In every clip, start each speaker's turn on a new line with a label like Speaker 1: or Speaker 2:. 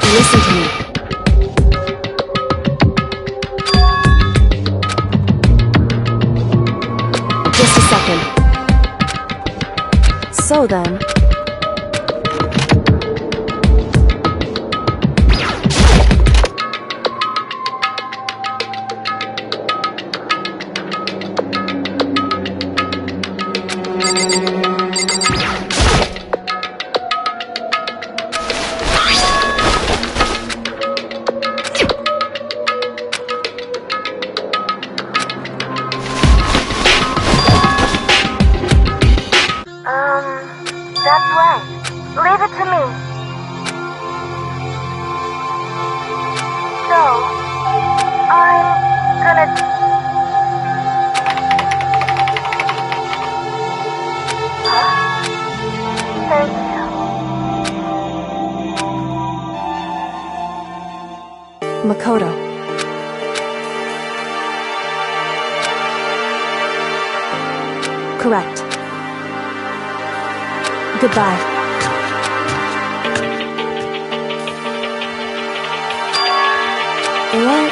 Speaker 1: Listen to me. Just a second. So then...
Speaker 2: That's right. Leave it to me. So, I'm gonna... Huh? Thank you.
Speaker 1: Makoto. Correct. Goodbye. What?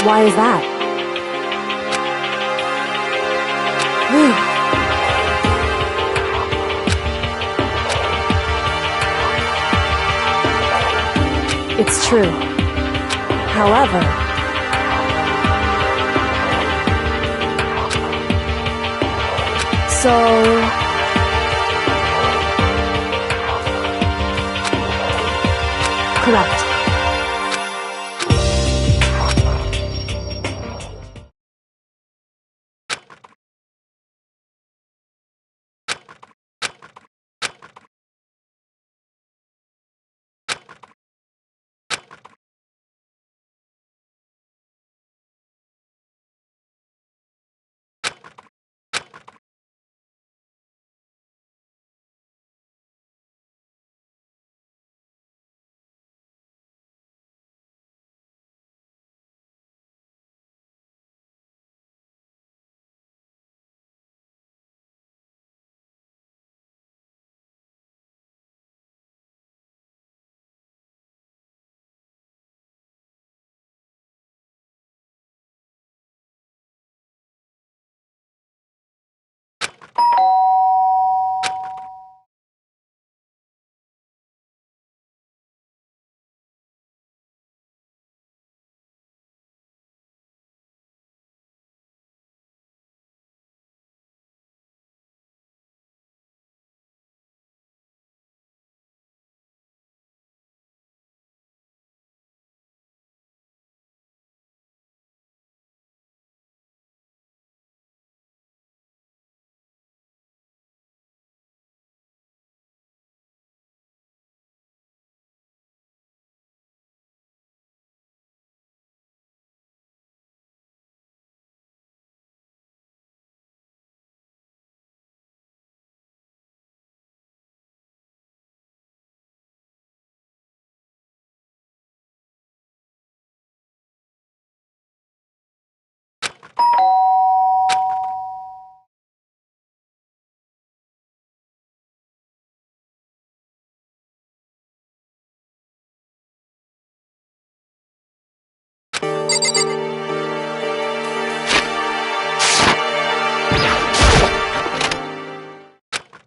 Speaker 1: Why is that? It's true. However... So... Correct.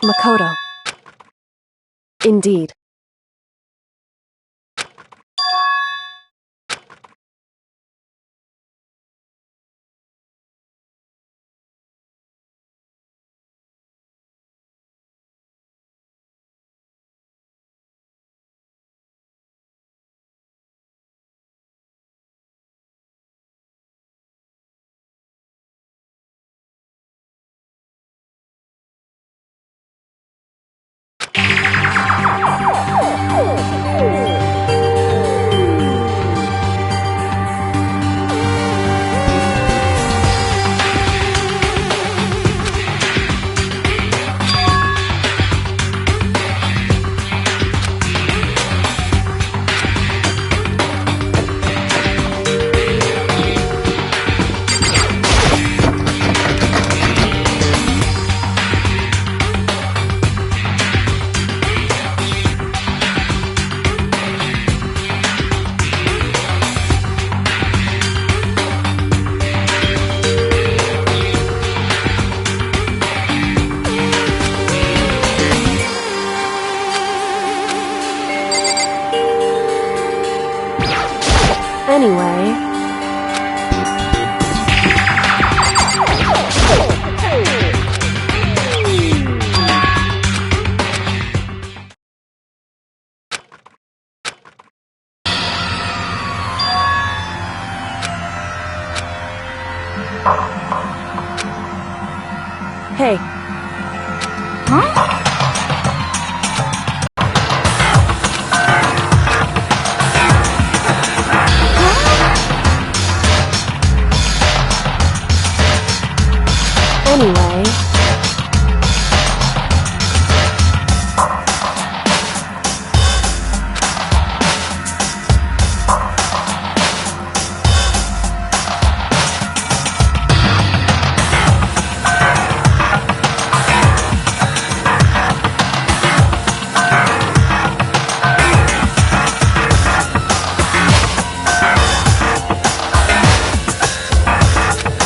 Speaker 1: Makoto. Indeed. Anyway... Hey.
Speaker 3: Huh?
Speaker 1: Anyway...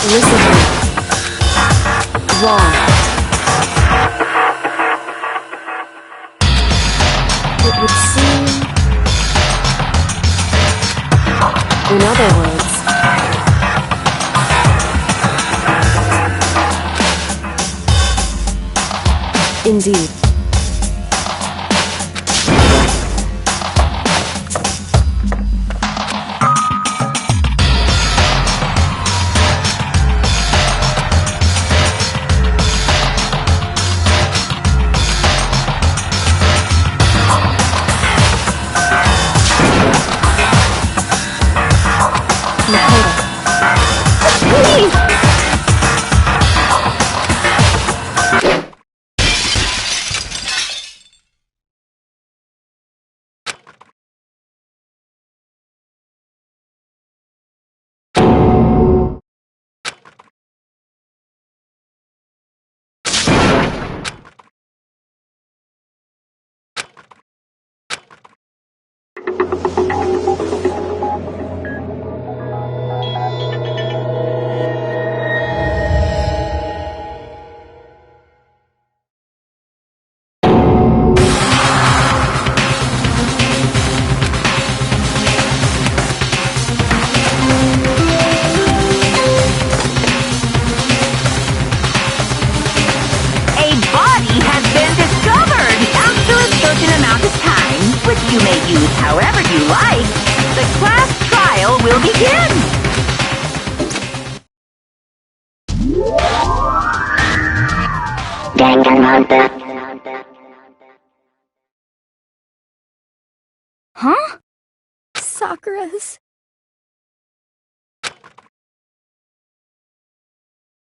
Speaker 1: Listen to me. Wrong. It would seem... In other words... Indeed.
Speaker 3: which you may use however you like, the class trial will begin!
Speaker 2: Danganronpa.
Speaker 3: Huh? Sakura's...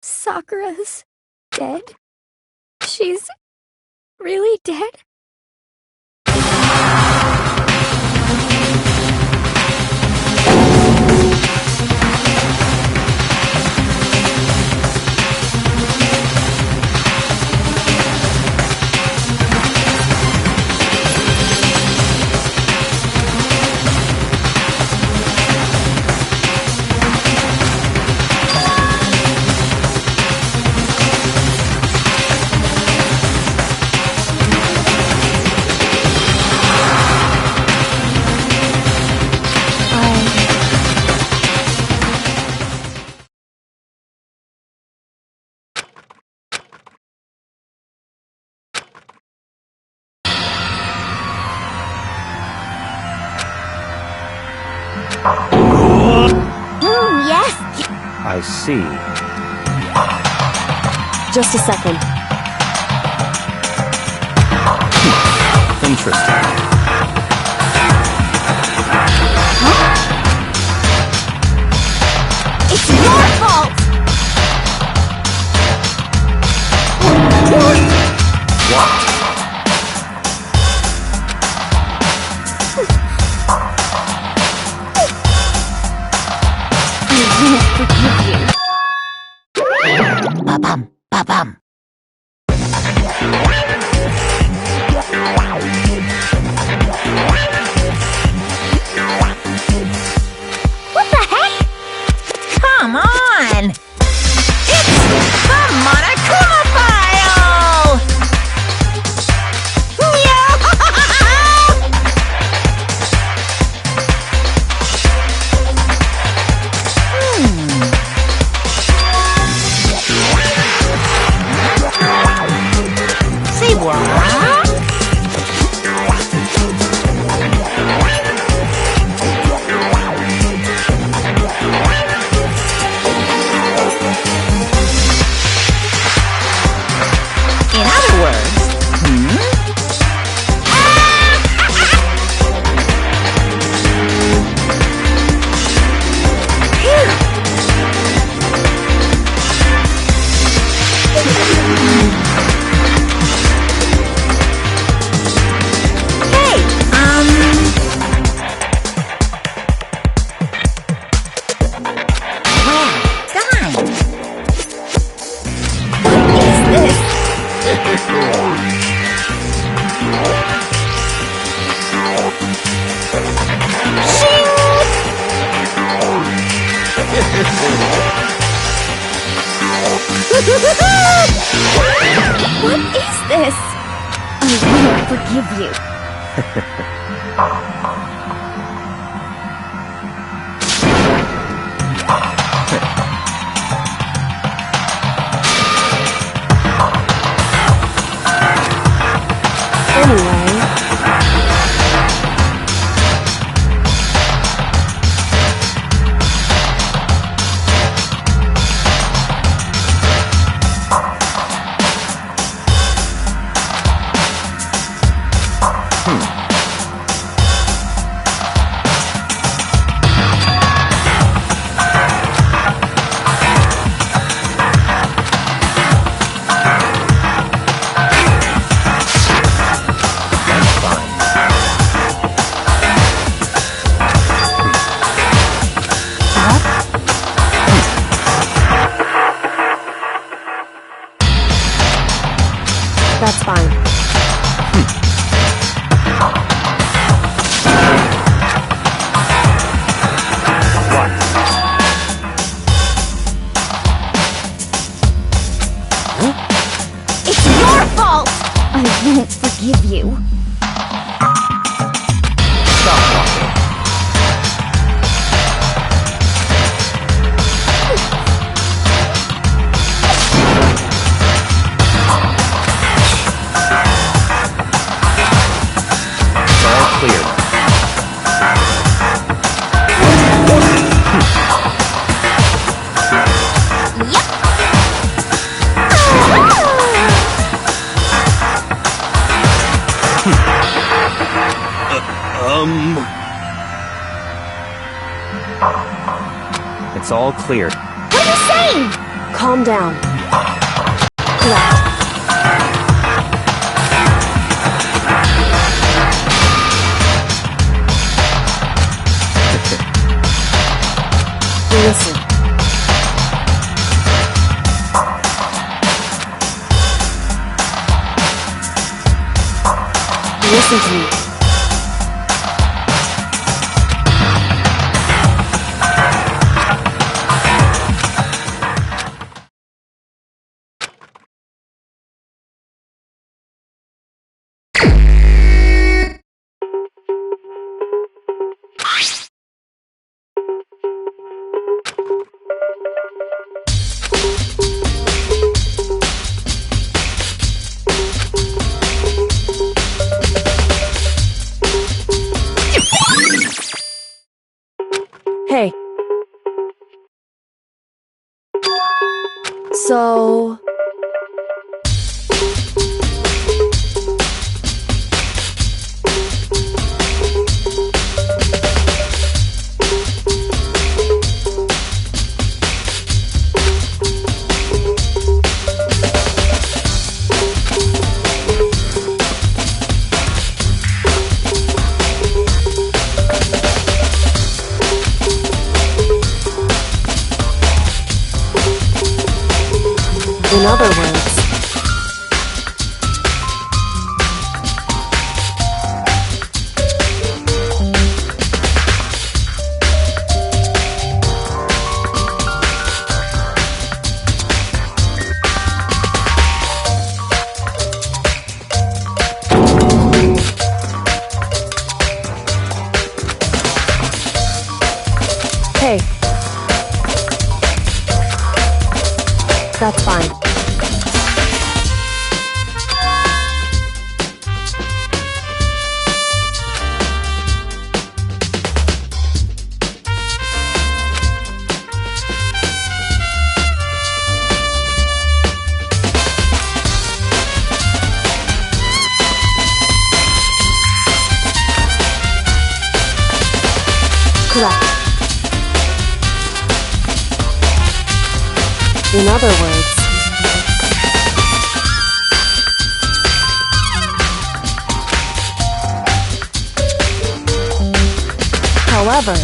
Speaker 3: Sakura's dead? She's really dead?
Speaker 2: Yes!
Speaker 4: I see.
Speaker 1: Just a second.
Speaker 4: Interesting.
Speaker 2: It's your fault!
Speaker 4: What?
Speaker 3: Ba-bum, ba-bum.
Speaker 2: What the heck?
Speaker 3: Come on! It's the Monokuma file! Yeah!
Speaker 2: What is this? I won't forgive you.
Speaker 1: Anyway, that's fine.
Speaker 2: It's your fault! I won't forgive you.
Speaker 4: Stop talking. It's all clear now.
Speaker 2: Yep!
Speaker 4: It's all clear.
Speaker 2: What are you saying?
Speaker 1: Calm down. Correct. Listen. Listen to me. Hey. So... In other words, hey, that's fine. Correct. In other words, however,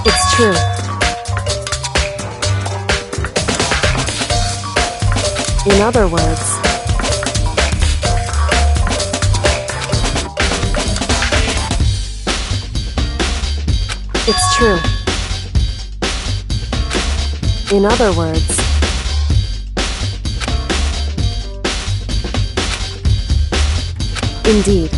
Speaker 1: it's true. In other words, It's true. In other words, indeed.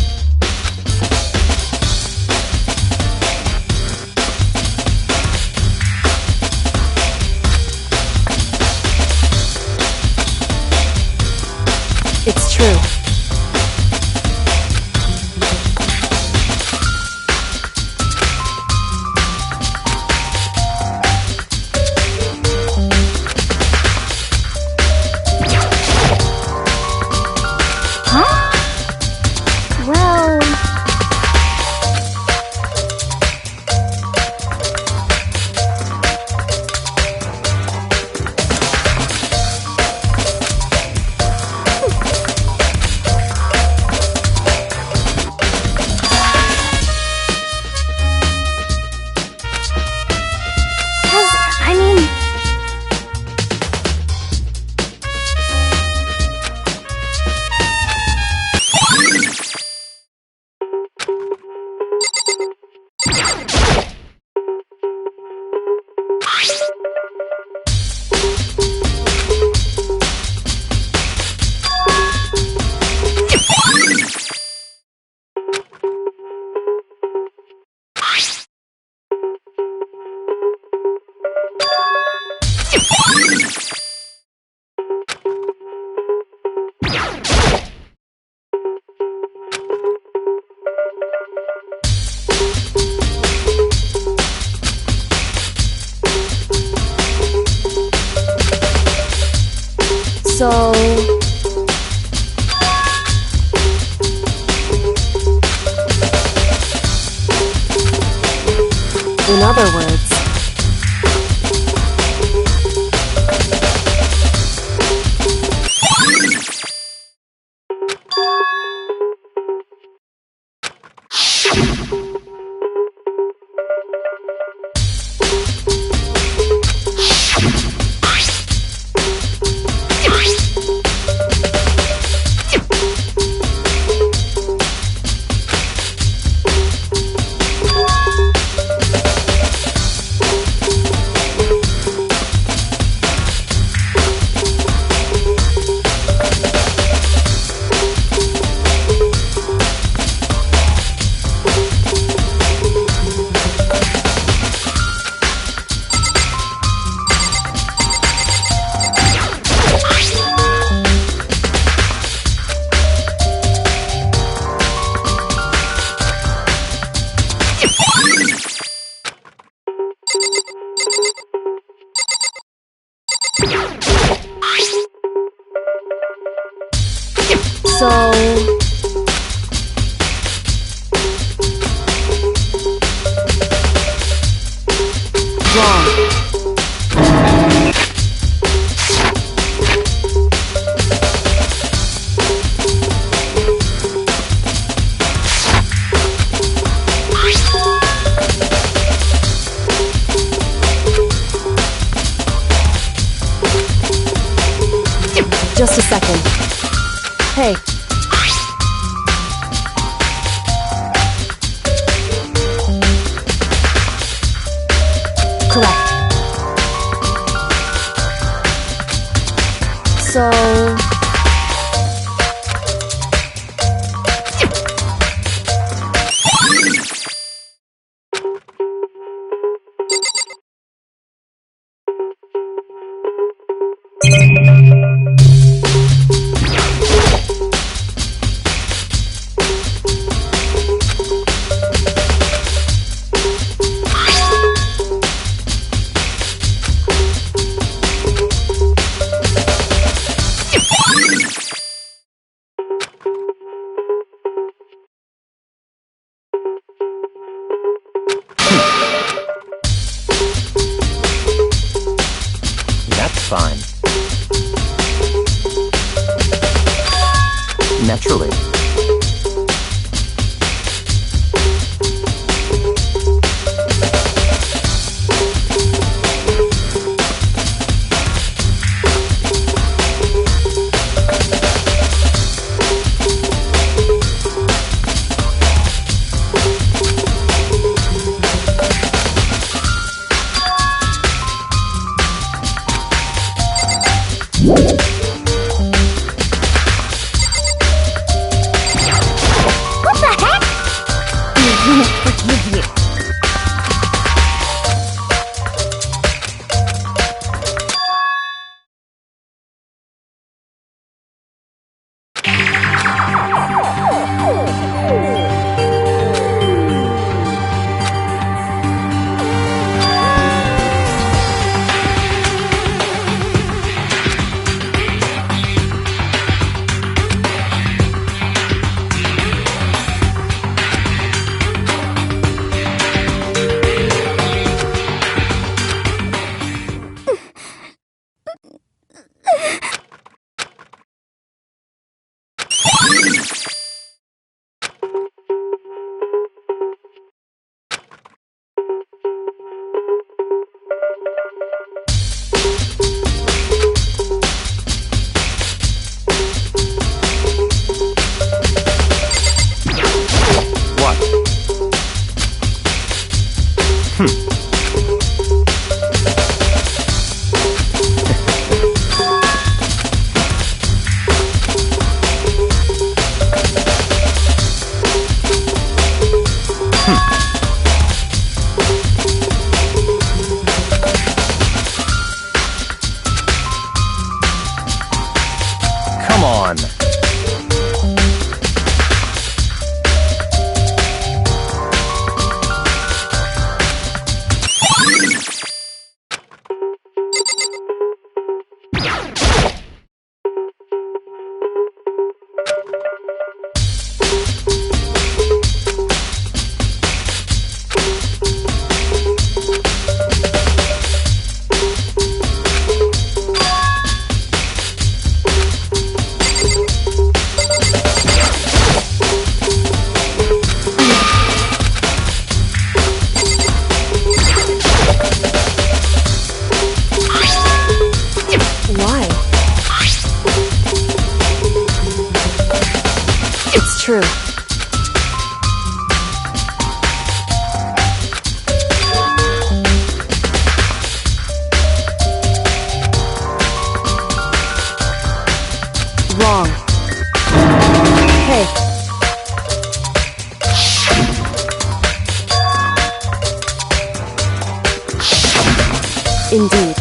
Speaker 1: It's true.
Speaker 2: Well... I mean...
Speaker 1: So... in other words, wrong. Just a second. Hey. Correct. So...
Speaker 4: That's fine. Naturally. one.
Speaker 1: Why? It's true. Wrong. Hey. Indeed.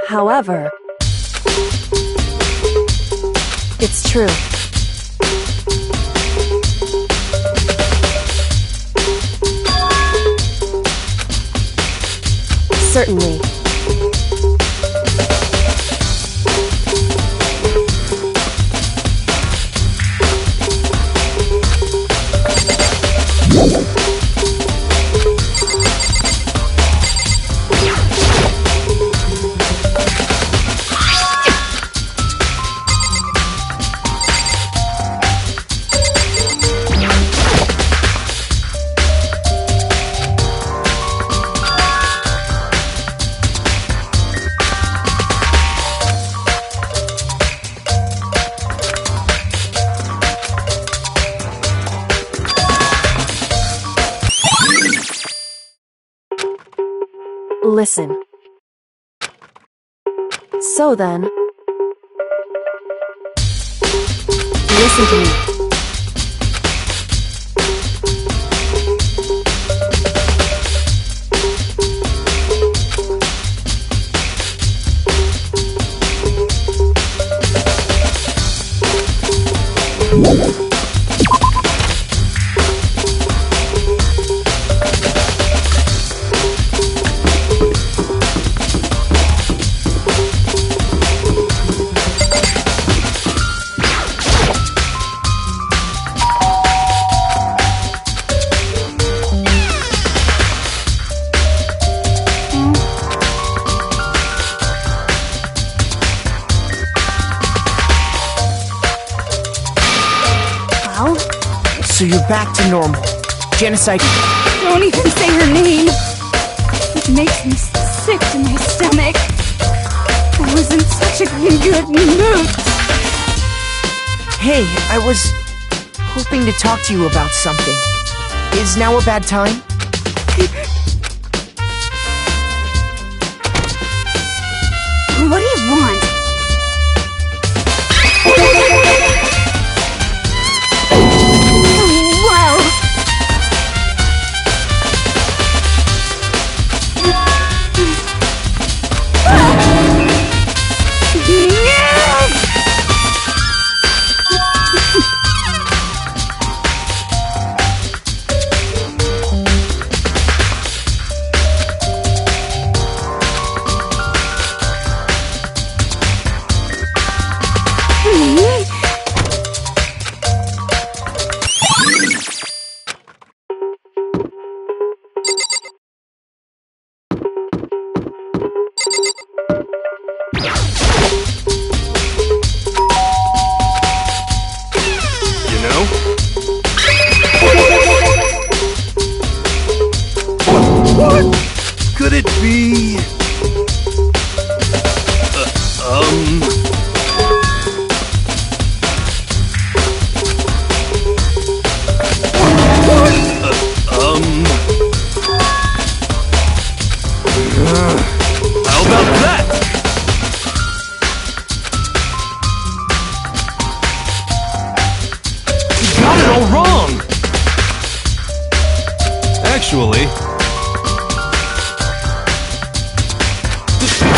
Speaker 1: However, it's true. Certainly. Listen. So then, listen to me.
Speaker 5: So you're back to normal. Genocide.
Speaker 2: Don't even say her name. It makes me sick to my stomach. I was in such a good mood.
Speaker 5: Hey, I was hoping to talk to you about something. Is now a bad time?
Speaker 2: What do you want? Whoa!
Speaker 6: Could it be... How about that? You got it all wrong! Actually...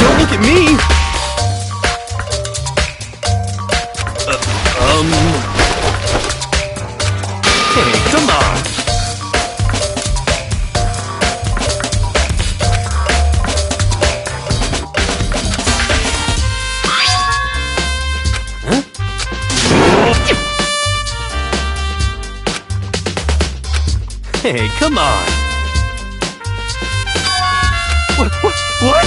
Speaker 6: Don't look at me! Hey, come on! Hey, come on! What?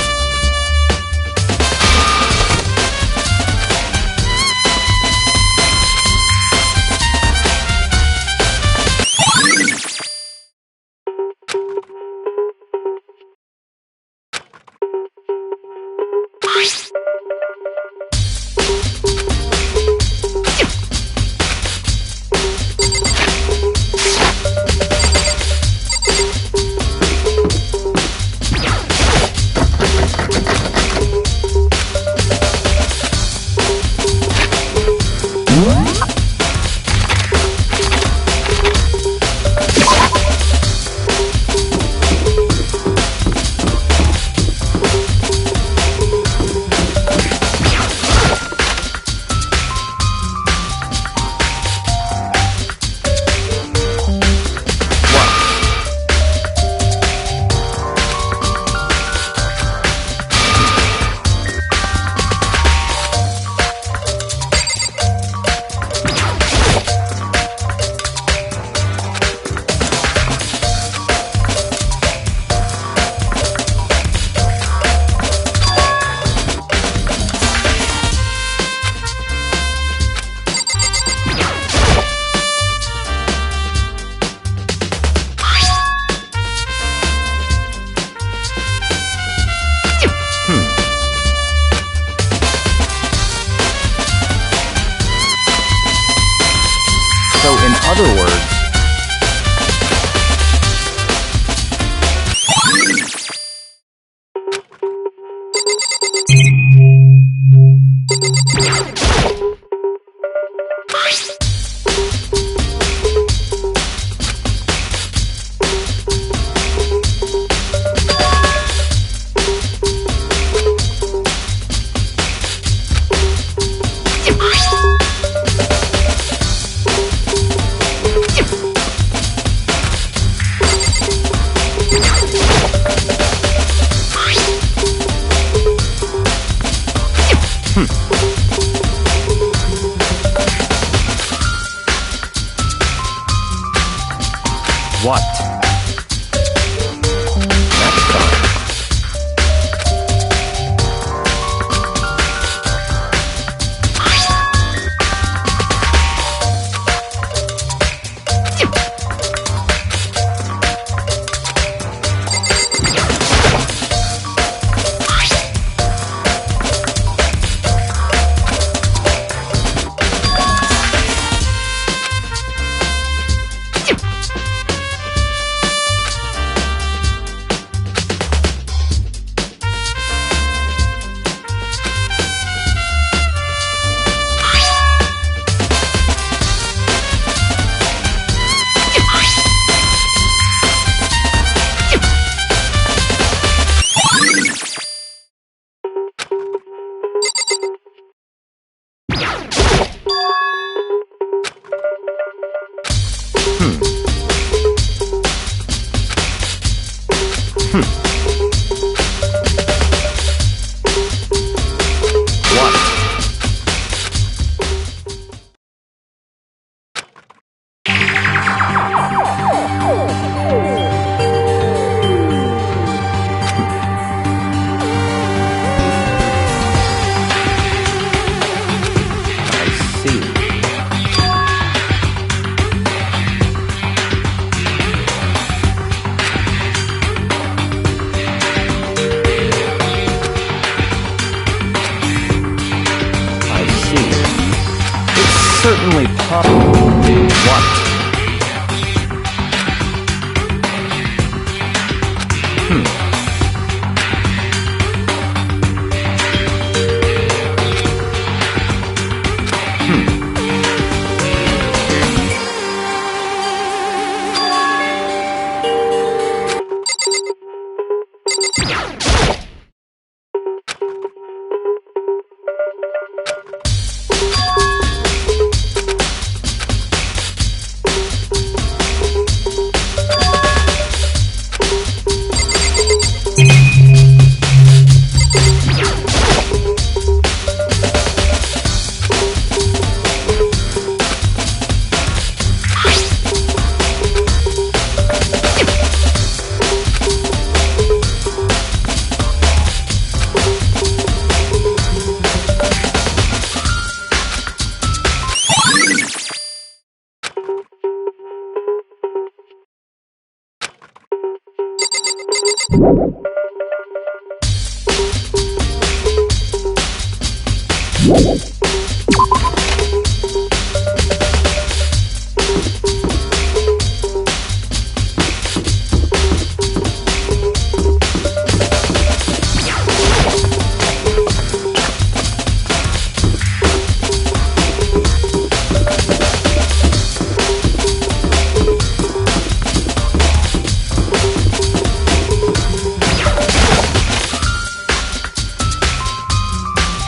Speaker 4: So in other words, what? That's fine.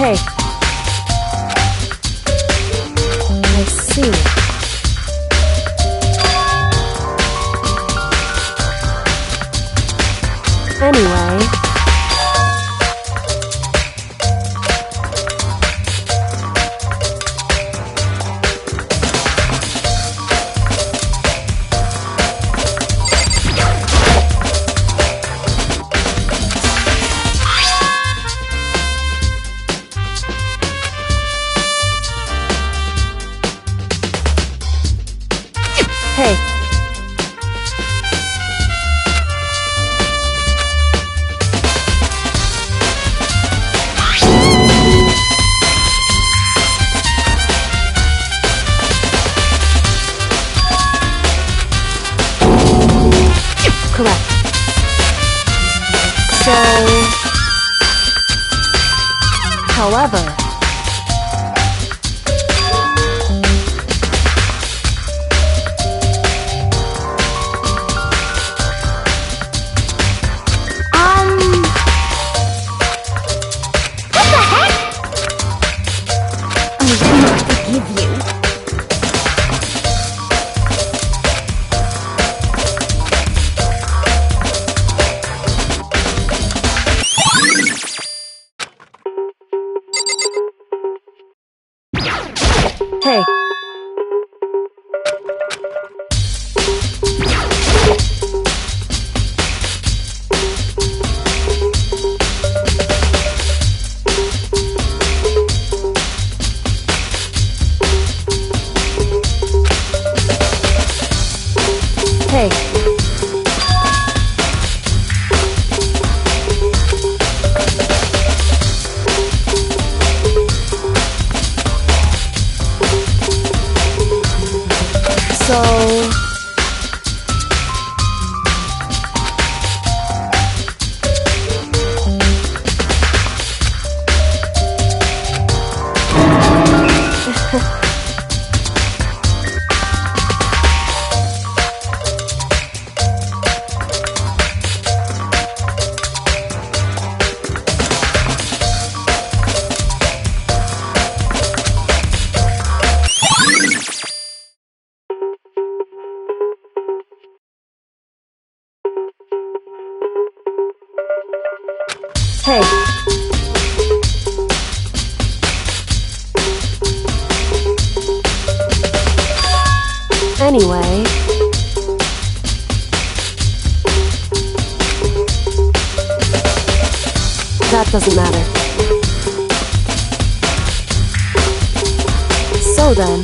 Speaker 1: Hey. I see. Anyway. Hey. Correct. So, however,
Speaker 2: what the heck? I will not forgive you.
Speaker 1: hey. Hey. So, hey. Anyway. That doesn't matter. So then.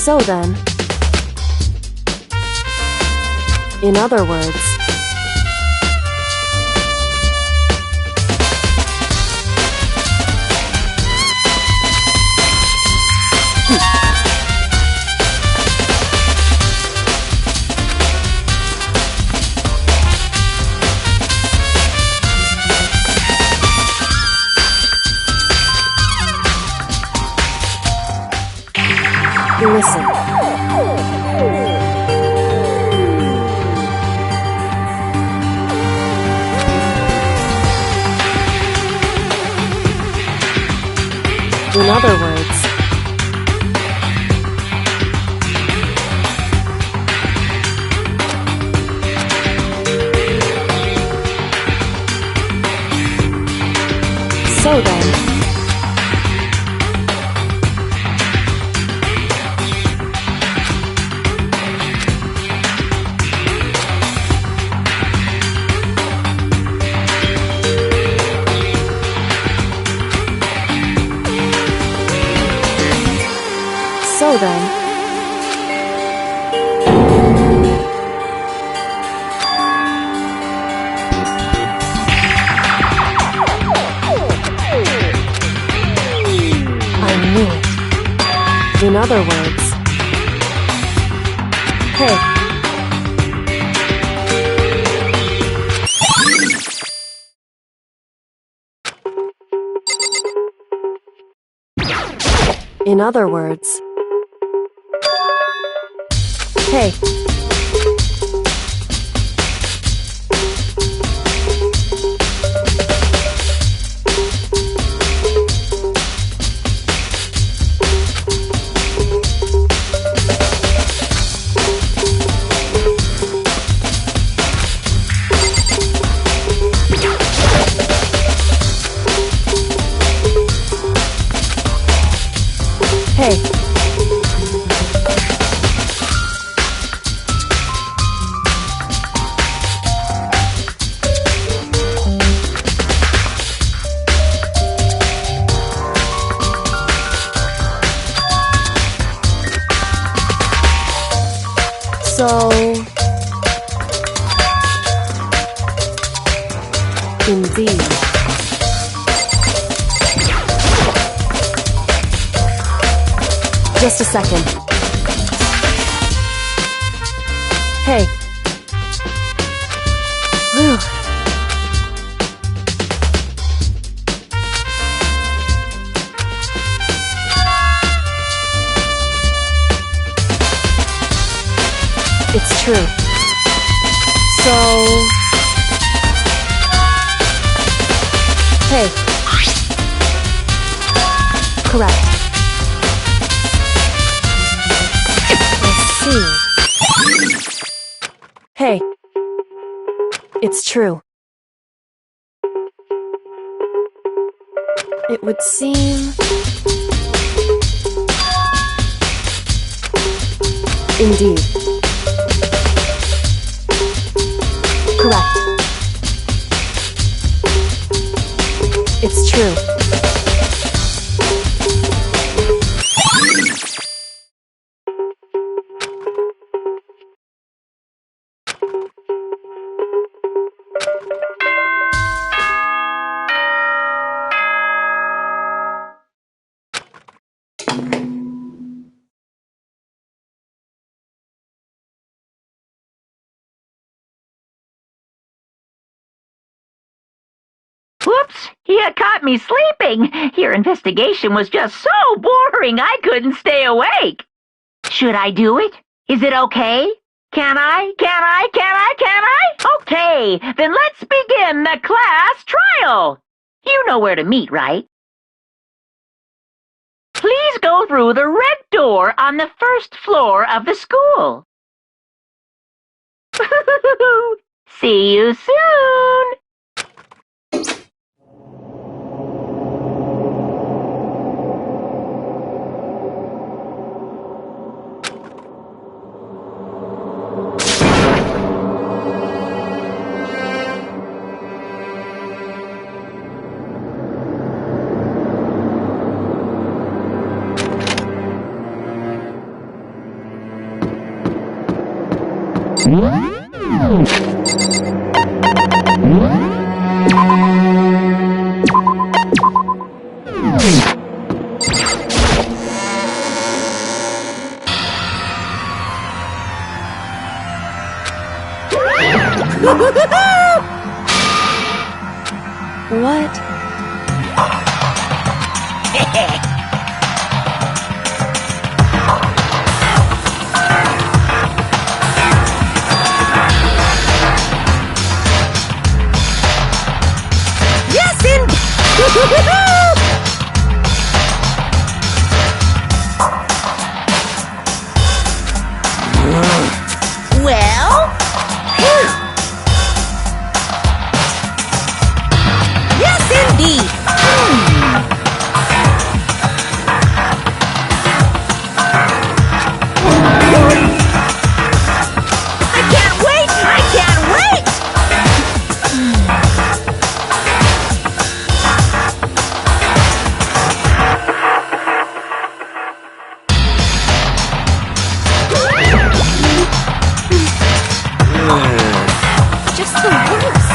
Speaker 1: So then, in other words, listen. In other words, so then, so then, I knew it. In other words, hey. In other words, hey. Hey. So, indeed. Just a second. Hey. Whew. It's true. So... Hey. Correct. Hey. It's true. It would seem... Indeed. Correct. It's true.
Speaker 3: Whoops! You caught me sleeping. Your investigation was just so boring I couldn't stay awake. Should I do it? Is it okay? Can I? Okay, then let's begin the class trial. You know where to meet, right? Please go through the red door on the first floor of the school. See you soon.
Speaker 1: What?
Speaker 7: Well? Phew. Yes, indeed. I can't wait! I can't wait!
Speaker 2: Just the worst.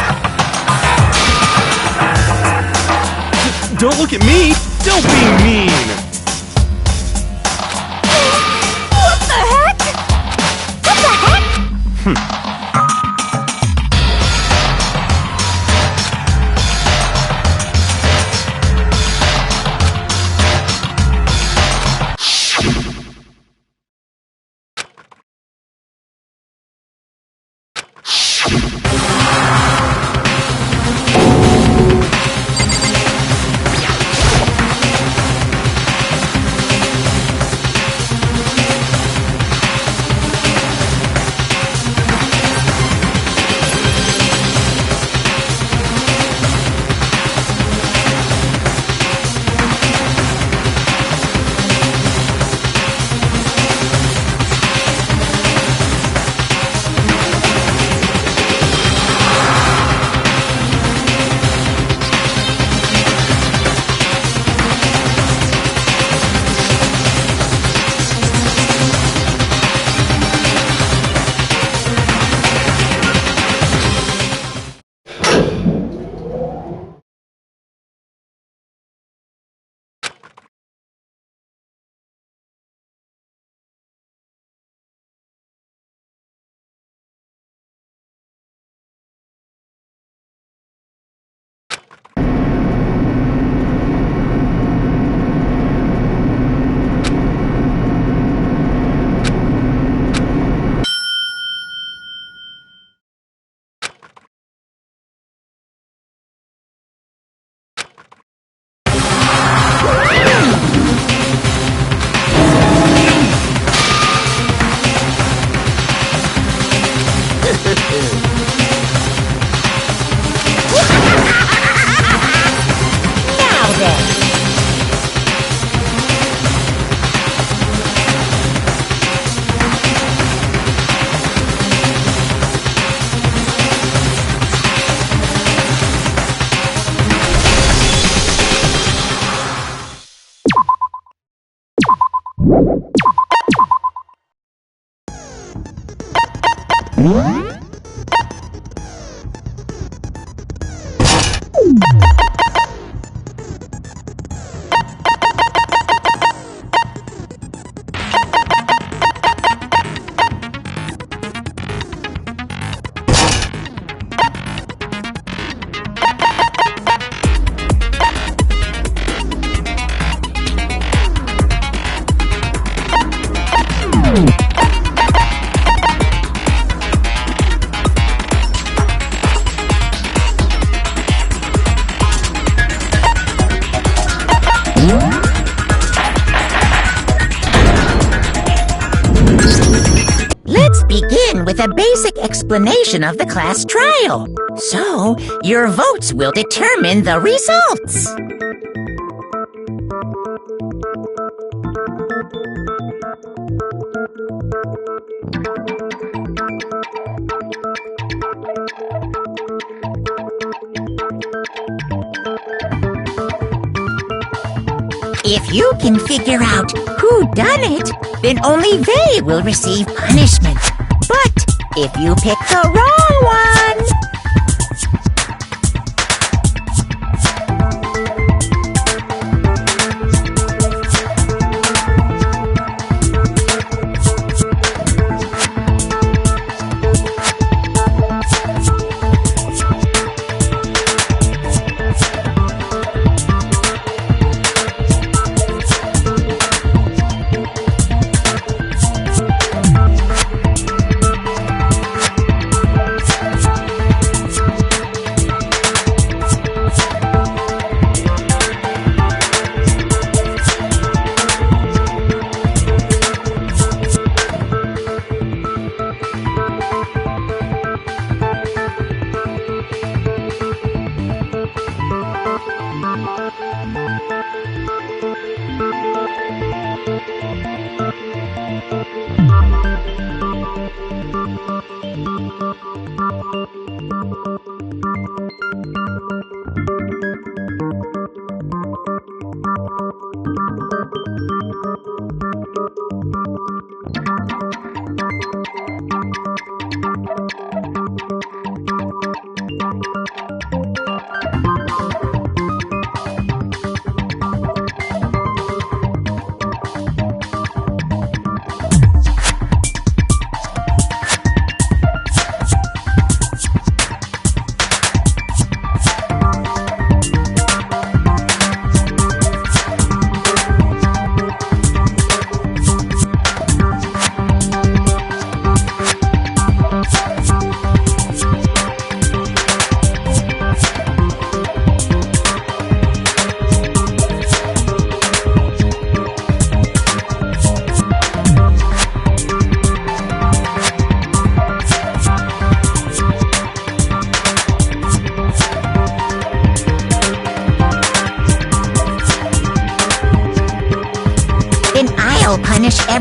Speaker 6: Don't look at me! Don't be mean!
Speaker 2: What the heck? What the heck?
Speaker 7: Now then. Let's begin with a basic explanation of the class trial. So, your votes will determine the results. If you can figure out who done it, then only they will receive punishment. But if you pick the wrong one...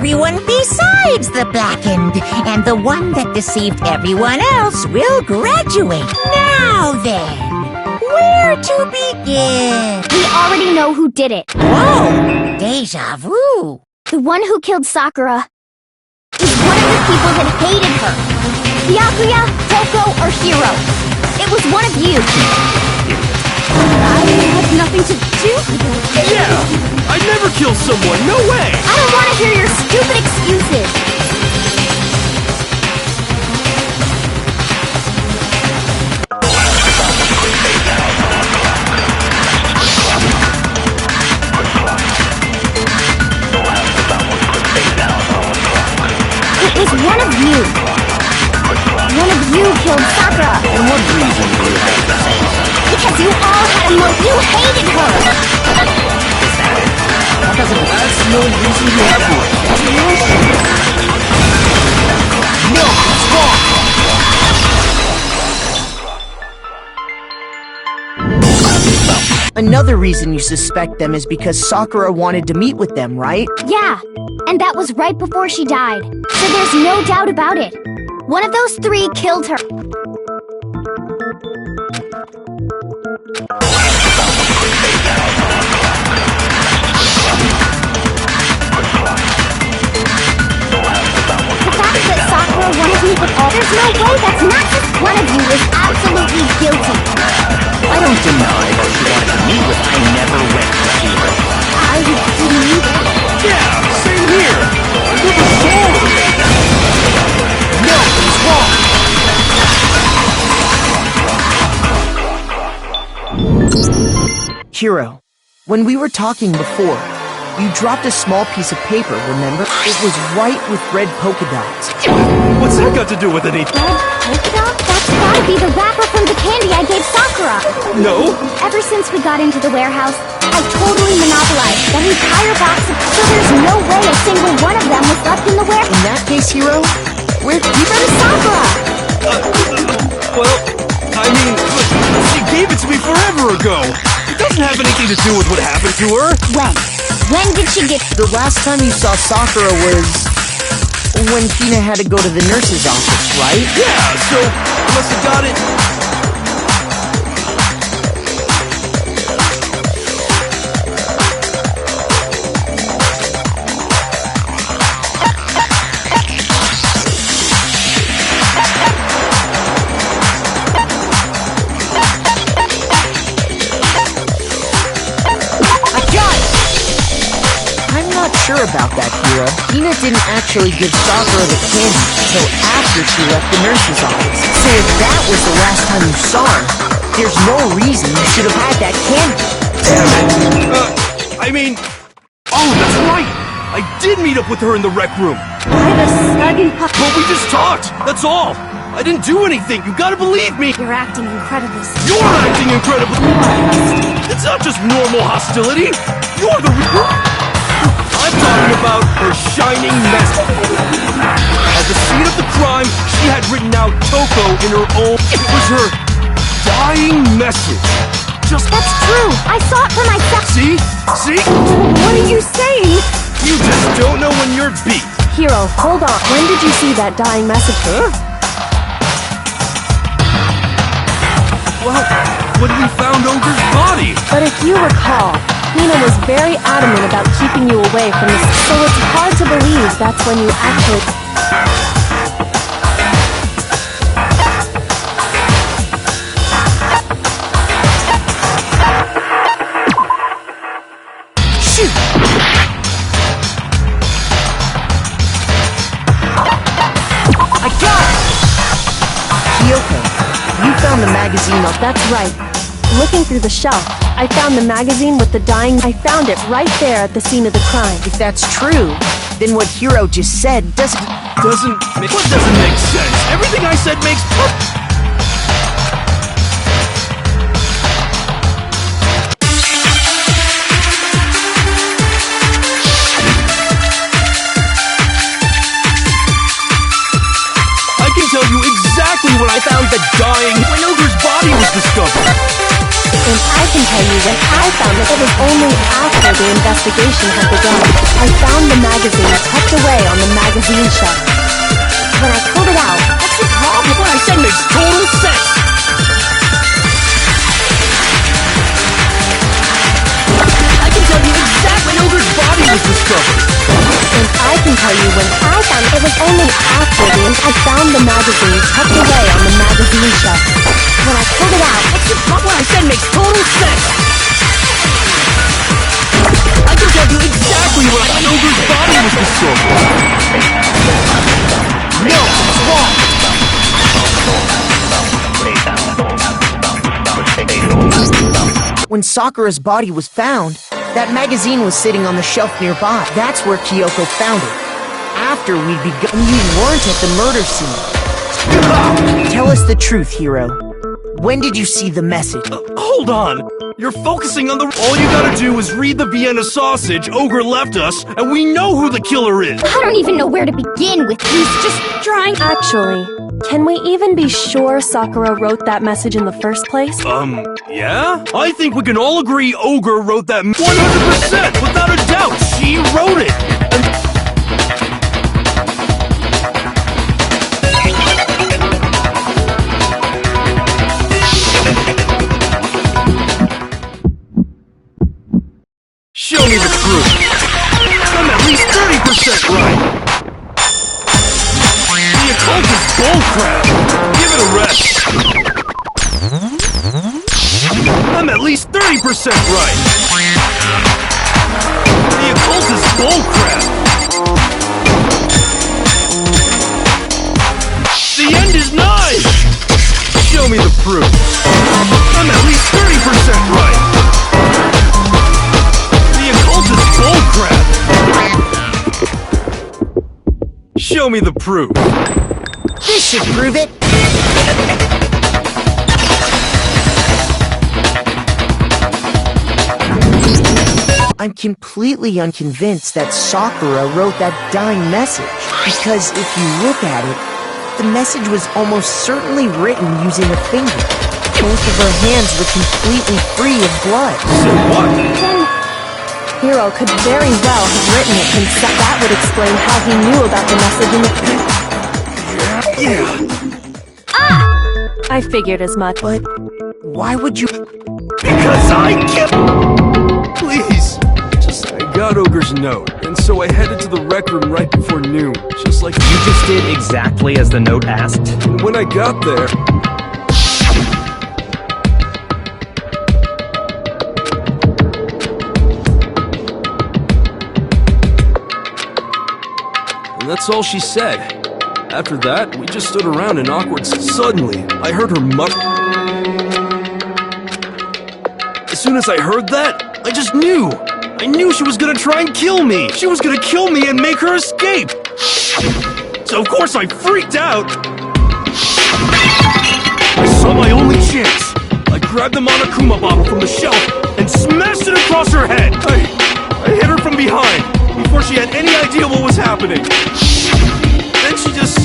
Speaker 7: everyone besides the blackened, and the one that deceived everyone else will graduate. Now then, where to begin?
Speaker 2: We already know who did it.
Speaker 7: Whoa! Deja vu!
Speaker 2: The one who killed Sakura is one of the people that hated her. Byakuya, Toko, or Hiro. It was one of you. I had nothing to do with it.
Speaker 6: Yeah! I'd never kill someone, no way!
Speaker 2: I don't want to hear your stupid excuses. It was one of you. One of you killed Sakura.
Speaker 4: And what reason do you have to say so?
Speaker 2: Because you all had a motive. You hated her.
Speaker 6: That's the only reason you have to. No, it's wrong!
Speaker 5: Another reason you suspect them is because Sakura wanted to meet with them, right?
Speaker 2: Yeah, and that was right before she died. So there's no doubt about it. One of those three killed her. The fact that Sakura wanted to meet with all, there's no way that's not just one of you is absolutely guilty.
Speaker 4: I don't deny that she wanted to meet with. I never went to see her.
Speaker 2: I didn't either.
Speaker 6: Yeah, same here! I never saw her! No, it's wrong!
Speaker 5: Hiro, when we were talking before, you dropped a small piece of paper, remember? It was white with red polka dots.
Speaker 6: What's that got to do with anything?
Speaker 2: Red polka dot? That's gotta be the wrapper from the candy I gave Sakura.
Speaker 6: No?
Speaker 2: Ever since we got into the warehouse, I totally monopolized that entire box of, so there's no way a single one of them was left in the warehouse.
Speaker 5: In that case, Hiro,
Speaker 2: Where's Sakura?
Speaker 6: Well, I mean, look, she gave it to me forever ago! It doesn't have anything to do with what happened to her!
Speaker 2: When? When did she get...
Speaker 5: the last time you saw Sakura was when Hina had to go to the nurse's office, right?
Speaker 6: Yeah, so I must have got it...
Speaker 5: about that, Hiro. Hina didn't actually give Sakura the candy until after she left the nurse's office. So if that was the last time you saw her, there's no reason you should have had that candy.
Speaker 6: I mean... Oh, that's right! I did meet up with her in the rec room!
Speaker 2: But
Speaker 6: we just talked! That's all! I didn't do anything! You gotta believe me!
Speaker 2: you're acting incredibly...
Speaker 6: You're acting incredibly... It's not just normal hostility! You're the... I'm talking about her shining message. At the scene of the crime, she had written out Toko in her own... It was her dying message. Just...
Speaker 2: That's true! I saw it for myself!
Speaker 6: See? See?
Speaker 2: What are you saying?
Speaker 6: You just don't know when you're beat.
Speaker 1: Hiro, hold on. When did you see that dying message?
Speaker 6: Huh? Well, when we found Ogre's body.
Speaker 1: But if you recall, Hina was very adamant about keeping you away from this, so it's hard to believe that's when you actually...
Speaker 5: Shoot! I got it! Kyoko, you found the magazine up.
Speaker 1: That's right. Looking through the shelf, I found the magazine with the dying... I found it right there at the scene of the crime.
Speaker 5: If that's true, then what Hiro just said doesn't...
Speaker 6: What doesn't make sense? Everything I said makes I can tell you exactly when I found the dying... when Ogre's body was discovered.
Speaker 1: And I can tell you when I found it was only after the investigation had begun. I found the magazine tucked away on the magazine shelf. When I pulled it out,
Speaker 6: What's the problem? What I said makes total sense! I can tell you exactly when Ogre's body was discovered!
Speaker 1: and I can tell you when I found it was only after I found the magazine tucked away on the magazine shelf. When I pulled it out,
Speaker 6: What's the problem? What I said makes total sense! I can tell you exactly when Ogre's body was discovered! No, it's wrong!
Speaker 5: When Sakura's body was found, that magazine was sitting on the shelf nearby. That's where Kyoko found it. After we'd begun, you weren't at the murder scene. Tell us the truth, Hiro. When did you see the message?
Speaker 6: Hold on! You're focusing on the— All you gotta do is read the Vienna sausage Ogre left us, and we know who the killer is!
Speaker 2: I don't even know where to begin with. He's just trying.
Speaker 1: actually, can we even be sure Sakura wrote that message in the first place?
Speaker 6: Yeah? I think we can all agree Ogre wrote that 100%! Without a doubt, she wrote it! Show me the proof! I'm at least 30% right! The occult is bullcrap! Give it a rest! I'm at least 30% right! The occult is bullcrap! The end is nigh! Show me the proof! I'm at least 30% right! The occult is bullcrap! Show me the proof!
Speaker 5: This should prove it. I'm completely unconvinced that Sakura wrote that dying message. Because if you look at it, the message was almost certainly written using a finger. Both of her hands were completely free of blood.
Speaker 6: Say what?
Speaker 1: Then Hiro could very well have written it himself. That would explain how he knew about the message in the
Speaker 6: Yeah.
Speaker 1: I figured as much.
Speaker 5: But why would you...
Speaker 6: Because I can't... Please! I got Ogre's note, and so I headed to the rec room right before noon, just like
Speaker 4: You just did exactly as the note asked.
Speaker 6: And when I got there... And that's all she said. After that, we just stood around in awkward... Suddenly, I heard her mutter... As soon as I heard that, I just knew! I knew she was gonna try and kill me! She was gonna kill me and make her escape! So of course I freaked out! I saw my only chance! I grabbed the Monokuma bottle from the shelf and smashed it across her head! I hit her from behind, before she had any idea what was happening. Then she just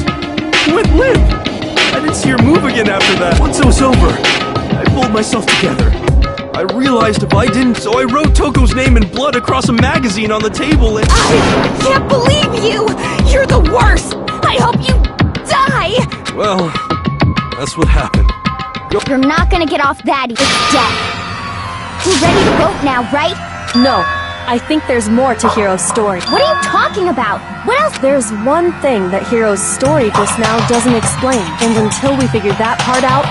Speaker 6: went limp! I didn't see her move again after that. Once it was over, I pulled myself together. I realized if I didn't, so I wrote Toko's name in blood across a magazine on the table and—
Speaker 2: I can't believe you! You're the worst! I hope you die!
Speaker 6: Well, that's what happened.
Speaker 2: You're not gonna get off that. It's dead. You're ready to vote now, right?
Speaker 1: No, I think there's more to Hiro's story.
Speaker 2: What are you talking about? What else?
Speaker 1: There's one thing that Hiro's story just now doesn't explain, and until we figure that part out,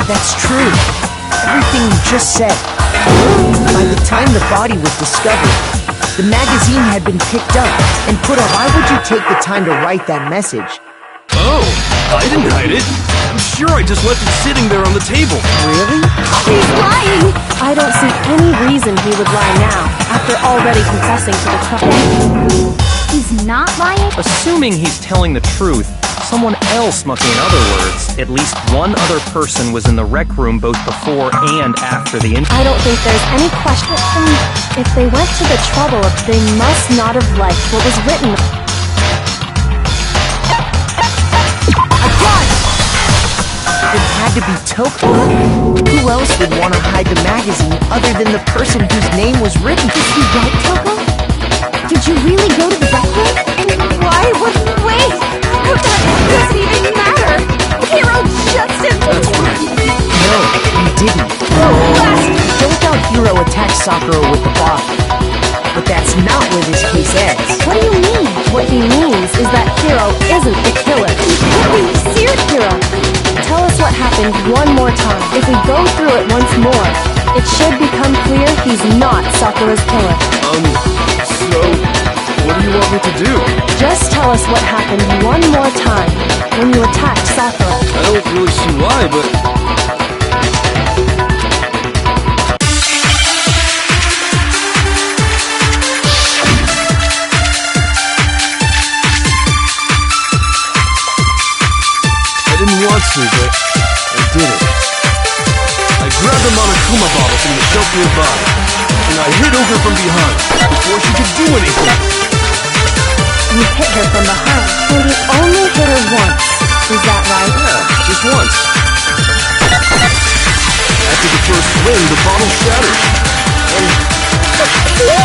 Speaker 5: That's true. Everything you just said. By the time the body was discovered, the magazine had been picked up and put up. Why would you take the time to write that message?
Speaker 6: Oh, I didn't hide it. I'm sure I just left it sitting there on the table.
Speaker 5: Really?
Speaker 2: He's lying!
Speaker 1: I don't see any reason he would lie now, after already confessing to the crime.
Speaker 2: He's not lying?
Speaker 4: Assuming he's telling the truth, someone else must, in other words, at least one other person was in the rec room both before and after the incident.
Speaker 1: I don't think there's any question. If they went to the trouble, they must not have liked what was written.
Speaker 5: It had to be Toko. Who else would want to hide the magazine other than the person whose name was written?
Speaker 2: Is he right, Toko? Did you really go to the rec room? And why would he wait? That doesn't even matter. Hero just
Speaker 5: No, he didn't. Don't doubt Hiro attacked Sakura with the bottle. But that's not where this case ends.
Speaker 1: What do you mean? What he means is that Hiro isn't the killer. Hiro, tell us what happened one more time. If we go through it once more, it should become clear he's not Sakura's killer.
Speaker 6: So, what do you want me to do?
Speaker 1: Just tell us what happened one more time when you attacked Sakura.
Speaker 6: I don't really see why, but... I didn't want to, but I did it. I grabbed the Monokuma bottle from the shelf nearby, and I hit over from behind before she could do anything.
Speaker 1: You hit her from behind, and you only hit her once. Is that right?
Speaker 6: Yeah, just once. After the first swing, the bottle shattered. And
Speaker 2: Hero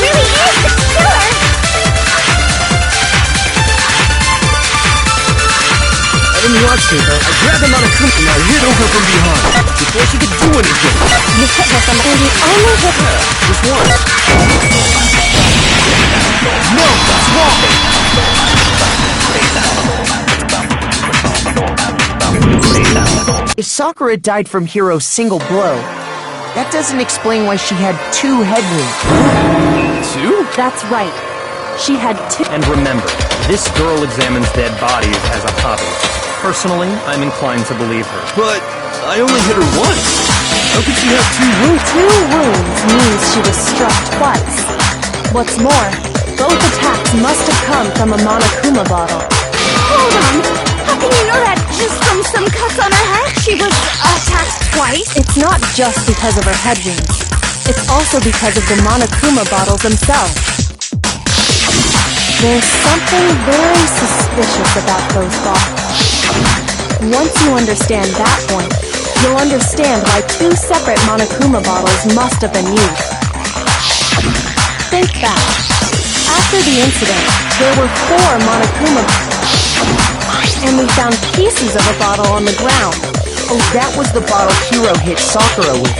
Speaker 2: really is the killer!
Speaker 6: I didn't want to, but I grabbed the Monokuma and I hit over from behind before she could do anything.
Speaker 1: You hit her from behind, and you only hit her.
Speaker 6: Yeah, just once.
Speaker 5: No, that's wrong. If Sakura died from Hiro's single blow, that doesn't explain why she had 2 head wounds.
Speaker 6: 2?
Speaker 1: That's right. She had 2.
Speaker 4: And remember, this girl examines dead bodies as a hobby. Personally, I'm inclined to believe her.
Speaker 6: But I only hit her once. How could she have 2 wounds?
Speaker 1: 2 wounds means she was struck twice. What's more, both attacks must have come from a Monokuma bottle.
Speaker 2: Hold on! How can you know that just from some cuts on her head? She was attacked twice?
Speaker 1: It's not just because of her head wounds. It's also because of the Monokuma bottles themselves. There's something very suspicious about those bottles. Once you understand that point, you'll understand why 2 separate Monokuma bottles must have been used. Think back. After the incident, there were 4 Monokuma and we found pieces of a bottle on the ground.
Speaker 5: Oh, that was the bottle Hiro hit Sakura with.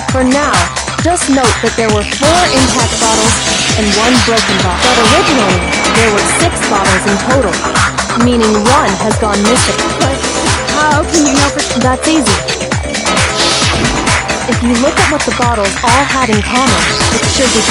Speaker 1: For now, just note that there were 4 intact bottles and 1 broken bottle. But originally, there were 6 bottles in total, meaning 1 has gone missing.
Speaker 2: But how can you know for sure?
Speaker 1: That's easy. If you look at what the bottles all had in common, it should be...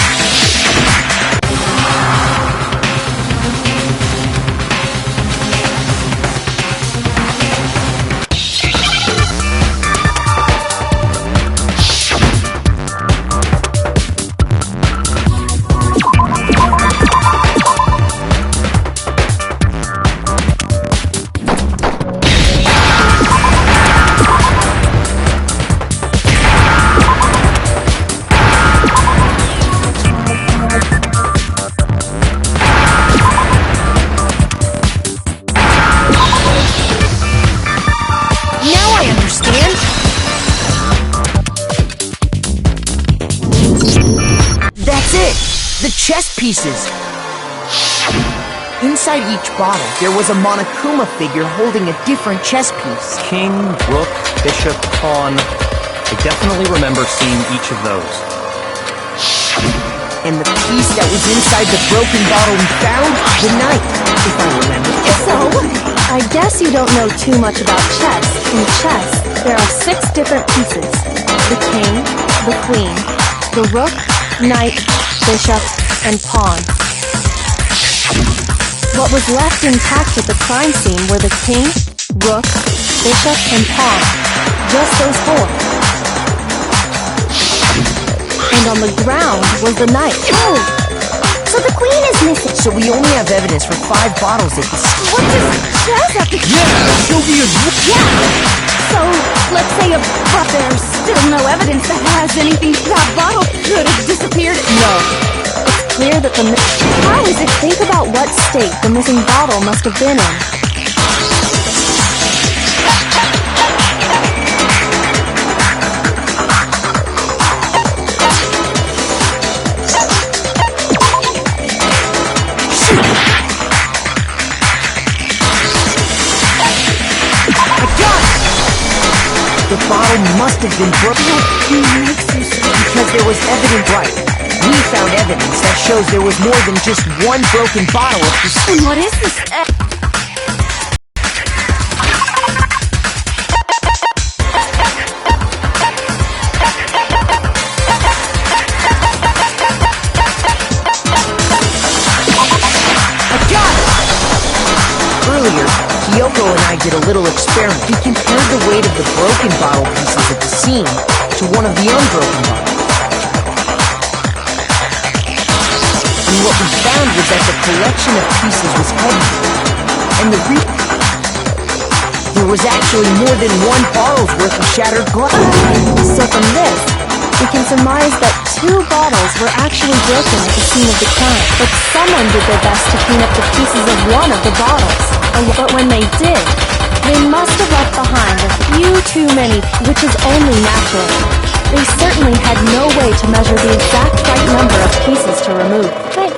Speaker 5: The chess pieces! Inside each bottle, there was a Monokuma figure holding a different chess piece.
Speaker 4: King, rook, bishop, pawn. I definitely remember seeing each of those.
Speaker 5: And the piece that was inside the broken bottle we found? The knight, if I remember.
Speaker 1: So, I guess you don't know too much about chess. In chess, there are 6 different pieces. The king, the queen, the rook, knight, bishop, and pawn. What was left intact at the crime scene were the king, rook, bishop, and pawn. Just those four. And on the ground was the knight.
Speaker 2: Oh! So the queen is missing.
Speaker 5: So we only have evidence for 5 bottles at the scene.
Speaker 2: What does Chaz have to...
Speaker 6: Yeah, Shogi is...
Speaker 2: Yeah! So, let's say but there's still no evidence that has anything... That bottle could have disappeared.
Speaker 1: No. It's clear that the... How is it? Think about what state the missing bottle must have been in.
Speaker 5: The bottle must have been broken. Because there was evidence, right? We found evidence that shows there was more than just one broken bottle of the...
Speaker 2: And what is this?
Speaker 5: Earlier, Kyoko and I did a little experiment. We compared the weight of the broken bottle pieces at the scene to one of the unbroken bottles. And what we found was that the collection of pieces was heavy. And there was actually more than one bottle's worth of shattered glass.
Speaker 1: So from this, we can surmise that 2 bottles were actually broken at the scene of the crime. But someone did their best to clean up the pieces of one of the bottles. But when they did, they must have left behind a few too many, which is only natural. They certainly had no way to measure the exact right number of pieces to remove.
Speaker 2: But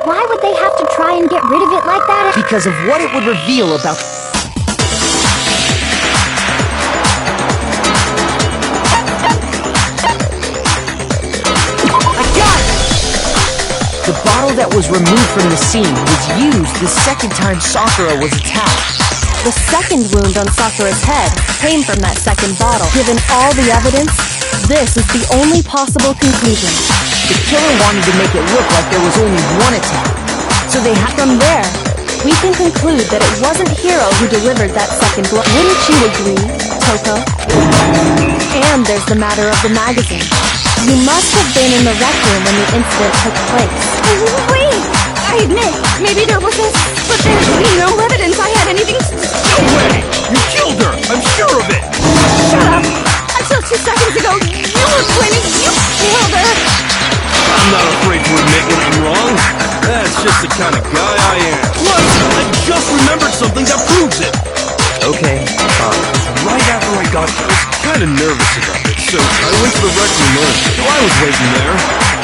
Speaker 2: why would they have to try and get rid of it like that?
Speaker 5: Because of what it would reveal about... The bottle that was removed from the scene was used the second time Sakura was attacked.
Speaker 1: The second wound on Sakura's head came from that second bottle. Given all the evidence, this is the only possible conclusion.
Speaker 5: The killer wanted to make it look like there was only one attack. So they had...
Speaker 1: From there, we can conclude that it wasn't Hiro who delivered that second blow. Wouldn't you agree, Toko? And there's the matter of the magazine. You must have been in the rec room when the incident took place.
Speaker 2: Wait! I admit, maybe there was this, but there's no evidence I had anything to...
Speaker 6: No way! You killed her! I'm sure of it!
Speaker 2: Shut up! Until 2 seconds ago, you were claiming you killed her!
Speaker 6: I'm not afraid to admit when I'm wrong. That's just the kind of guy I am. Plus, I just remembered something that proves it.
Speaker 4: Okay, fine.
Speaker 6: Right after I got here, I was kind of nervous about it, so I went to the rec room early. While I was waiting there,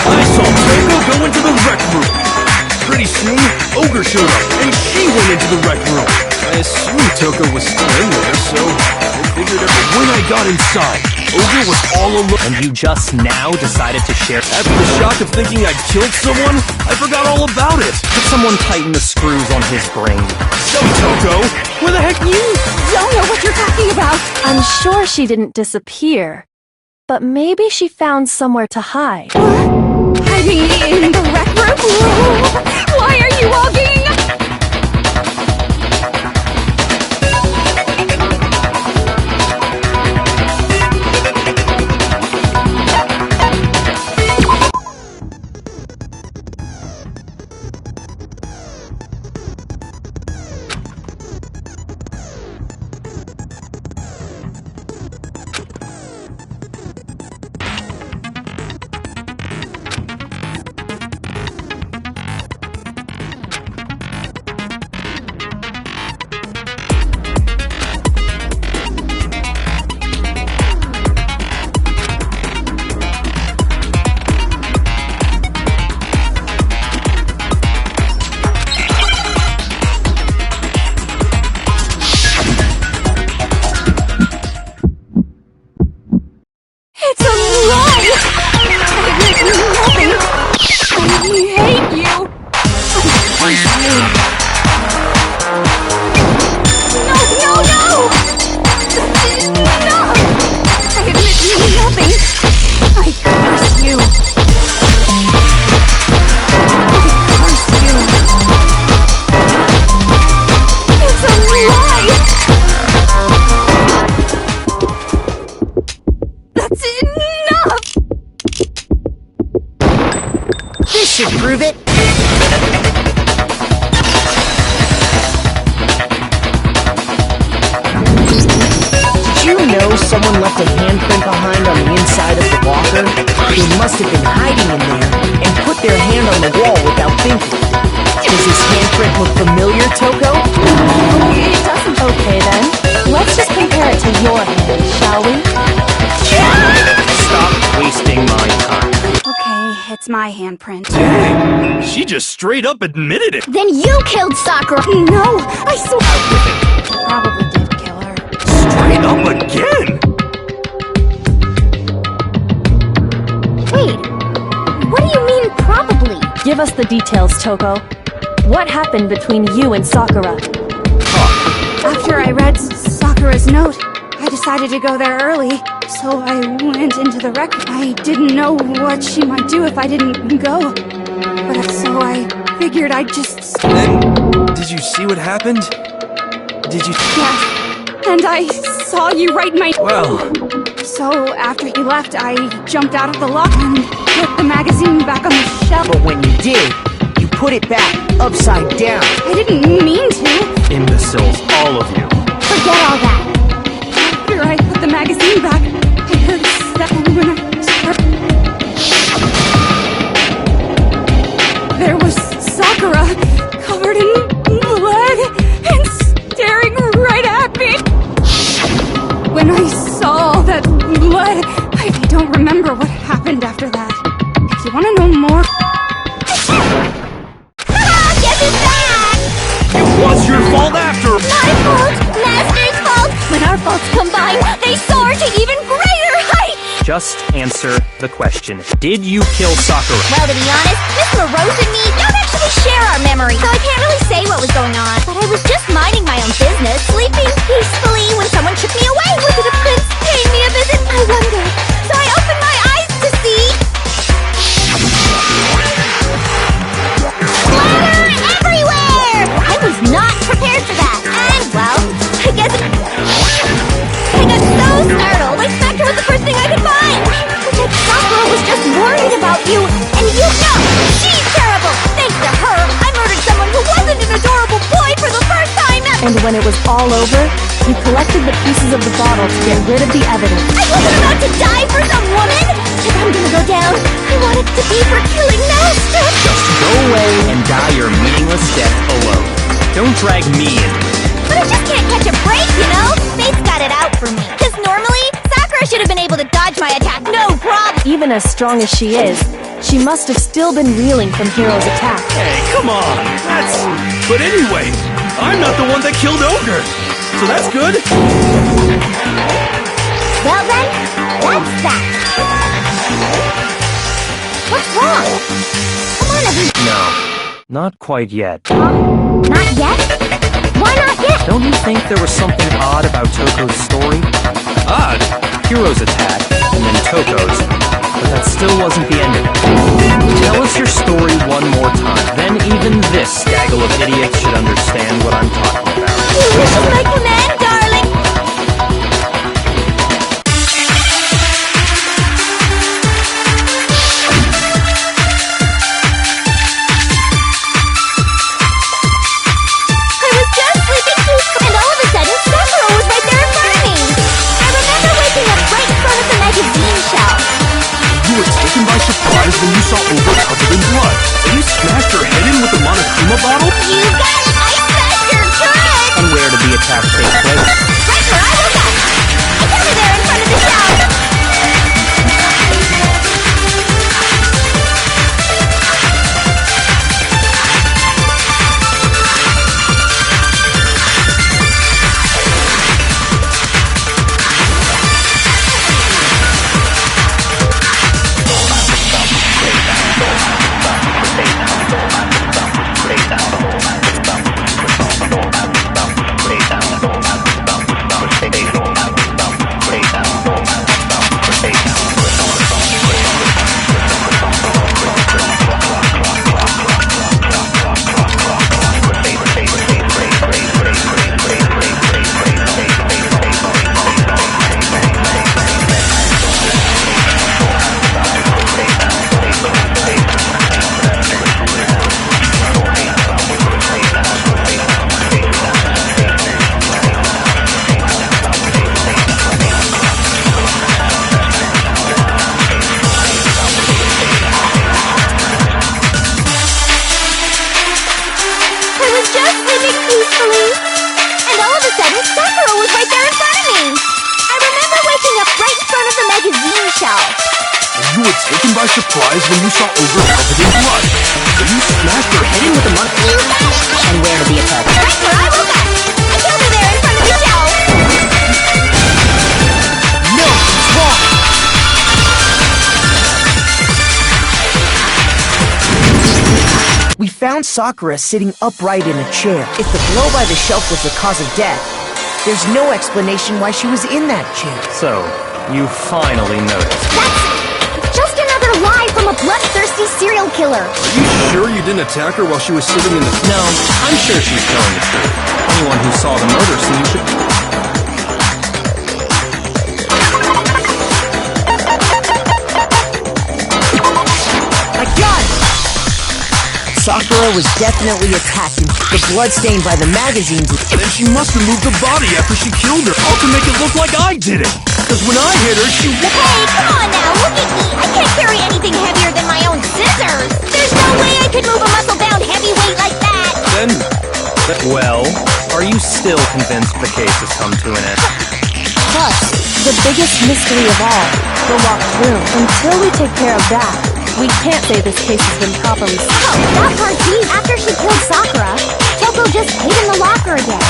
Speaker 6: I saw Toko go into the rec room. Pretty soon, Ogre showed up, and she went into the rec room. I assumed Toko was still in there, so I figured out. But when I got inside, Ogre was all alone.
Speaker 4: And you just now decided to share...
Speaker 6: After the shock of thinking I'd killed someone, I forgot all about it.
Speaker 4: Could someone tighten the screws on his brain?
Speaker 6: So, Toko, where the heck
Speaker 2: You don't know what you're talking about!
Speaker 1: I'm sure she didn't disappear, but maybe she found somewhere to hide.
Speaker 2: Hiding in the rec room? Why are you all being...
Speaker 5: prove it? Did you know someone left a handprint behind on the inside of the locker? They must have been hiding in there and put their hand on the wall without thinking. Does his handprint look familiar, Toko?
Speaker 1: It doesn't. Okay then. Let's just compare it to your hand, shall we?
Speaker 4: Stop wasting my time.
Speaker 2: Okay, it's my handprint.
Speaker 6: Dang, she just straight up admitted it.
Speaker 2: Then you killed Sakura!
Speaker 1: No, I swear.
Speaker 6: Out with it.
Speaker 2: Probably did kill her.
Speaker 6: Straight up again.
Speaker 2: Wait, what do you mean probably?
Speaker 1: Give us the details, Toko. What happened between you and Sakura?
Speaker 2: After I read Sakura's note, I decided to go there early, so I went into the rec. I didn't know what she might do if I didn't go, but so I figured I'd just...
Speaker 6: Then, did you see what happened? Did you...
Speaker 2: Yeah, and I saw you write my...
Speaker 6: Well,
Speaker 2: So after he left, I jumped out of the locker and put the magazine back on the shelf.
Speaker 5: But when you did, you put it back upside down.
Speaker 2: I didn't mean to.
Speaker 6: imbeciles, all of you.
Speaker 2: Forget all that. After I put the magazine back, I heard a sound when I turned. There was Sakura, covered in blood, and staring right at me. When I saw all that blood, I don't remember what happened after that. If you want to know more... Get this back!
Speaker 6: It was your fault after.
Speaker 2: My fault! Master's fault! When our faults combine, they soar to even greater heights!
Speaker 4: Just answer the question. Did you kill Sakura?
Speaker 2: Well, to be honest, Miss LaRose and me don't actually share our memory, so I can't really say what was going on. But I was just minding my own business, sleeping peacefully when someone took me away. Was it a prince paying me a visit? I wondered. So I opened my eyes to see... Splatter everywhere! I was not prepared for that. And, well, I guess... I got so startled, I smacked her with the first thing I could find. But Sakura was just worried about you, and you know, she's terrible. Thanks to her, I murdered someone who wasn't an adorable boy for the first time ever.
Speaker 1: And when it was all over, you collected the pieces of the bottle to get rid of the evidence.
Speaker 2: I wasn't about to die for some woman. If I'm gonna go down, I want it to be for killing Master.
Speaker 4: Just go away and die your meaningless death alone. Don't drag me into it.
Speaker 2: But I just can't catch a break, you know? Fate's got it out for me. Because normally, Sakura should have been able to dodge my attack, no problem.
Speaker 1: Even as strong as she is, she must have still been reeling from Hiro's attack.
Speaker 6: Hey, come on. But anyway, I'm not the one that killed Ogre. So that's good.
Speaker 2: Well then, that's that. What's wrong? Come on, everyone.
Speaker 4: No, not quite yet.
Speaker 2: Not yet? Why not yet?
Speaker 4: Don't you think there was something odd about Toko's story?
Speaker 6: Odd.
Speaker 4: Hiro's attack, and then Toko's. But that still wasn't the end of it. Tell us your story one more time. Then even this gaggle of idiots should understand what I'm talking about.
Speaker 2: You listen my command, darling. I was just sleeping peacefully, and all of a sudden, Sakura was right there in front of me. I remember waking up right in front of the magazine shelf.
Speaker 6: You were taken by surprise when you saw Ogre covered in blood. And you smashed her head in
Speaker 2: just sleeping peacefully. And all of a sudden, Sakura was right there in front of me. I remember waking up right in front of the magazine shelf.
Speaker 6: And you were taken by surprise when you saw Ogre covered in blood. So you smashed her head in with a mud.
Speaker 2: You got it!
Speaker 5: And where did the attack?
Speaker 2: Right where I woke up. I killed her there in front of the shelf.
Speaker 5: No, it's wrong! We found Sakura sitting upright in a chair. If the blow by the shelf was the cause of death, there's no explanation why she was in that chair.
Speaker 4: So, you finally noticed.
Speaker 2: That's just another lie from a bloodthirsty serial killer.
Speaker 6: Are you sure you didn't attack her while she was sitting in the...
Speaker 4: No, I'm sure she's telling the truth. Anyone who saw the murder scene should...
Speaker 5: I got it! Sakura was definitely attacked and the blood stained by the magazines.
Speaker 6: Then she must have moved the body after she killed her. All to make it look like I did it. Because when I hit her, she...
Speaker 2: Hey, come on now, look at me. I can't carry anything heavier than my own scissors. There's no way I could move a muscle-bound heavyweight like that.
Speaker 6: Then...
Speaker 4: Well, are you still convinced the case has come to an end?
Speaker 1: Plus, the biggest mystery of all, the locked room. Until we take care of that, we can't say this case has been properly solved.
Speaker 2: Oh, that part's easy. After she killed Sakura, Toko just hid in the locker again.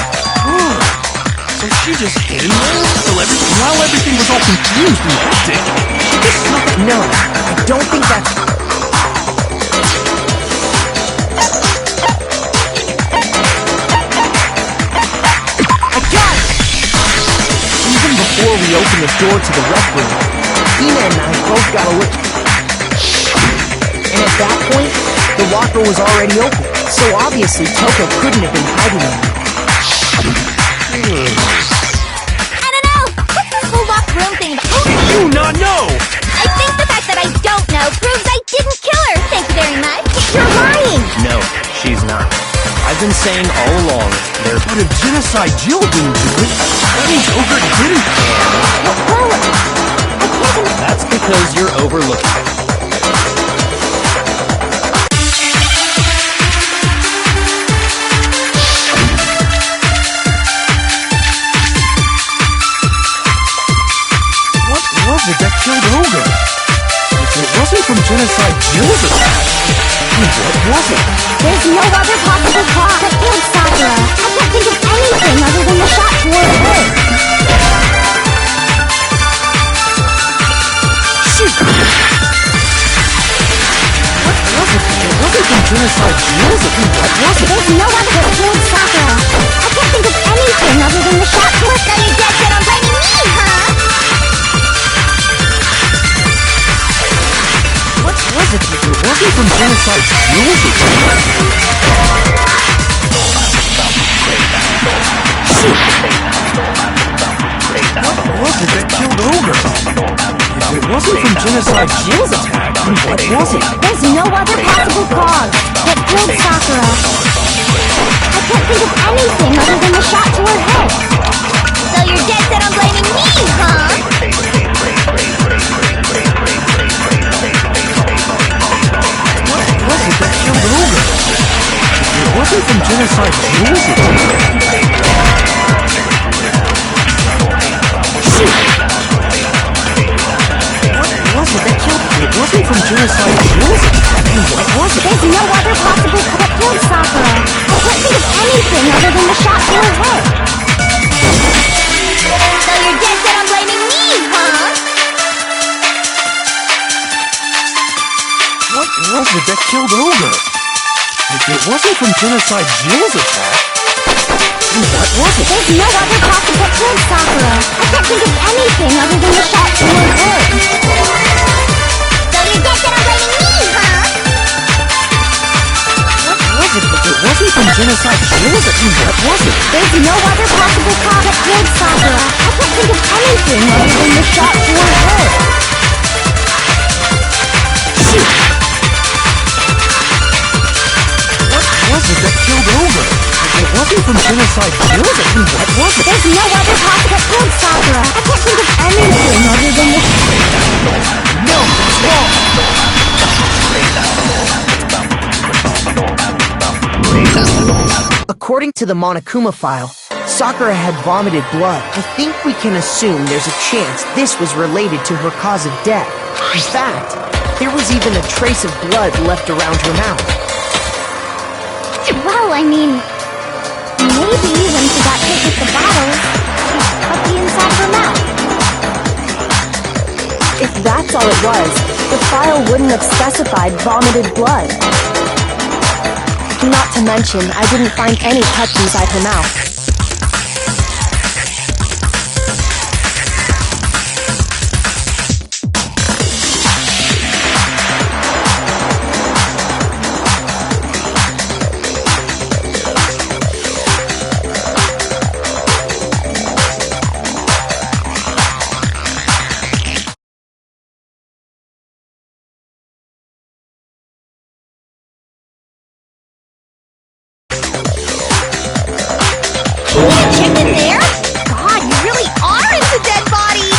Speaker 6: So she just hid in there while everything was all confused and hectic. She just snuck...
Speaker 5: No, I don't think that's... I got it! Even before we opened the door to the rec room, Hina and I both got a look. And at that point, the locker was already open, so obviously Toko couldn't have been hiding in there.
Speaker 2: I don't know. What's this whole locked room thing about?
Speaker 6: Do not know!
Speaker 2: I think the fact that I don't know proves I didn't kill her. Thank you very much. You're lying.
Speaker 4: No, she's not. I've been saying all along, there's...
Speaker 6: But if Genocide Jill didn't do it, that means Ogre didn't.
Speaker 2: Well, I can't...
Speaker 4: That's because you're overlooking it.
Speaker 6: What was it that killed Ogre? If it wasn't from Genocide Jill's attack, then what was it?
Speaker 2: There's no other possible cause that killed Sakura. I can't think of anything other than the shot toward her.
Speaker 5: Shoot!
Speaker 6: What was it? It wasn't from Genocide Jill's attack. What was it?
Speaker 2: There's no other that killed Sakura. I can't think of anything other than the shot toward her. Now you're dead set on blaming me, huh?
Speaker 6: What was it? It wasn't from Genocide Jill's attack. Shoot! What was it that killed Ogre? If it wasn't from Genocide Jill's attack, then what was it?
Speaker 2: There's no other possible cause that killed Sakura. I can't think of anything other than the shot to her head. So you're dead set on blaming me, huh?
Speaker 6: What was it that killed Ogre? It wasn't from Genocide Jill's attack. Shoot! What was it that killed... It wasn't from Genocide Jill's attack. What was it?
Speaker 2: There's no other possible cause that killed Sakura. I can't think of anything other than the shot to her head. So you're dead set on blaming me, huh?
Speaker 6: What was it that killed Ogre? If it wasn't from Genocide Jill's attack, then what was it?
Speaker 2: There's no other possible that killed Sakura. I can't think of anything other than the shot to her head. So you're dead set on blaming me, huh?
Speaker 6: What was it? If it wasn't from Genocide Jill's attack, what was it?
Speaker 2: There's no other possible cause that killed Sakura. I can't think of anything other than the shot to her head.
Speaker 6: Shoot! What was it that killed Ogre? If it wasn't from Genocide Jill's attack, what was it?
Speaker 2: There's no other cause that killed Sakura. I can't think of anything other than the...
Speaker 5: No, it's wrong! According to the Monokuma file, Sakura had vomited blood. I think we can assume there's a chance this was related to her cause of death. In fact, there was even a trace of blood left around her mouth.
Speaker 2: Well, I mean, maybe when she got hit with the bottle, she cut the inside of her mouth.
Speaker 1: If that's all it was, the file wouldn't have specified vomited blood. Not to mention, I didn't find any cuts inside her mouth.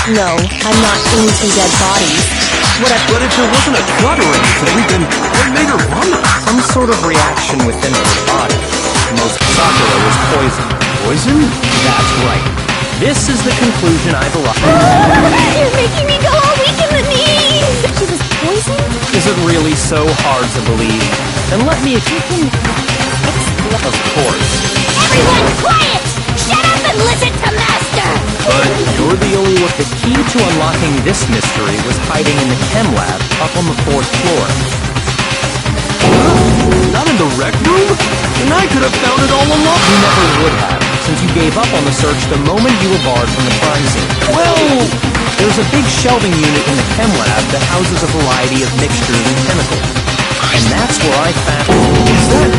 Speaker 1: No, I'm not into dead bodies.
Speaker 6: But if there wasn't a cut or anything, then what made her vomit?
Speaker 4: Some sort of reaction within her body. Most Sakura was poisoned.
Speaker 6: Poison?
Speaker 4: That's right. This is the conclusion I've arrived
Speaker 2: You're making me go all weak in the knees! She was poisoned?
Speaker 4: Is it really so hard to believe? Then let me explain. Of course.
Speaker 2: Everyone quiet! Shut up and listen to Master!
Speaker 4: But you're the only one. The key to unlocking this mystery was hiding in the chem lab up on the 4th floor.
Speaker 6: Not in the rec room? And I could have found it all along.
Speaker 4: You never would have, since you gave up on the search the moment you were barred from the crime scene. Well, there's a big shelving unit in the chem lab that houses a variety of mixtures and chemicals. And that's where I found... What's that?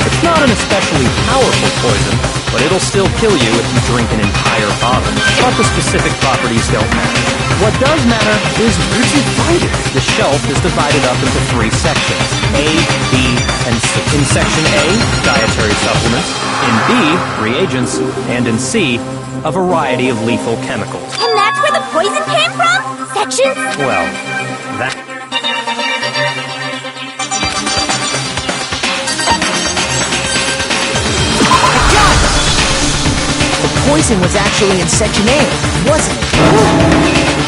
Speaker 4: It's not an especially powerful poison, but it'll still kill you if you drink an entire bottle. But the specific properties don't matter. What does matter is where'd you find it? The shelf is divided up into 3 sections, A, B, and C. In section A, dietary supplements. In B, reagents. And in C, a variety of lethal chemicals.
Speaker 2: And that's where the poison came from? Sections?
Speaker 4: Well, that...
Speaker 5: Poison was actually in Section A, wasn't it?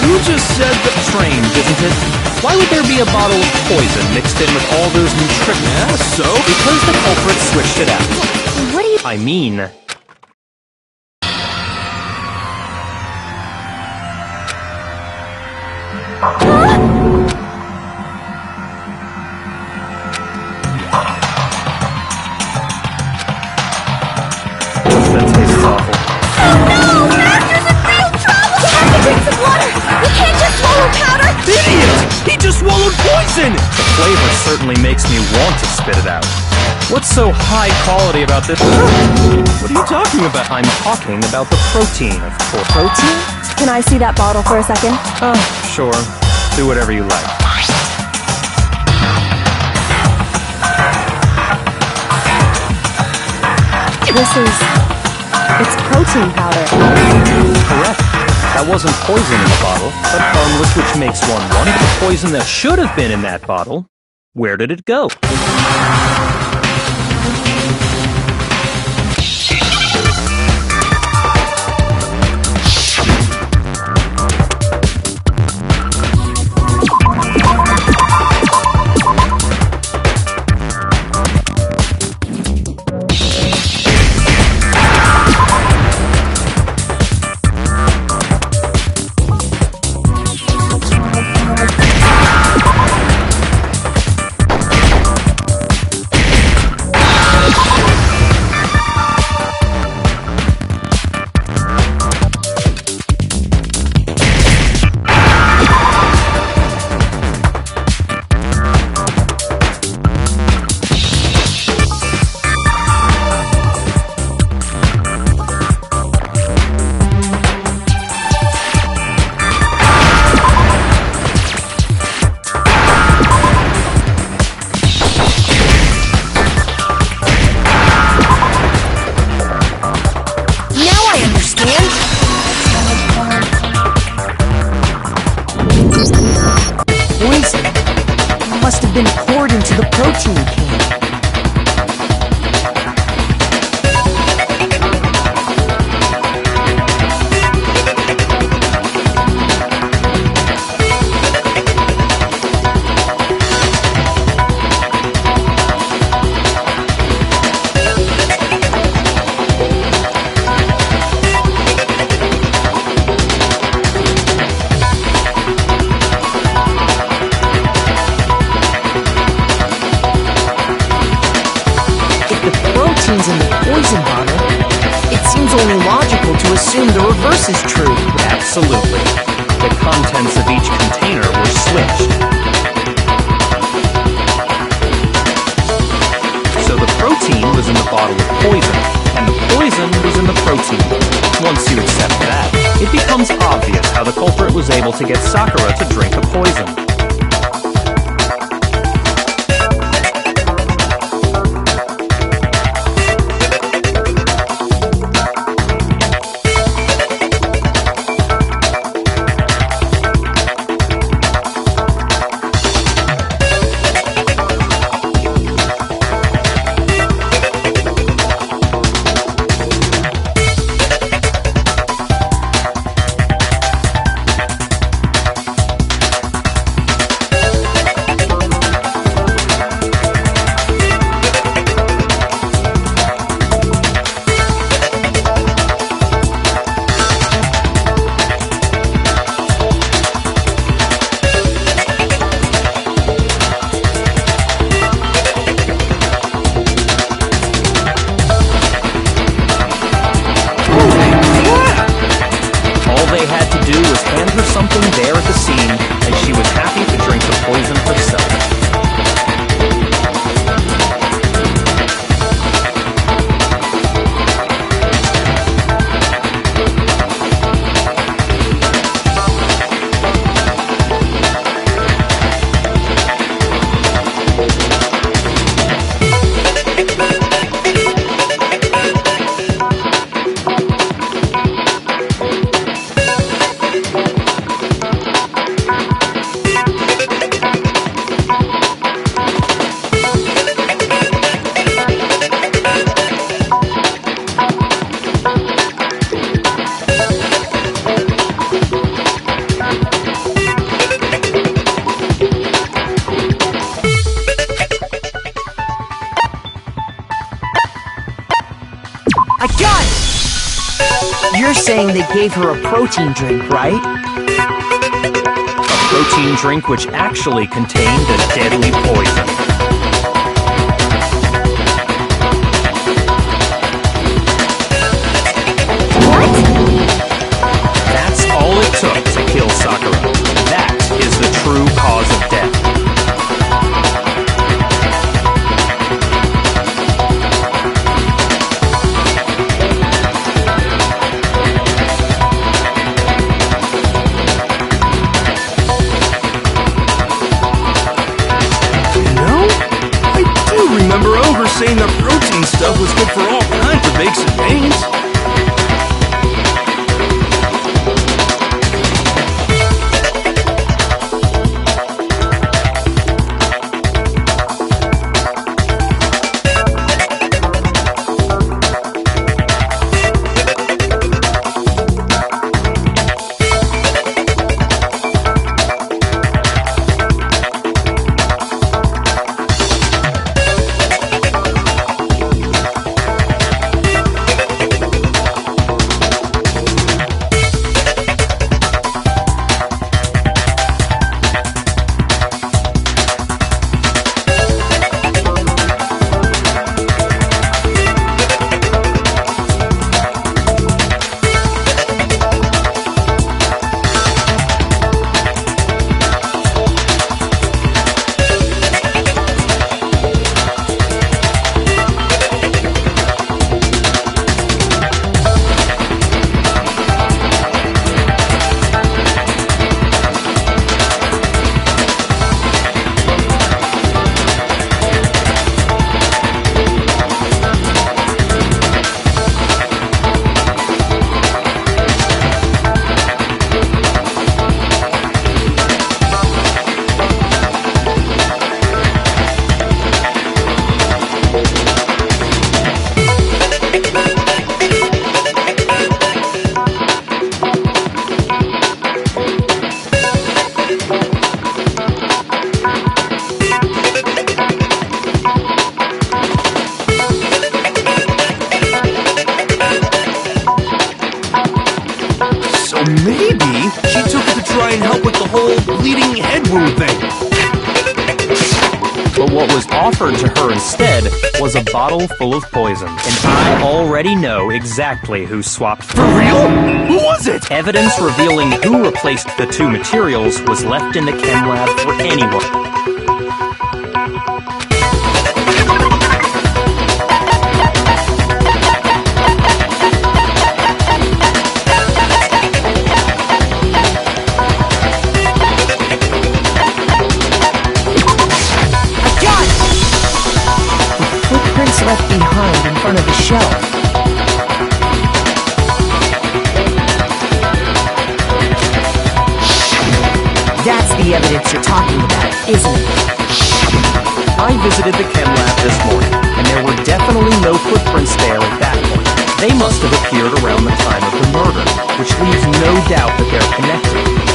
Speaker 6: You just said that...
Speaker 4: Strange, isn't it? Why would there be a bottle of poison mixed in with all those nutrients?
Speaker 6: Yeah, so?
Speaker 4: Because the culprit switched it out.
Speaker 2: What do you...
Speaker 4: I mean... That tastes awful.
Speaker 2: No! Master's in real trouble! You have to drink some water! You can't just swallow powder!
Speaker 6: Idiot! He just swallowed poison!
Speaker 4: The flavor certainly makes me want to spit it out. What's so high quality about this?
Speaker 6: What are you talking about?
Speaker 4: I'm talking about the protein, of course.
Speaker 1: Protein? Can I see that bottle for a second?
Speaker 4: Oh, sure. Do whatever you like.
Speaker 1: It's protein powder.
Speaker 4: Correct. That wasn't poison in the bottle, but harmless, which makes one wonder. The poison that should have been in that bottle, where did it go?
Speaker 5: Been poured into the protein can. proteins in the poison bottle, it seems only logical to assume the reverse is true.
Speaker 4: Absolutely. The contents of each container were switched. So the protein was in the bottle of poison, and the poison was in the protein. Once you accept that, it becomes obvious how the culprit was able to get Sakura to drink the poison. Something there at the scene, and she was happy to drink the poison herself.
Speaker 5: I got it! You're saying they gave her a protein drink, right?
Speaker 4: A protein drink which actually contained a deadly poison.
Speaker 2: What?
Speaker 4: That's all it took to kill Sakura. That is the true cause of death.
Speaker 6: Remember Ogre saying the protein stuff was good for all kinds of aches and pains? Maybe she took it to try and help with the whole bleeding head wound thing.
Speaker 4: But what was offered to her instead was a bottle full of poison. And I already know exactly who swapped
Speaker 6: For real? Who was it?
Speaker 4: Evidence revealing who replaced the two materials was left in the chem lab for anyone.
Speaker 5: Left behind in front of the shelf. That's the evidence you're talking about, isn't it?
Speaker 4: I visited the chem lab this morning, and there were definitely no footprints there at that point. They must have appeared around the time of the murder, which leaves no doubt that they're connected.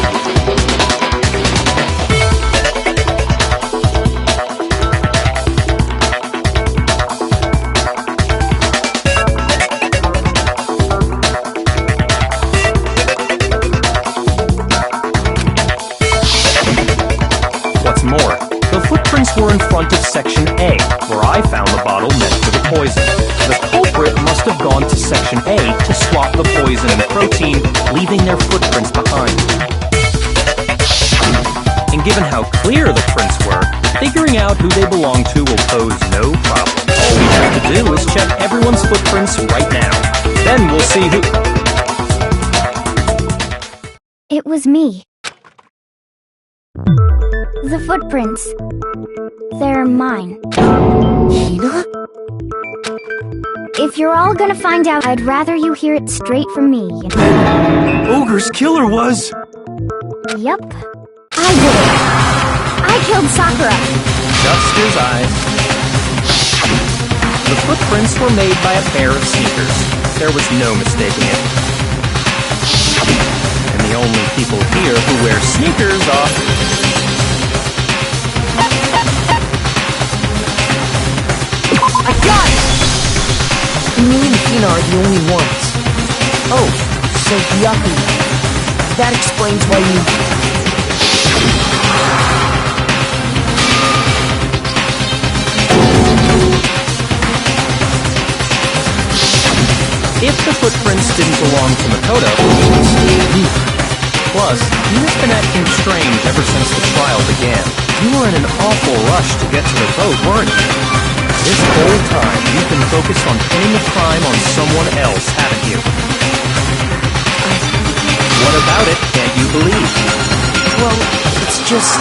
Speaker 4: What's more, the footprints were in front of Section A, where I found the bottle next to the poison. The culprit must have gone to Section A to swap the poison and protein, leaving their footprints behind. And given how clear the prints were, figuring out who they belong to will pose no problem. All we have to do is check everyone's footprints right now. Then we'll see who...
Speaker 2: It was me. The footprints. They're mine.
Speaker 5: Hina?
Speaker 2: If you're all gonna find out, I'd rather you hear it straight from me.
Speaker 6: Ogre's killer was...
Speaker 2: Yup. I did it. I killed Sakura.
Speaker 4: Just his eyes. The footprints were made by a pair of sneakers. There was no mistaking it. And the only people here who wear sneakers are...
Speaker 5: I got it! Me and Hina are the only ones. Oh, so Hyaku. That explains why you...
Speaker 4: If the footprints didn't belong to Makoto... Plus, Hina's been acting strange ever since the trial began. You were in an awful rush to get to the vote, weren't you? This whole time, you've been focused on pinning the crime on someone else, haven't you? What about it can't you believe?
Speaker 5: Well, it's just...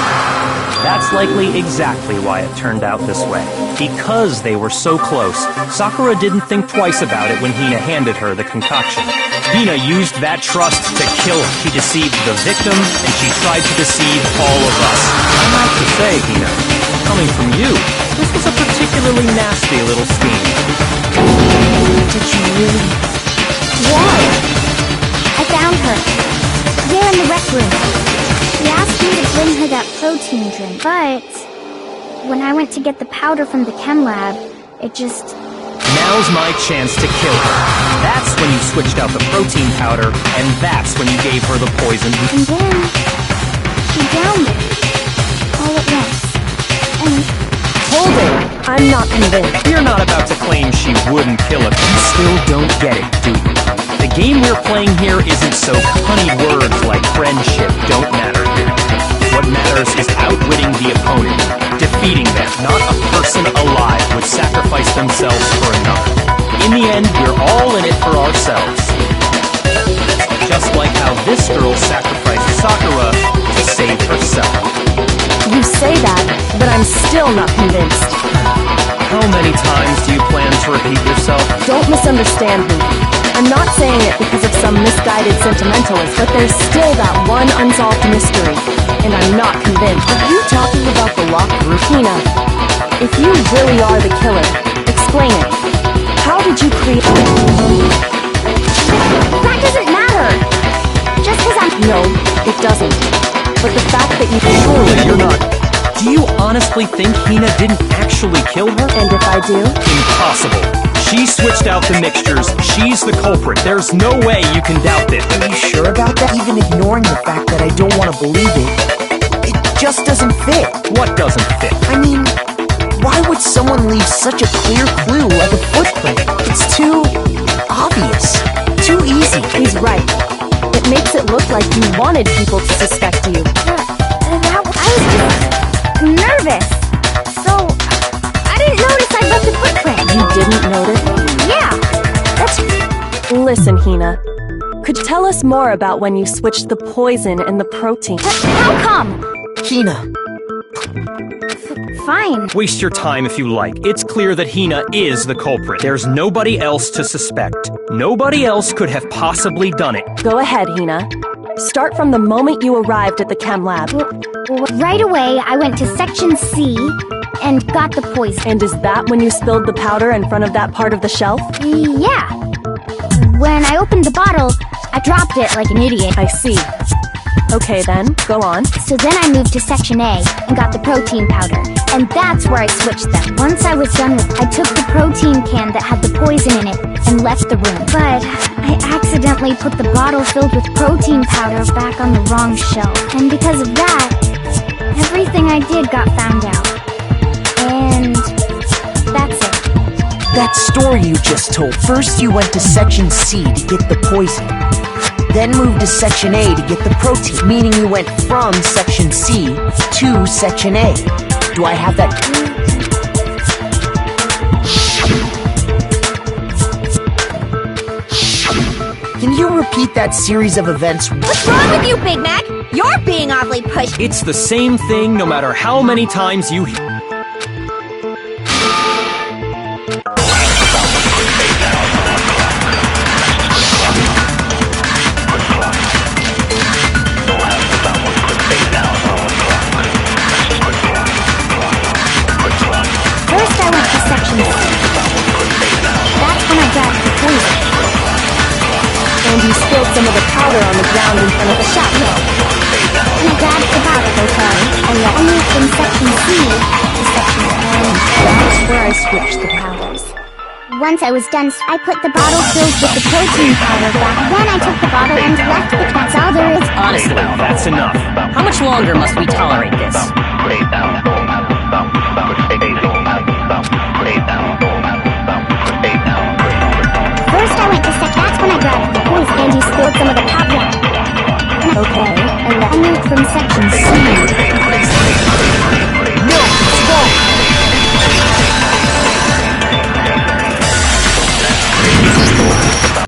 Speaker 4: That's likely exactly why it turned out this way. Because they were so close, Sakura didn't think twice about it when Hina handed her the concoction. Hina used that trust to kill her. She deceived the victim, and she tried to deceive all of us. I have to say, Hina, coming from you, this was a particularly nasty little scheme.
Speaker 5: Did you really...
Speaker 2: Why? I found her. There in the rec room. She asked me to bring her that protein drink, but when I went to get the powder from the chem lab, it just...
Speaker 4: Now's my chance to kill her. That's when you switched out the protein powder, and that's when you gave her the poison.
Speaker 2: And then she downed it all at once. And
Speaker 1: Hold it! I'm not convinced.
Speaker 4: You're not about to claim she wouldn't kill him. You still don't get it, do you? The game we're playing here isn't so honeyed words like friendship don't matter here. What matters is outwitting the opponent, defeating them. Not a person alive would sacrifice themselves for another. In the end, we're all in it for ourselves. Just like how this girl sacrificed Sakura to save herself.
Speaker 1: You say that, but I'm still not convinced.
Speaker 4: How many times do you plan to repeat yourself?
Speaker 1: Don't misunderstand me. I'm not saying it because of some misguided sentimentalist, but there's still that one unsolved mystery, and I'm not convinced.
Speaker 5: Are you talking about the locked room?
Speaker 1: Hina, if you really are the killer, explain it. How did you create...
Speaker 2: that doesn't matter. Just because I'm...
Speaker 1: No, it doesn't. But the fact that you...
Speaker 4: Surely you're not... Do you honestly think Hina didn't actually kill her?
Speaker 1: And if I do?
Speaker 4: Impossible. She switched out the mixtures. She's the culprit. There's no way you can doubt this.
Speaker 5: Are you sure about that? Even ignoring the fact that I don't want to believe it, it just doesn't fit.
Speaker 4: What doesn't fit?
Speaker 5: I mean, Why would someone leave such a clear clue like a footprint? It's too obvious. Too easy.
Speaker 1: He's right. It makes it look like you wanted people to suspect you.
Speaker 2: I was just nervous. So, I didn't notice I left a footprint.
Speaker 1: You didn't notice?
Speaker 2: Yeah.
Speaker 1: Listen, Hina. Could you tell us more about when you switched the poison and the protein?
Speaker 2: How come?
Speaker 5: Hina,
Speaker 2: Fine.
Speaker 4: Waste your time if you like. It's clear that Hina is the culprit. There's nobody else to suspect. Nobody else could have possibly done it.
Speaker 1: Go ahead, Hina. Start from the moment you arrived at the chem lab.
Speaker 2: Right away, I went to Section C and got the poison.
Speaker 1: And is that when you spilled the powder in front of that part of the shelf?
Speaker 2: Yeah. When I opened the bottle, I dropped it like an idiot.
Speaker 1: I see. Okay then, go on.
Speaker 2: So then I moved to Section A and got the protein powder. And that's where I switched them. Once I was done with it, I took the protein can that had the poison in it and left the room. But I accidentally put the bottle filled with protein powder back on the wrong shelf. And because of that, everything I did got found out. And that's it.
Speaker 5: that story you just told. First you went to Section C to get the poison. Then moved to Section A to get the protein, meaning you went from Section C to Section A. Do I have that? Can you repeat that series of events?
Speaker 7: What's wrong with you, Big Mac? You're being awfully pushy.
Speaker 4: It's the same thing no matter how many times you...
Speaker 2: First, I went to Section C. That's when I grabbed the poison.
Speaker 1: And you spilled some of the powder on the ground in front of the shop.
Speaker 2: And I grabbed the powder.
Speaker 1: Okay.
Speaker 2: And I moved from Section C to Section A.
Speaker 1: That's where I switched the powders.
Speaker 2: Once I was done, I put the bottle filled with the protein powder back. Then I took the bottle and left it. That's all there is.
Speaker 8: Honestly,
Speaker 4: That's enough.
Speaker 8: how much longer must we tolerate this?
Speaker 2: First, I went to Section. That's when I grabbed the poison. And you spilled some of the powder.
Speaker 1: Okay.
Speaker 2: And I moved from Section C.
Speaker 5: No, stop!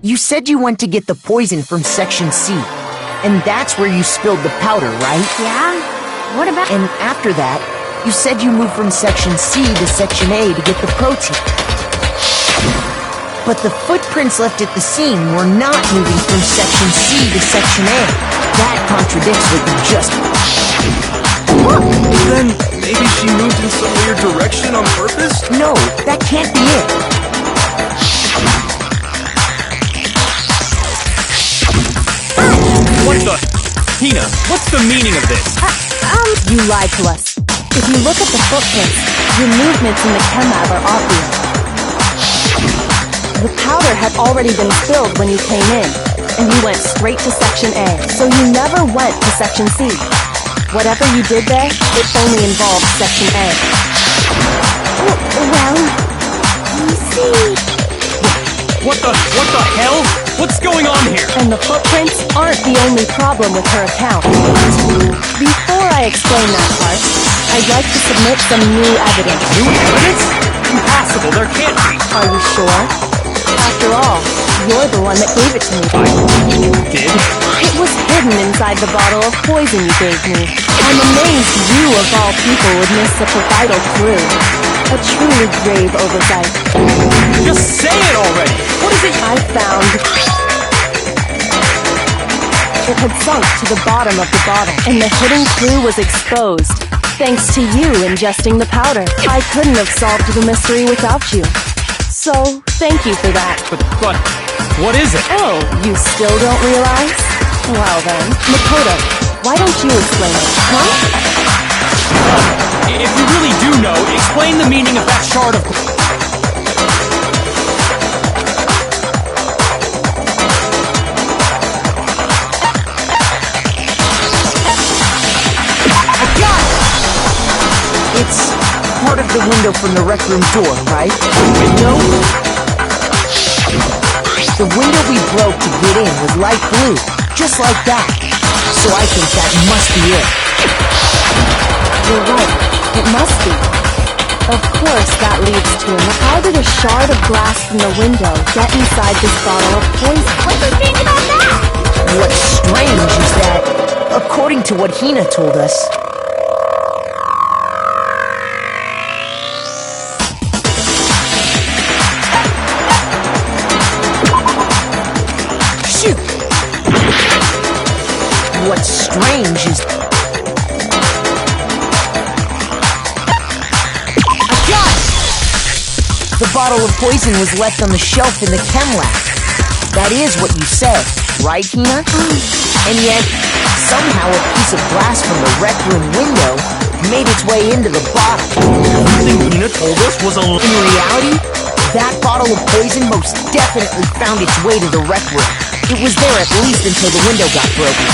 Speaker 5: You said you went to get the poison from Section C, and that's where you spilled the powder, right?
Speaker 2: Yeah? What about...
Speaker 5: And after that, you said you moved from Section C to Section A to get the protein. But the footprints left at the scene were not moving from Section C to Section A. That contradicts what you just...
Speaker 6: Then maybe she moved in some weird direction on purpose?
Speaker 5: No, that can't be it.
Speaker 4: What the... Hina, what's the meaning of this?
Speaker 1: You lied to us. If you look at the footprints, your movements in the chem lab are obvious. The powder had already been spilled when you came in, and you went straight to Section A, so you never went to Section C. Whatever you did there, it only involved Section A.
Speaker 2: Well, you see...
Speaker 4: What the hell? What's going on here?
Speaker 1: And the footprints aren't the only problem with her account. Before I explain that part, I'd like to submit some new evidence.
Speaker 4: New evidence? Impossible, there can't be.
Speaker 1: Are you sure? After all, you're the one that gave it to me.
Speaker 4: You did?
Speaker 1: It was hidden inside the bottle of poison you gave me. I'm amazed you, of all people, would miss such a vital clue. A truly grave oversight.
Speaker 4: Just say it already! What is it?
Speaker 1: I found... It had sunk to the bottom of the bottle, and the hidden clue was exposed. Thanks to you ingesting the powder. I couldn't have solved the mystery without you. So, thank you for that.
Speaker 4: But, what is it?
Speaker 1: Oh, you still don't realize? Well then, Makoto, why don't you explain it, huh?
Speaker 4: If you really do know, explain the meaning of that shard of...
Speaker 5: It's part of the window from the rec room door, right?
Speaker 6: Window?
Speaker 5: The window we broke to get in was light blue, just like that. So I think that must be it.
Speaker 1: You're right. It must be. Of course, that leads to him. How did a shard of glass from the window get inside this bottle of poison?
Speaker 2: What do you think about that?
Speaker 5: What's strange is that, according to what Hina told us, shoot! What's strange is the bottle of poison was left on the shelf in the chem lab. That is what you said, right, Hina? And yet, somehow a piece of glass from the rec room window made its way into the bottle.
Speaker 6: Everything Hina told us was a...
Speaker 5: In reality, that bottle of poison most definitely found its way to the rec room. It was there at least until the window got broken.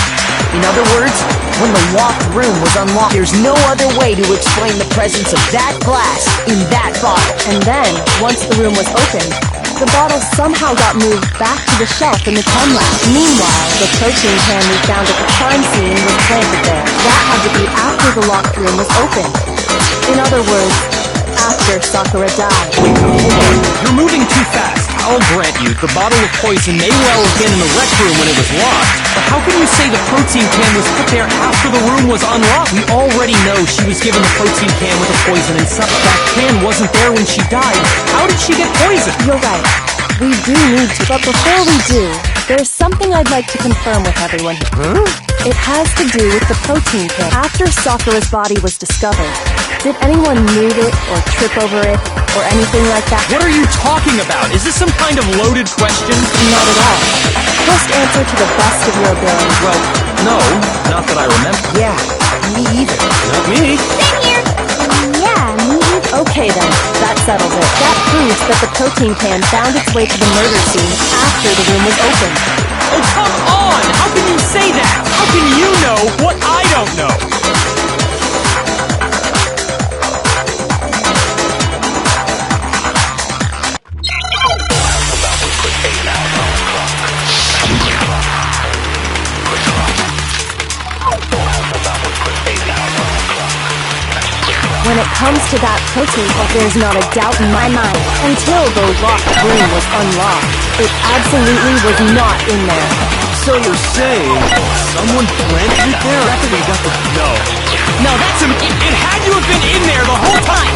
Speaker 5: In other words, when the locked room was unlocked, there's no other way to explain the presence of that glass in that bottle.
Speaker 1: And then, once the room was opened, the bottle somehow got moved back to the shelf in the chem lab. Meanwhile, the protein can we found at the crime scene was planted there. That had to be after the locked room was opened. In other words, after Sakura died.
Speaker 6: Wait, hold on. You're moving too fast. I'll grant you, the bottle of poison may well have been in the rec room when it was locked, but how can you say the protein can was put there after the room was unlocked? We already know she was given the protein can with the poison inside. That can wasn't there when she died. How did she get poisoned?
Speaker 1: You're right. We do need to, but before we do, there's something I'd like to confirm with everyone.
Speaker 6: Huh?
Speaker 1: It has to do with the protein can. After Sakura's body was discovered, did anyone move it or trip over it or anything like that?
Speaker 6: What are you talking about? Is this some kind of loaded question?
Speaker 1: Not at all. Just answer to the best of your ability.
Speaker 6: Well, no, not that I remember.
Speaker 5: Yeah, me either.
Speaker 6: Not me.
Speaker 2: Same here.
Speaker 1: Yeah, me either. Okay then, that settles it. That proves that the protein can found its way to the murder scene after the room was opened.
Speaker 6: Oh, come on! How can you say that? How can you know what I don't know?
Speaker 1: When it comes to that protein, there's not a doubt in my mind. Until the locked room was unlocked, it absolutely was not in there.
Speaker 6: So you're saying someone planted it there after they got the... No, that's it had to have been in there the whole time!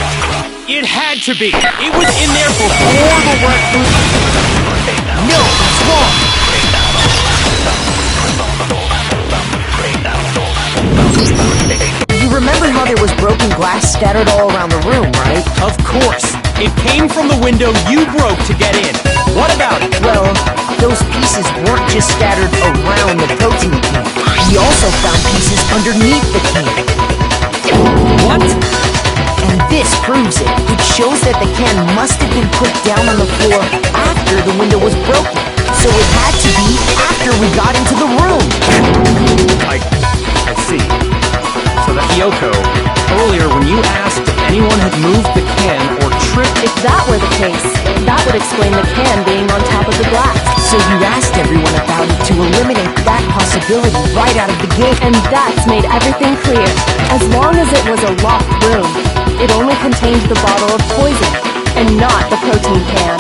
Speaker 6: It had to be! It was in there before the work... No, it's wrong!
Speaker 5: You remember how there was broken glass scattered all around the room, right?
Speaker 6: Of course! It came from the window you broke to get in. What about it?
Speaker 5: Well, those pieces weren't just scattered around the protein can. We also found pieces underneath the can.
Speaker 6: What?
Speaker 5: And this proves it. It shows that the can must have been put down on the floor after the window was broken. So it had to be after we got into the room.
Speaker 6: I see. So that Kyoko, earlier when you asked if anyone had moved the can or tripped...
Speaker 1: If that were the case, that would explain the can being on top of the glass.
Speaker 5: So you asked everyone about it to eliminate that possibility right out of the gate.
Speaker 1: And that's made everything clear. As long as it was a locked room, it only contained the bottle of poison, and not the protein can.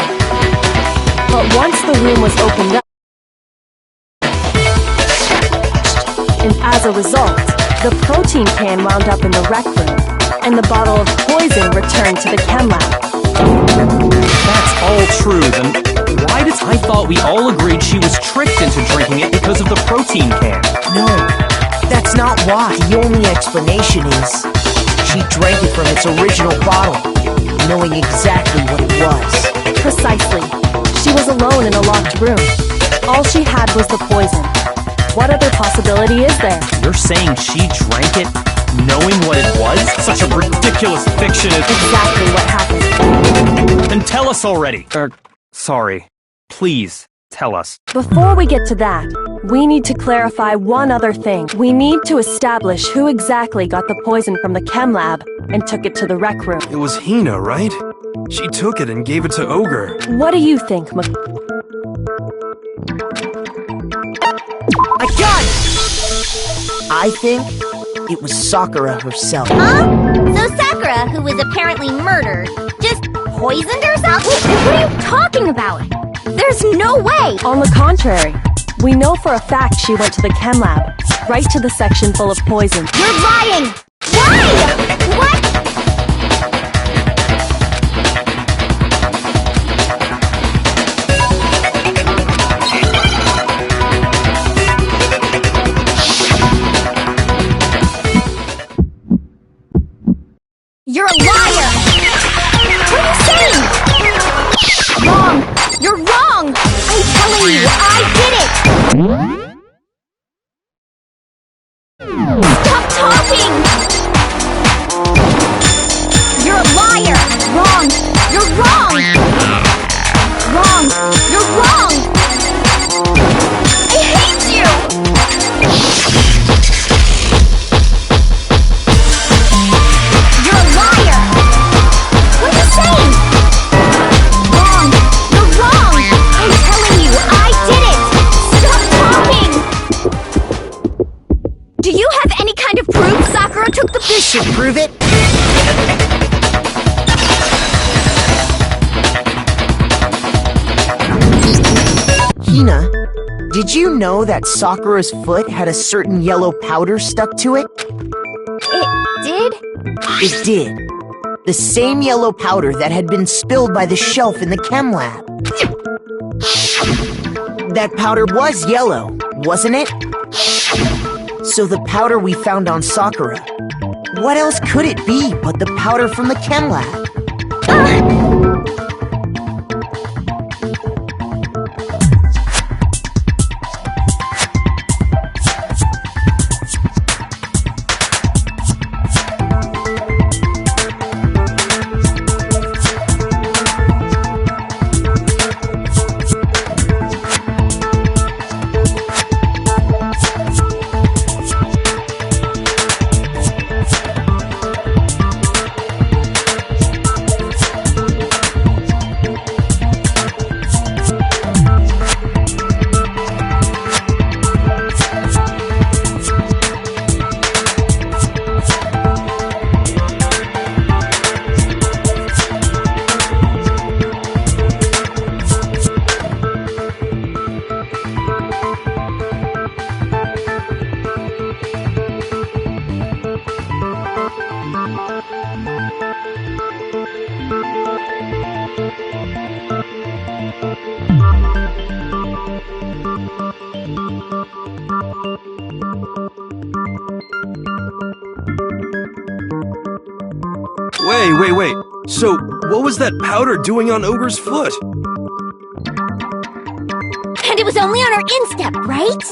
Speaker 1: But once the room was opened up, and as a result, the protein can wound up in the rec room, and the bottle of poison returned to the chem lab.
Speaker 6: That's all true, then why did I thought we all agreed she was tricked into drinking it because of the protein can?
Speaker 5: No, that's not why. The only explanation is she drank it from its original bottle, knowing exactly what it was.
Speaker 1: Precisely. She was alone in a locked room. All she had was the poison. What other possibility is there?
Speaker 6: You're saying she drank it knowing what it was? Such a ridiculous fiction.
Speaker 1: Exactly what happened.
Speaker 6: Then tell us already. Sorry. Please.
Speaker 4: Tell us.
Speaker 1: Before we get to that, we need to clarify one other thing. We need to establish who exactly got the poison from the chem lab and took it to the rec room.
Speaker 6: It was Hina, right? She took it and gave it to Ogre.
Speaker 1: What do you think,
Speaker 5: My God! I think it was Sakura herself.
Speaker 2: Huh? So Sakura, who was apparently murdered, just poisoned herself? What are you talking about? There's no way!
Speaker 1: On the contrary, we know for a fact she went to the chem lab, right to the section full of poison.
Speaker 2: You're lying! Why? What? You're a liar! What are you saying? Wrong! You're wrong! I'm telling you, I did it! Stop talking! You're a liar! Wrong! You're wrong! Wrong! You're wrong! I hate you! You're a liar! What are you saying? Wrong! You're wrong! I'm telling you, I did it! Stop talking! Do you have any kind of proof Sakura took the
Speaker 5: This should prove it. Hina, did you know that Sakura's foot had a certain yellow powder stuck to it?
Speaker 2: It did?
Speaker 5: It did. The same yellow powder that had been spilled by the shelf in the chem lab. That powder was yellow, wasn't it? So the powder we found on Sakura, what else could it be but the powder from the chem lab?
Speaker 6: Wait. So, what was that powder doing on Ogre's foot?
Speaker 2: And it was only on her instep, right?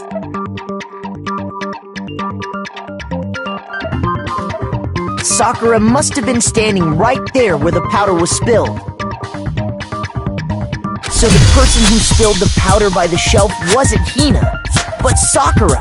Speaker 5: Sakura must have been standing right there where the powder was spilled. So the person who spilled the powder by the shelf wasn't Hina, but Sakura.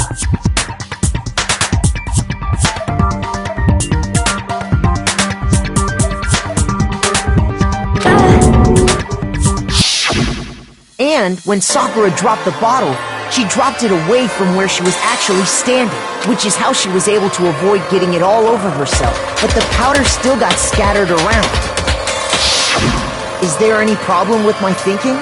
Speaker 5: And when Sakura dropped the bottle, she dropped it away from where she was actually standing, which is how she was able to avoid getting it all over herself. But the powder still got scattered around. Is there any problem with my thinking?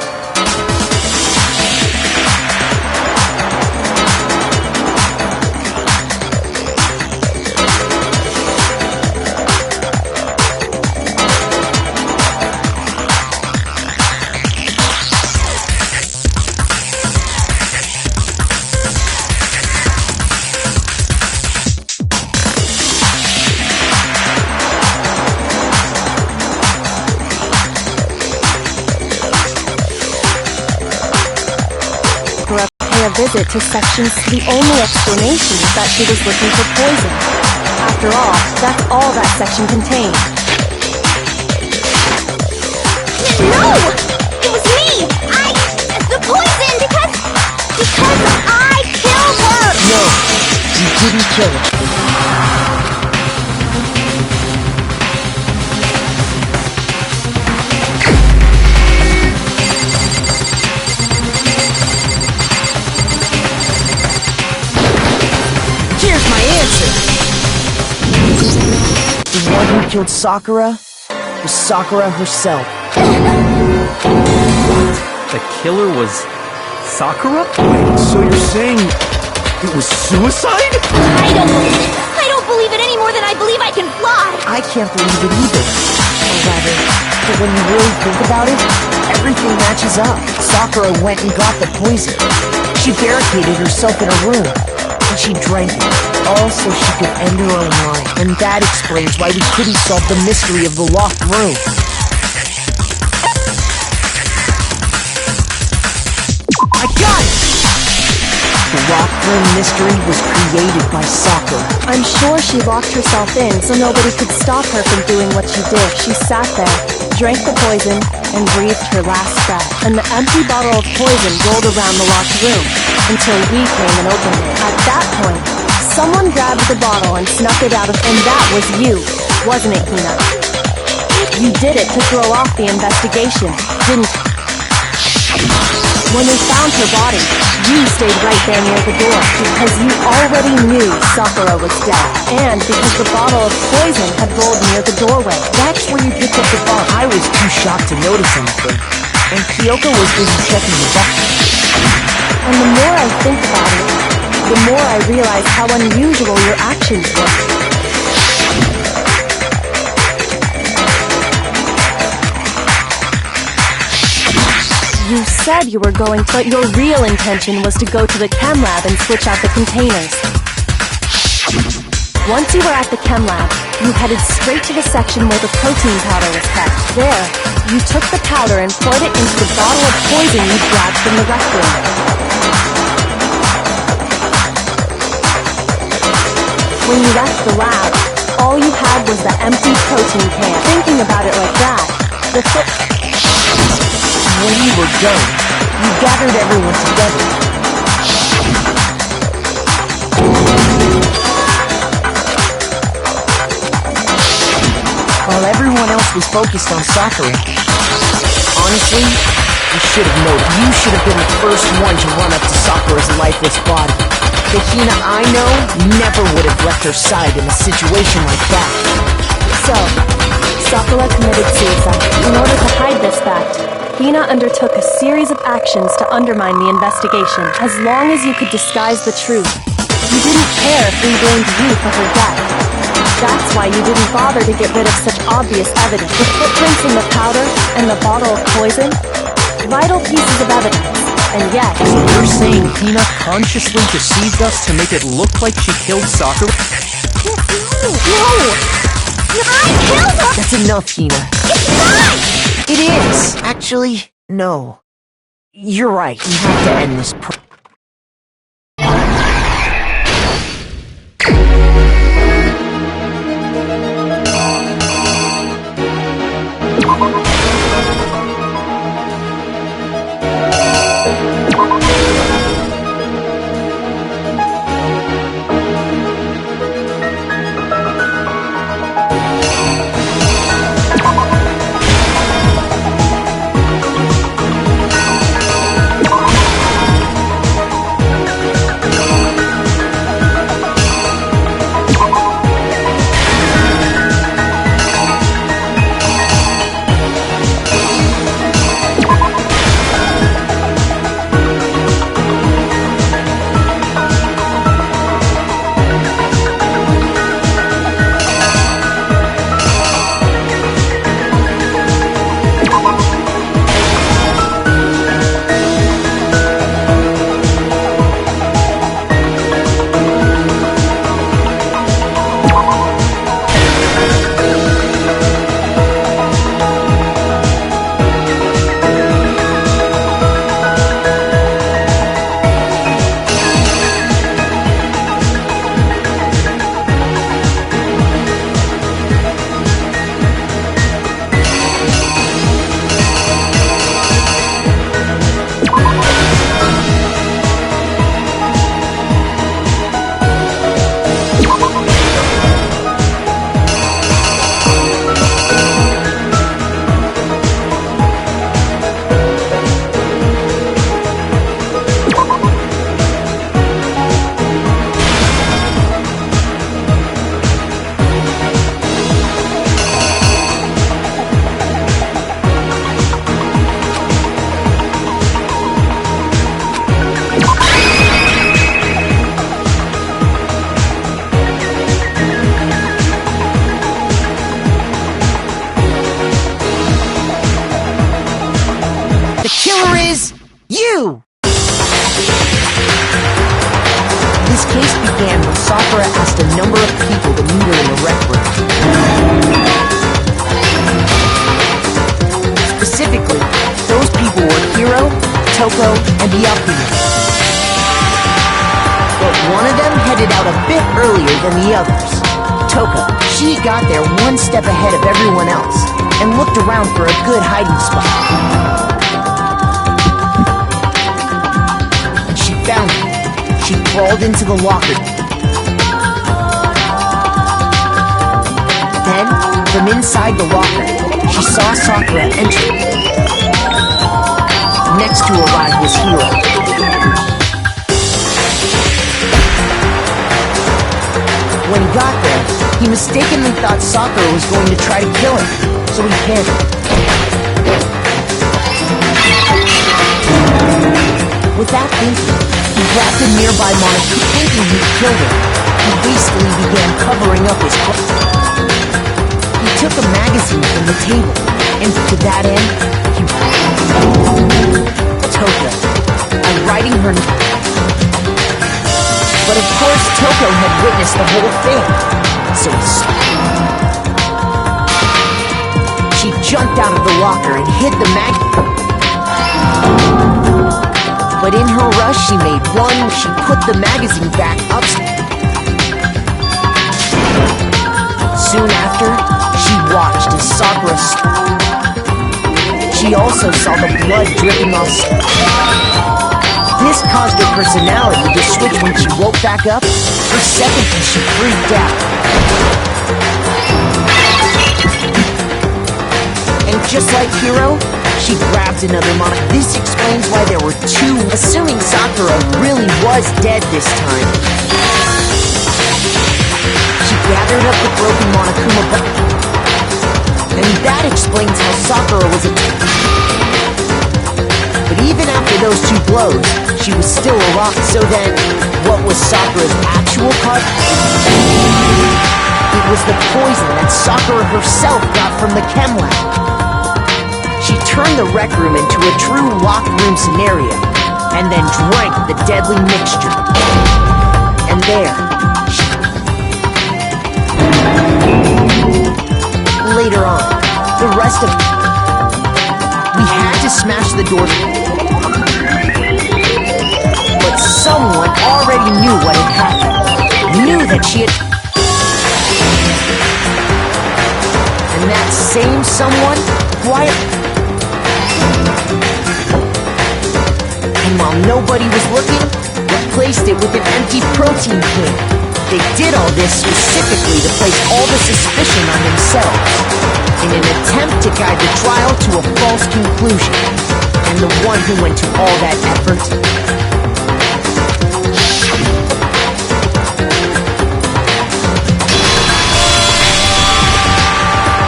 Speaker 1: A visit to sections, the only explanation is that she was looking for poison. After all, that's all that section contained.
Speaker 2: No! It was me! The poison!
Speaker 5: didn't kill her. Here's my answer! The one who killed Sakura was Sakura herself.
Speaker 4: The killer was Sakura?
Speaker 6: Wait, so you're saying it was suicide?
Speaker 2: I don't believe it. I don't believe it any more than I believe I can fly.
Speaker 5: I can't believe it either. Or rather, but when you really think about it, everything matches up. Sakura went and got the poison. She barricaded herself in a room, and she drank it, all so she could end her own life. And that explains why we couldn't solve the mystery of the locked room. I got it! The locked room mystery was created by Sakura.
Speaker 1: I'm sure she locked herself in so nobody could stop her from doing what she did. She sat there, drank the poison, and breathed her last breath. And the empty bottle of poison rolled around the locked room until we came and opened it. At that point, someone grabbed the bottle and snuck it out of, and that was you, wasn't it, Hina? You did it to throw off the investigation, didn't you? When we found her body, you stayed right there near the door because you already knew Sakura was dead, and because the bottle of poison had rolled near the doorway.
Speaker 5: That's where you picked up the bottle. I was too shocked to notice anything, and Kyoko was busy checking the bucket.
Speaker 1: And the more I think about it, the more I realize how unusual your actions were. You said you were going, but your real intention was to go to the chem lab and switch out the containers. Once you were at the chem lab, you headed straight to the section where the protein powder was kept. There, you took the powder and poured it into the bottle of poison you grabbed from the rec room. When you left the lab, all you had was the empty protein can. Thinking about it like that,
Speaker 5: when you were done, you gathered everyone together. While everyone else was focused on Sakura. Honestly, you should have known. You should have been the first one to run up to Sakura's lifeless body. The Hina I know never would have left her side in a situation like that.
Speaker 1: So, Sakura committed suicide. In order to hide this fact, Hina undertook a series of actions to undermine the investigation. As long as you could disguise the truth, you didn't care if we blamed you for her death. That's why you didn't bother to get rid of such obvious evidence. The footprints in the powder and the bottle of poison, vital pieces of evidence. And yet,
Speaker 4: So you're saying Hina consciously deceived us to make it look like she killed Sakura?
Speaker 2: No! I killed her!
Speaker 5: That's enough, Hina.
Speaker 2: It's not!
Speaker 5: It is! Actually, no. You're right. We have to end this case began when Sakura asked a number of people to meet her in the rec room. Specifically, those people were Hiro, Toko, and Byakuya. But one of them headed out a bit earlier than the others. Toko, she got there one step ahead of everyone else and looked around for a good hiding spot. She found it. She crawled into the locker. Then, from inside the locker, she saw Sakura enter. Next to arrive was Hiro. When he got there, he mistakenly thought Sakura was going to try to kill him, so he panicked. Without thinking, he grabbed a nearby Monokuma, thinking he'd killed her. He hastily began covering up his clothes. He took a magazine from the table, and to that end, he... Toko, by writing her... But of course, Toko had witnessed the whole thing, so she jumped out of the locker and hid the magazine. But in her rush, she made one. She put the magazine back up. Soon after, she watched as Sakura. She also saw the blood dripping off. This caused her personality to switch when she woke back up. For seconds, she freaked out. And just like Hiro, she grabbed another Monokuma. This explains why there were two, assuming Sakura really was dead this time. She gathered up the broken Monokuma, and that explains how Sakura was attacked. But even after those two blows, she was still alive. So then, what was Sakura's actual cause? It was the poison that Sakura herself got from the chem lab. She turned the rec room into a true locked room scenario, and then drank the deadly mixture. And there, later on, the rest of... We had to smash the door, but someone already knew what had happened. Knew that she had... And that same someone, quietly... And while nobody was looking, replaced it with an empty protein can. They did all this specifically to place all the suspicion on themselves, in an attempt to guide the trial to a false conclusion. And the one who went to all that effort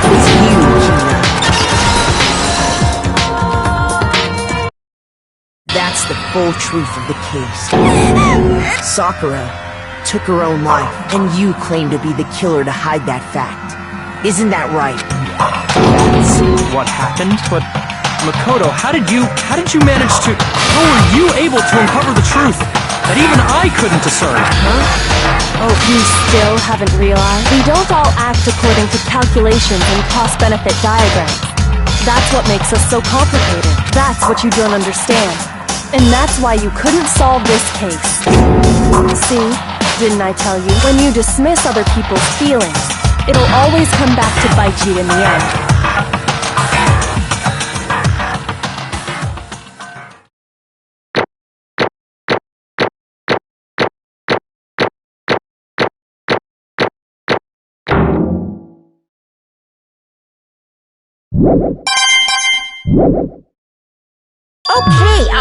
Speaker 5: was you, Hina. That's the full truth of the case. Sakura took her own life, and you claim to be the killer to hide that fact. Isn't that right?
Speaker 4: That's what happened? But, Makoto, how did you manage to... How were you able to uncover the truth that even I couldn't discern?
Speaker 1: Oh, you still haven't realized? We don't all act according to calculations and cost-benefit diagrams. That's what makes us so complicated. That's what you don't understand. And that's why you couldn't solve this case. See? Didn't I tell you? When you dismiss other people's feelings, it'll always come back to bite you in the end.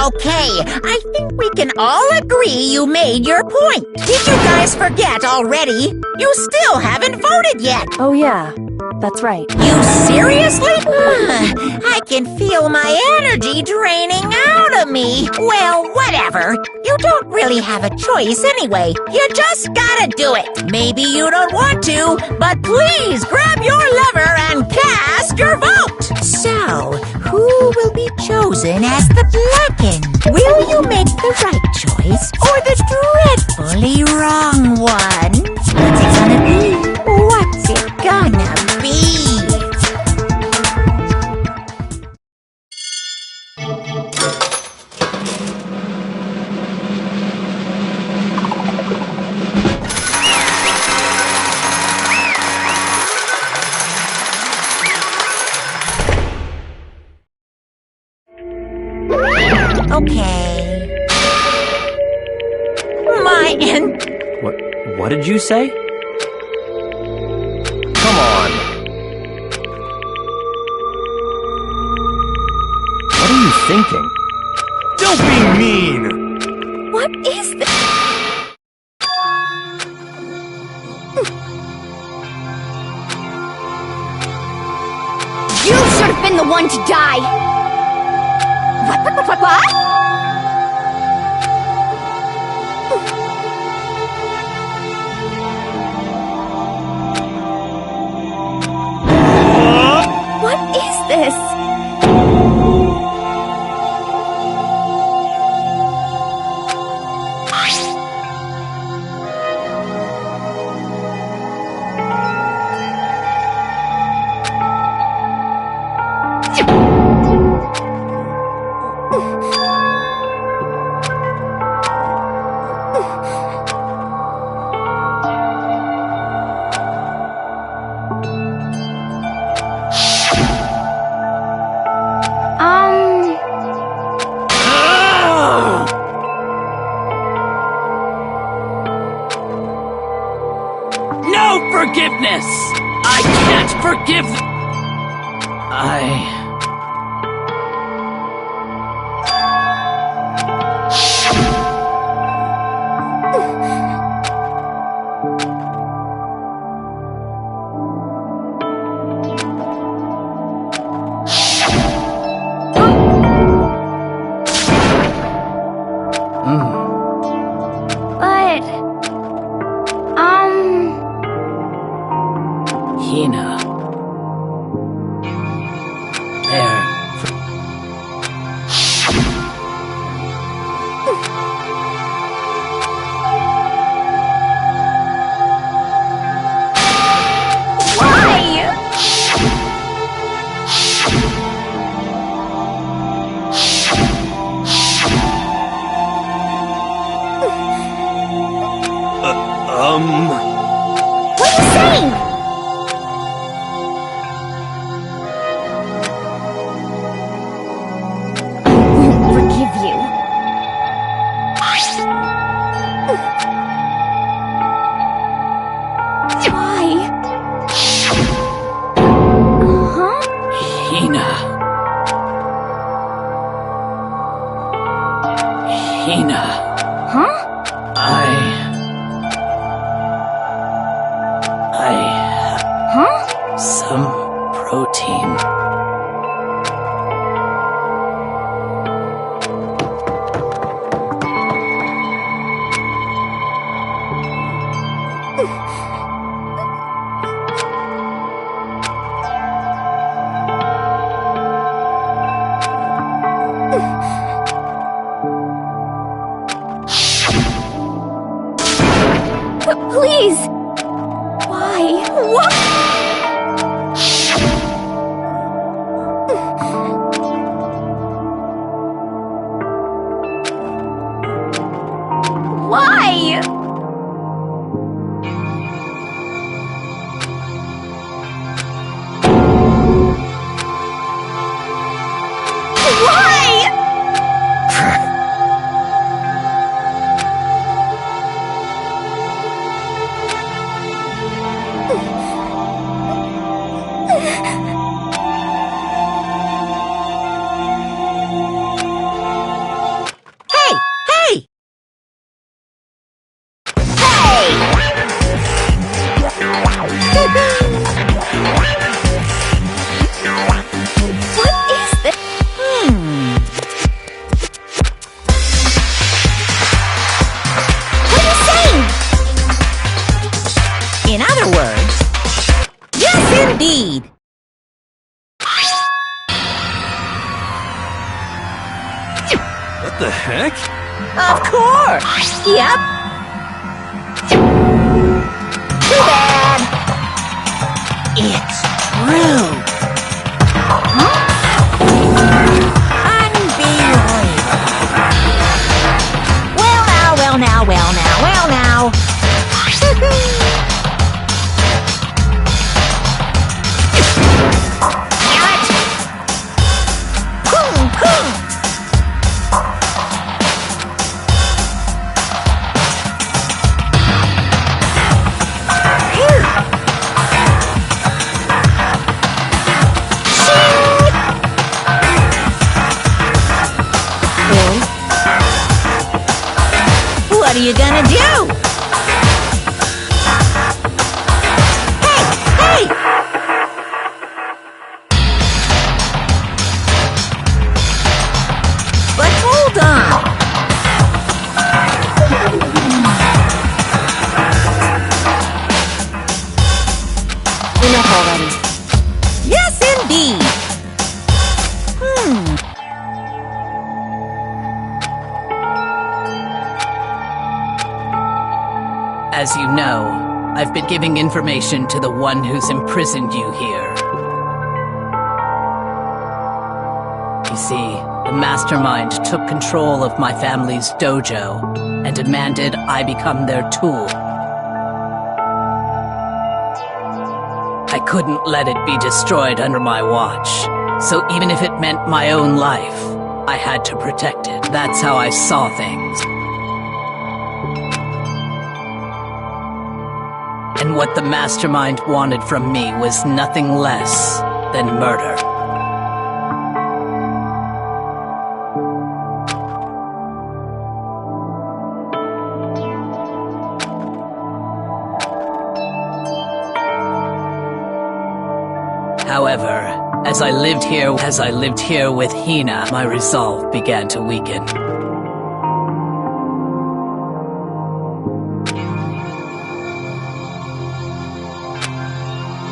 Speaker 7: Okay. I think we can all agree you made your point. Did you guys forget already? You still haven't voted yet.
Speaker 1: Oh yeah. That's right.
Speaker 7: You seriously? I can feel my energy draining out of me. Well, whatever. You don't really have a choice anyway. You just gotta do it. Maybe you don't want to, but please grab your lever and cast your vote. So, who will be chosen as the blackened? Will you make the right choice or the dreadfully wrong one? What's it gonna be? What's it gonna be? Okay.
Speaker 4: What did you say? Come on. What are you thinking?
Speaker 6: Don't be mean!
Speaker 2: What is this? You should have been the one to die! What? What is this?
Speaker 8: No forgiveness! I can't forgive
Speaker 2: But...
Speaker 8: Hina. There.
Speaker 2: Why? What are you saying? Forgive you. Why? Huh?
Speaker 8: Hina. Hina.
Speaker 2: Huh? Huh?
Speaker 8: Some protein.
Speaker 2: Please! Why? What? Why? Why?
Speaker 7: Of course! Yep. Too bad. It's true. Unbelievable. Well now, well now, well now, well now. What are you gonna do? Hey! Hey! But hold on.
Speaker 5: Enough already.
Speaker 7: Yes, indeed.
Speaker 8: As you know, I've been giving information to the one who's imprisoned you here. You see, the mastermind took control of my family's dojo and demanded I become their tool. I couldn't let it be destroyed under my watch, so even if it meant my own life, I had to protect it. That's how I saw things. And what the mastermind wanted from me was nothing less than murder. However, as I lived here with Hina, my resolve began to weaken.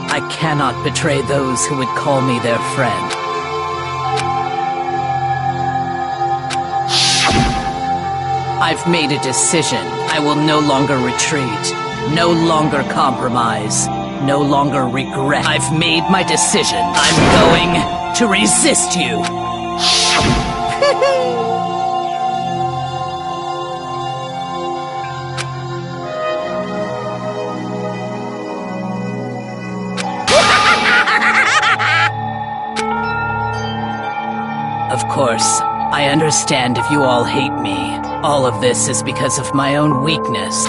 Speaker 8: I cannot betray those who would call me their friend. I've made a decision. I will no longer retreat, no longer compromise, no longer regret. I've made my decision. I'm going to resist you. Of course, I understand if you all hate me. All of this is because of my own weakness.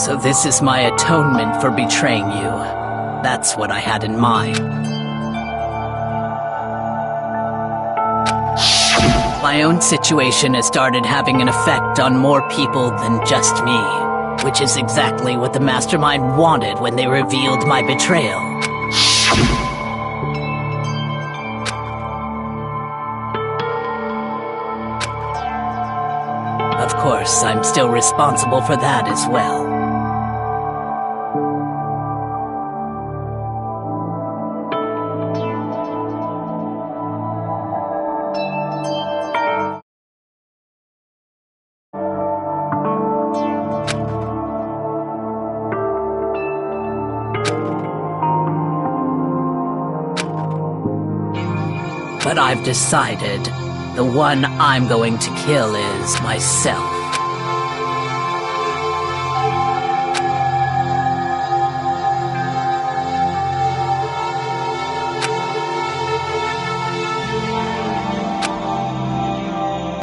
Speaker 8: So this is my atonement for betraying you. That's what I had in mind. My own situation has started having an effect on more people than just me, which is exactly what the mastermind wanted when they revealed my betrayal. Of course, I'm still responsible for that as well. But I've decided the one I'm going to kill is myself.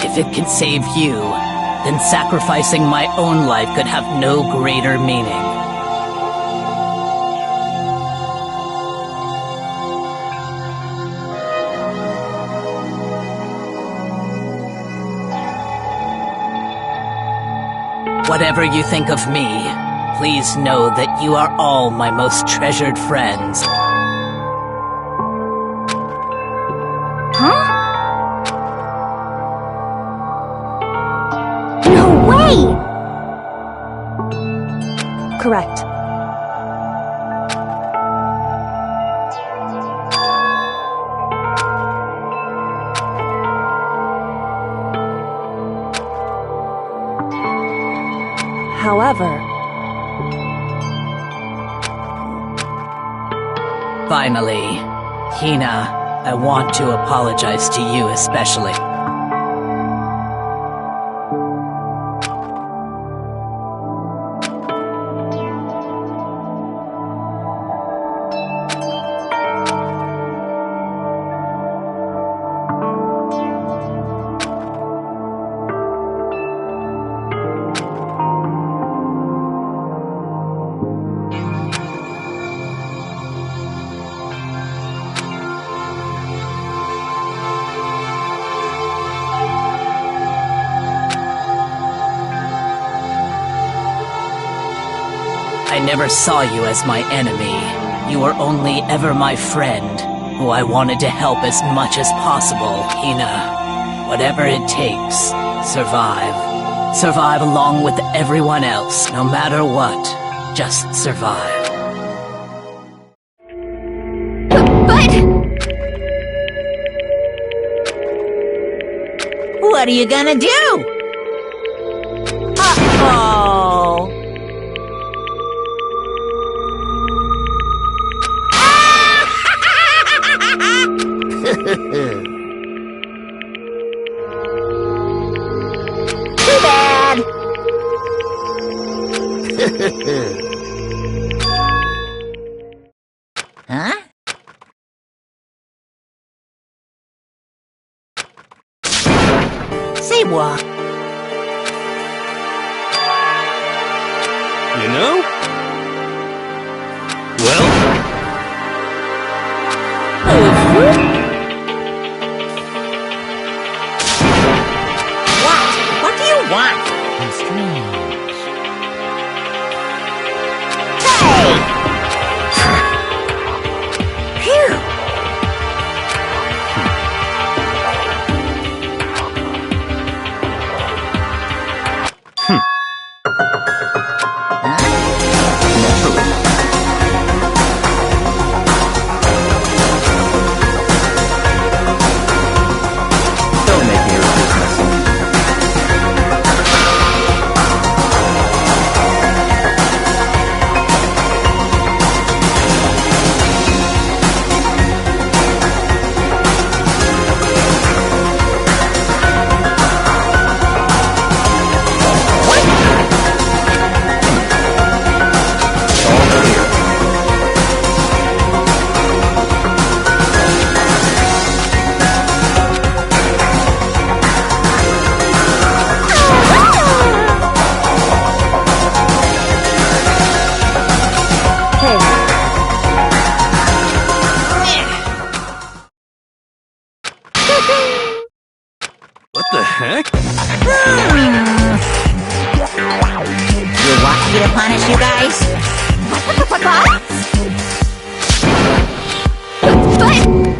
Speaker 8: If it can save you, then sacrificing my own life could have no greater meaning. Whatever you think of me, please know that you are all my most treasured friends.
Speaker 2: Huh? No way!
Speaker 1: Correct. However,
Speaker 8: Finally, Hina, I want to apologize to you especially. I never saw you as my enemy. You were only ever my friend, who I wanted to help as much as possible, Hina. Whatever it takes, survive. Survive along with everyone else, no matter what. Just survive.
Speaker 2: But...
Speaker 7: What are you gonna do? Uh-oh. Too bad. Huh? Say what?
Speaker 6: You know? Well?
Speaker 7: What do you want? Hey! Phew!
Speaker 4: Don't make me repeat myself.
Speaker 1: hey,
Speaker 6: What the heck?
Speaker 7: You want me to punish you guys?
Speaker 2: But...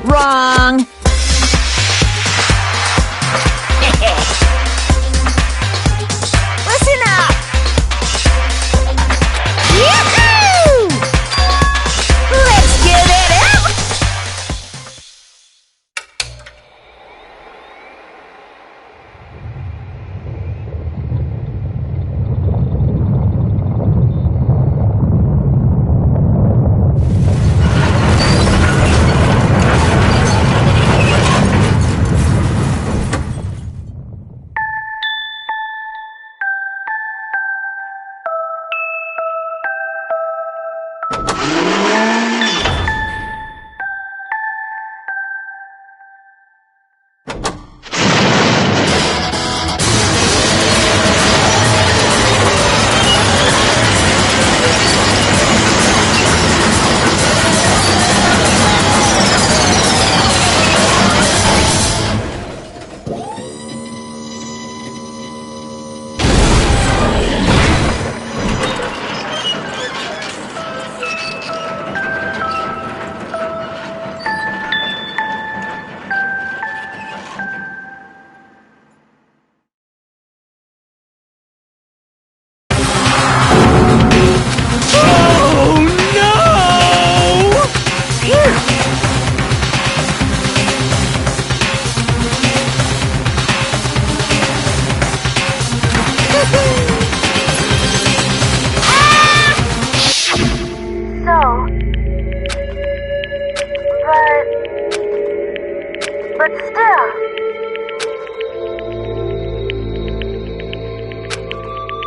Speaker 7: Wrong! Listen up! Yahoo! Let's give it up!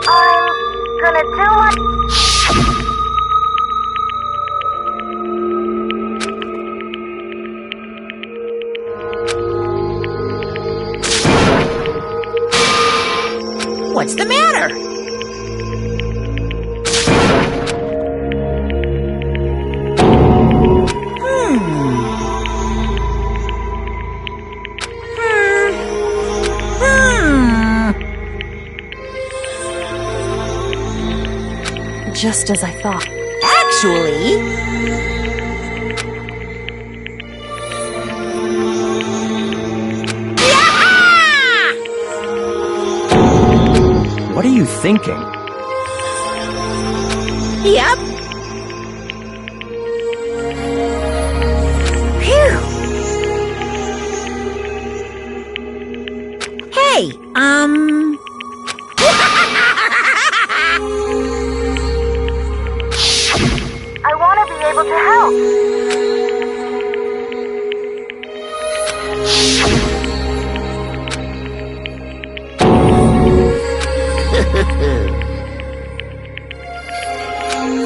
Speaker 1: I'm gonna do my...
Speaker 7: What's the matter?
Speaker 1: Just as I thought.
Speaker 7: Actually,
Speaker 4: What are you thinking?
Speaker 7: yep. Phew. Hey,
Speaker 1: I want to be able to help.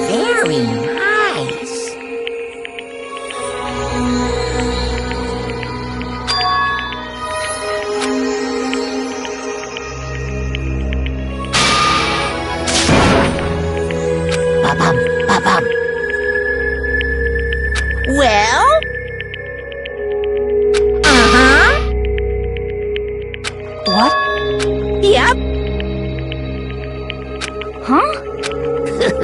Speaker 7: very nice. Ba-bum, ba-bum. Well? Uh-huh.
Speaker 1: What?
Speaker 7: Yep.
Speaker 1: Huh?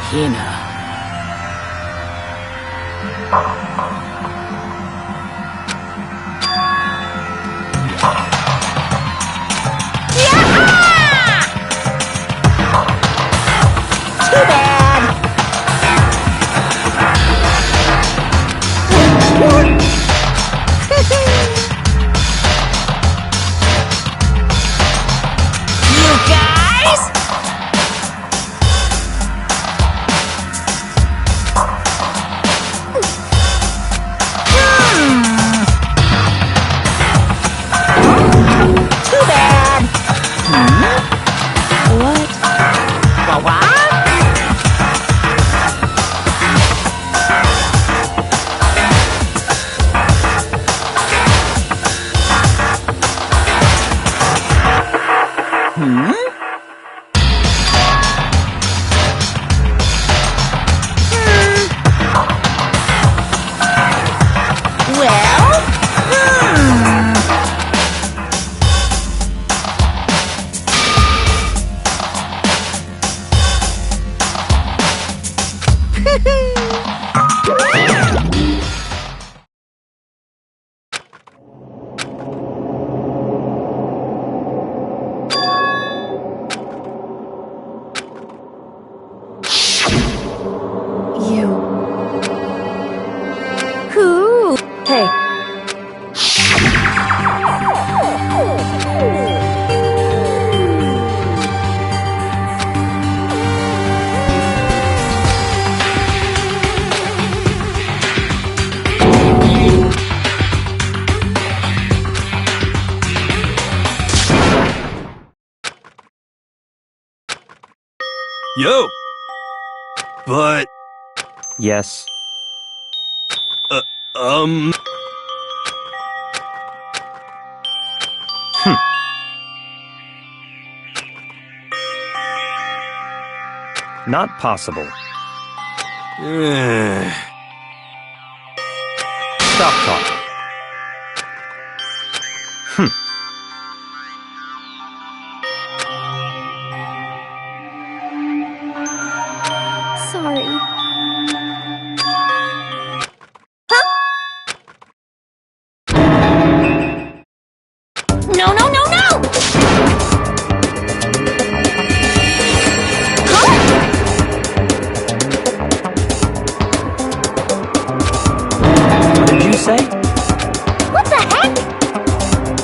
Speaker 8: Hina.
Speaker 7: Too bad. You guys? Too bad.
Speaker 1: What?
Speaker 7: What?
Speaker 1: You.
Speaker 2: Who?
Speaker 1: Hey.
Speaker 6: Yo! But,
Speaker 4: Yes. Not possible. Stop talking.
Speaker 2: Sorry.
Speaker 7: No, no, no, no!
Speaker 4: What did you say?
Speaker 2: What the heck?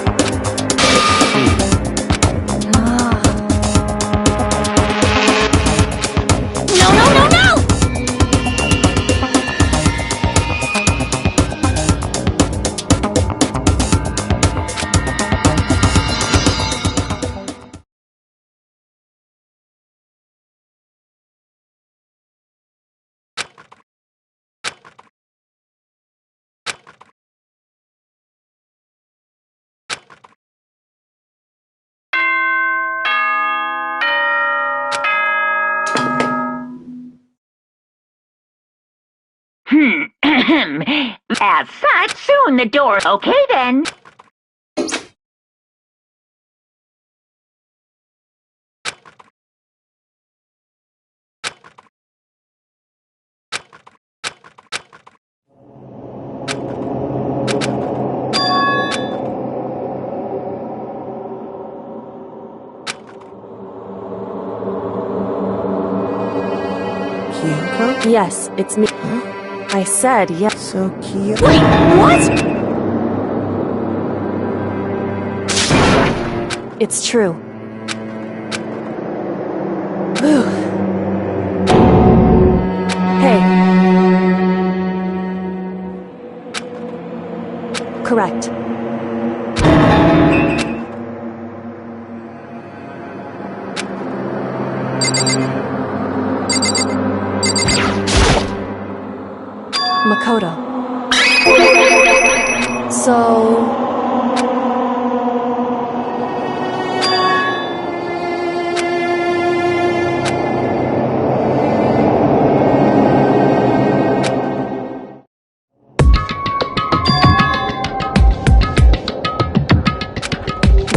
Speaker 3: As such, soon the door. Okay then.
Speaker 5: Kyoko?
Speaker 1: Yes, it's me. I said yes.
Speaker 5: So Kyoko...
Speaker 2: Wait, what?
Speaker 1: It's true. Whew. Hey. Correct. Makoto. So...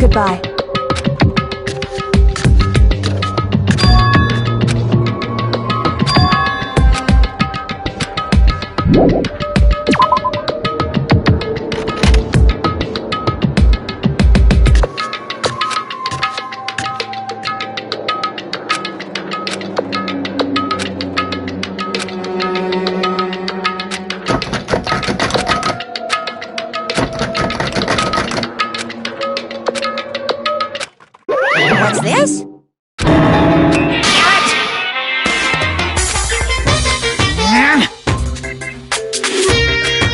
Speaker 1: Goodbye.
Speaker 7: What's this?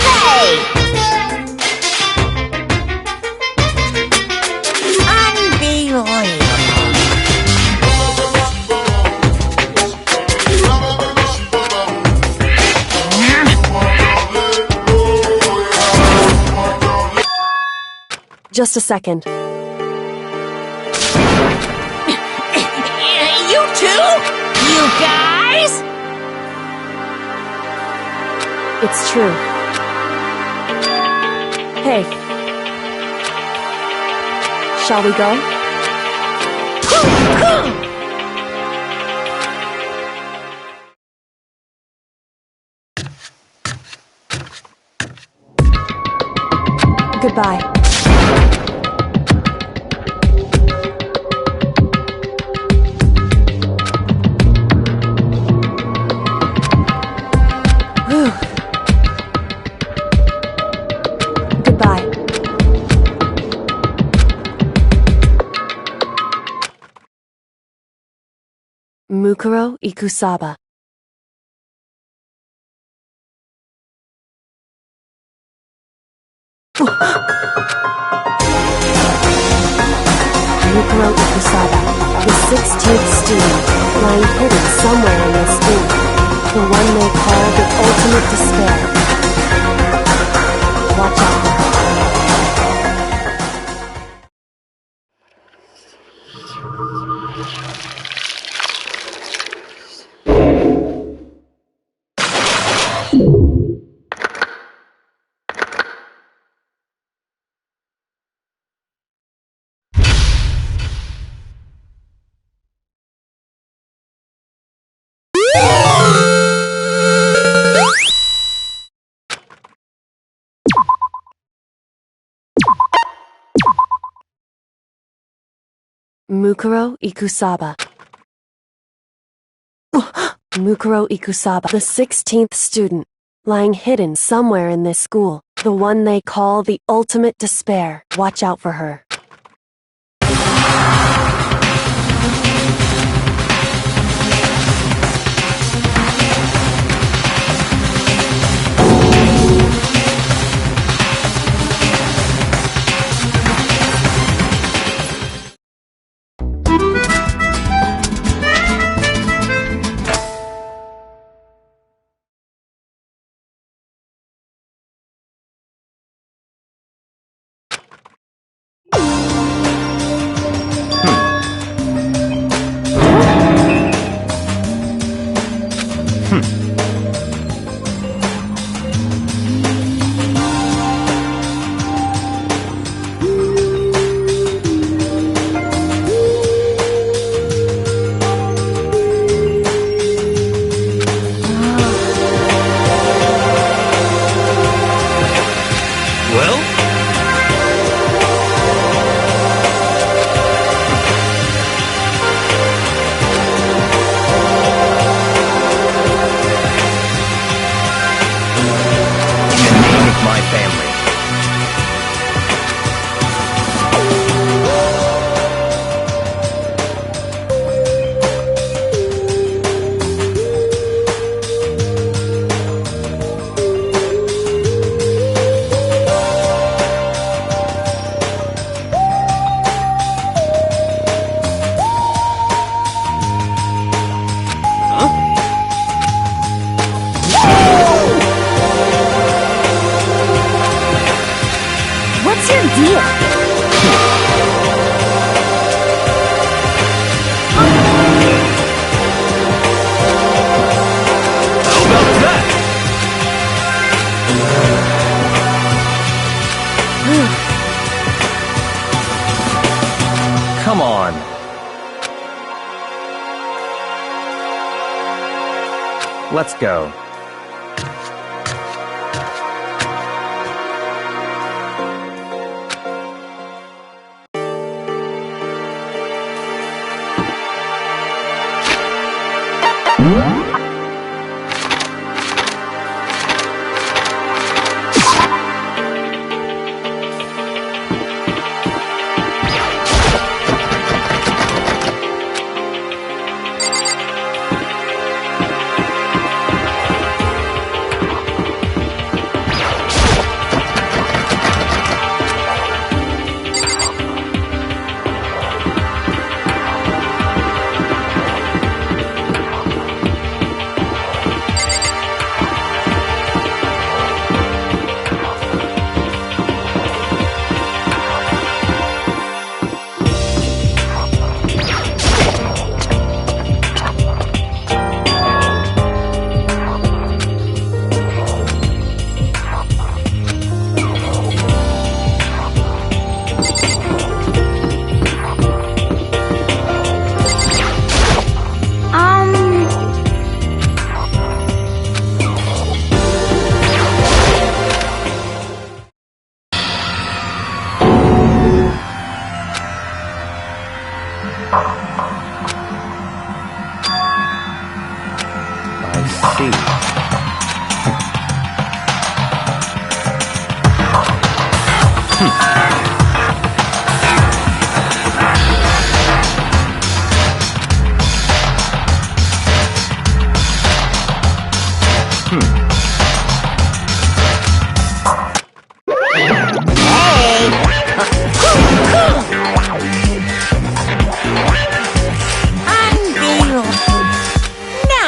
Speaker 7: Hey! Unbelievable.
Speaker 1: Just a second.
Speaker 7: You too? You guys?
Speaker 1: It's true. Hey. Shall we go? Goodbye. Whew. Goodbye. Mukuro Ikusaba. Mukuro Ikusaba, the 16th student, lying hidden somewhere in this school. The one they call the ultimate despair. Watch out for her. Mukuro Ikusaba. Mukuro Ikusaba, the 16th student, lying hidden somewhere in this school. The one they call the ultimate despair. Watch out for her.
Speaker 4: Let's go.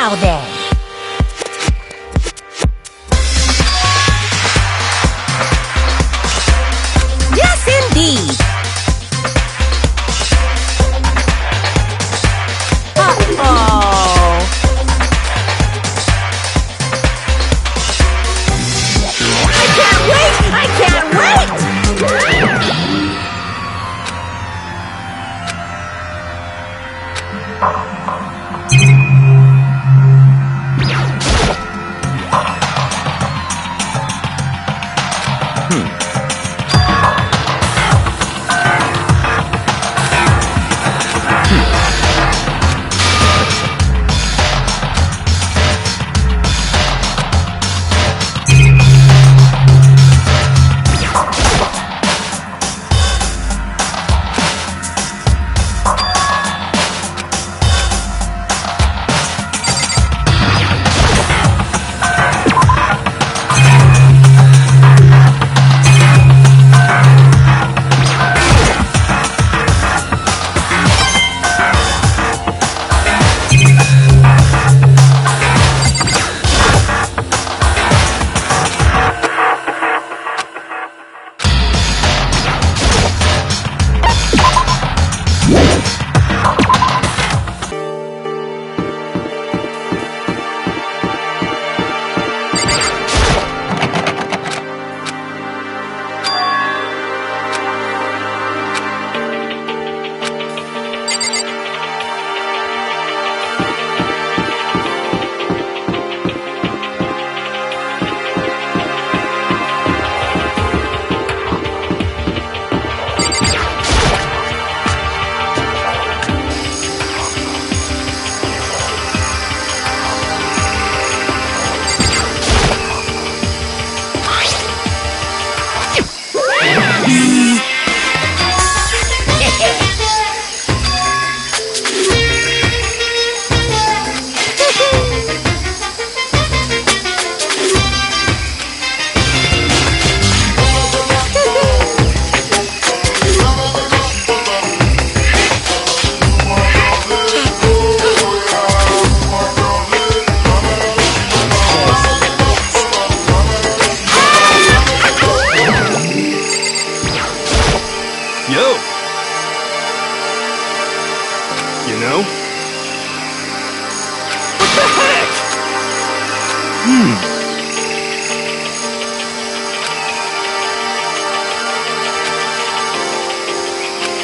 Speaker 7: Now then. Yes, indeed. Uh-oh. I can't wait! I can't wait!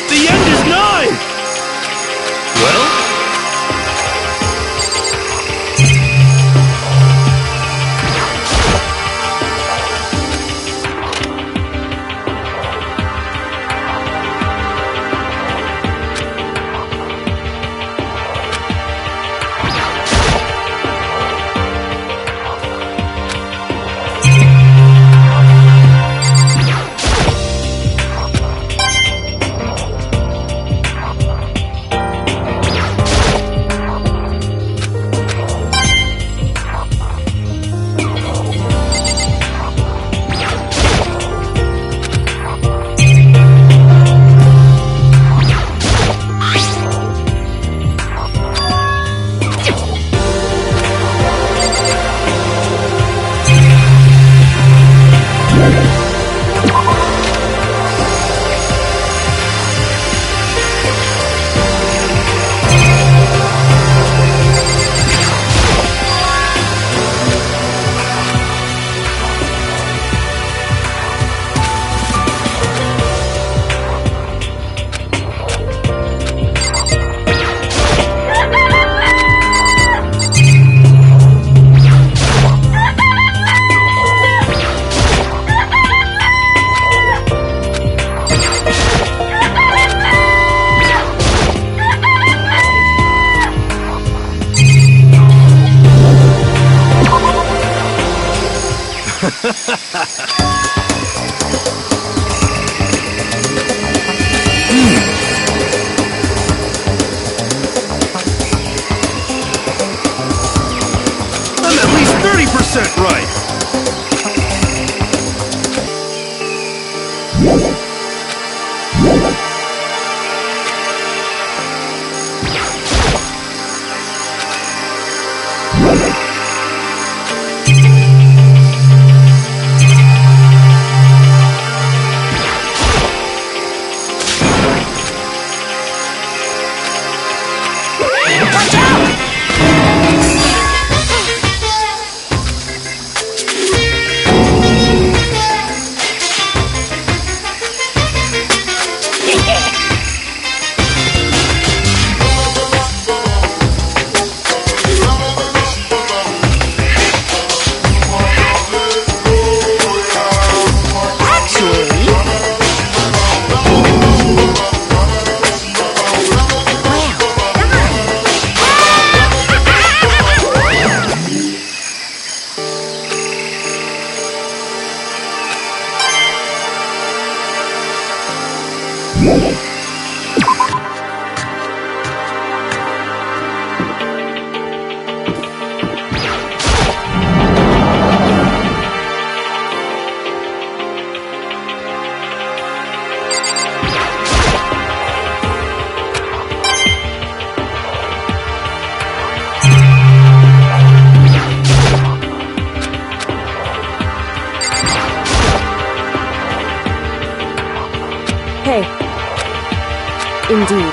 Speaker 6: The end is nigh! Well? 100% right.
Speaker 1: Hey. Indeed.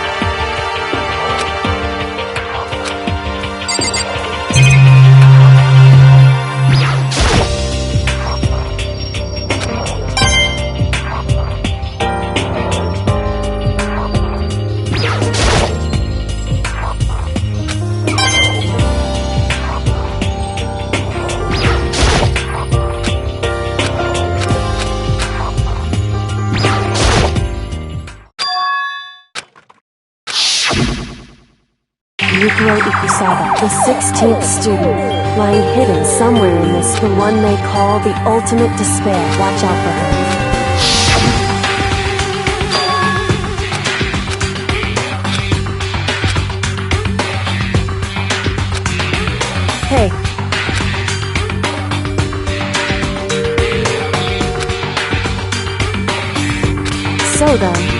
Speaker 1: RiiKu-Tatsumi, the 16th student, lying hidden somewhere in this, the one they call the ultimate despair. Watch out for her. Hey. So then.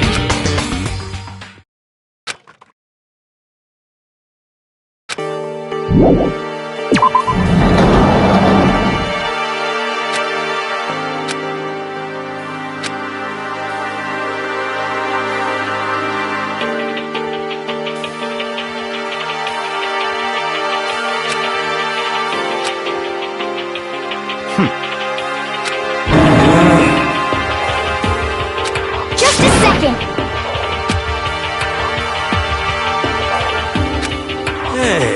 Speaker 2: Just a second!
Speaker 6: Hey.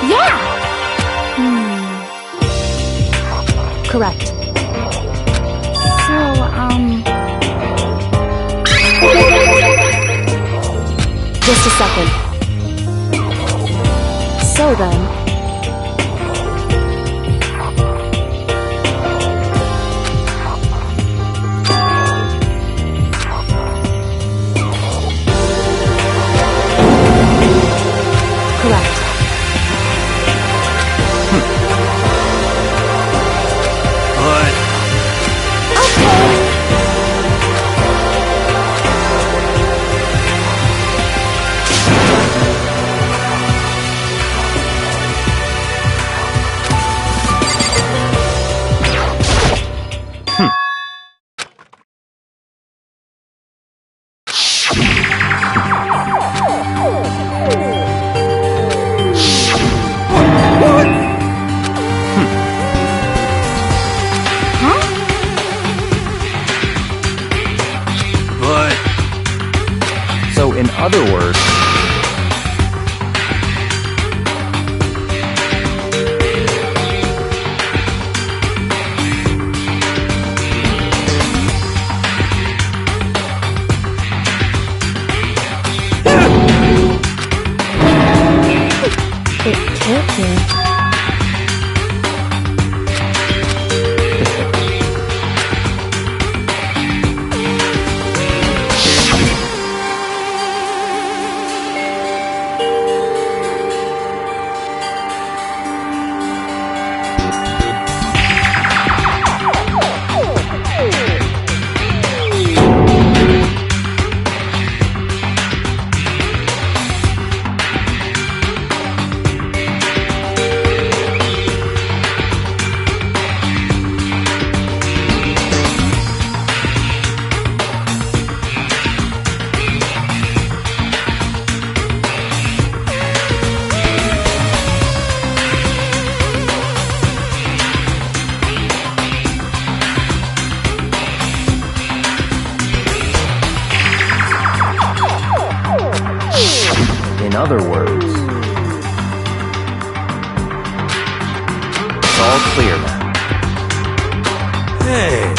Speaker 2: Yeah!
Speaker 1: Correct. Just a second. So then. Correct.
Speaker 6: But
Speaker 4: In other words, it's all clear now.
Speaker 6: Hey.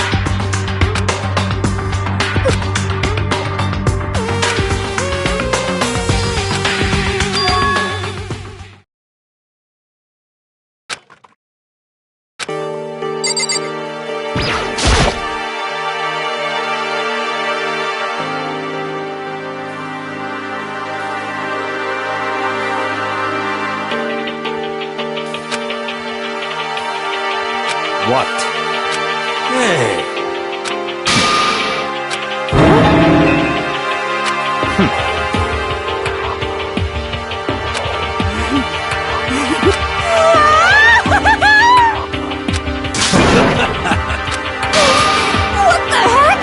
Speaker 4: What?
Speaker 6: Hey.
Speaker 2: What the heck?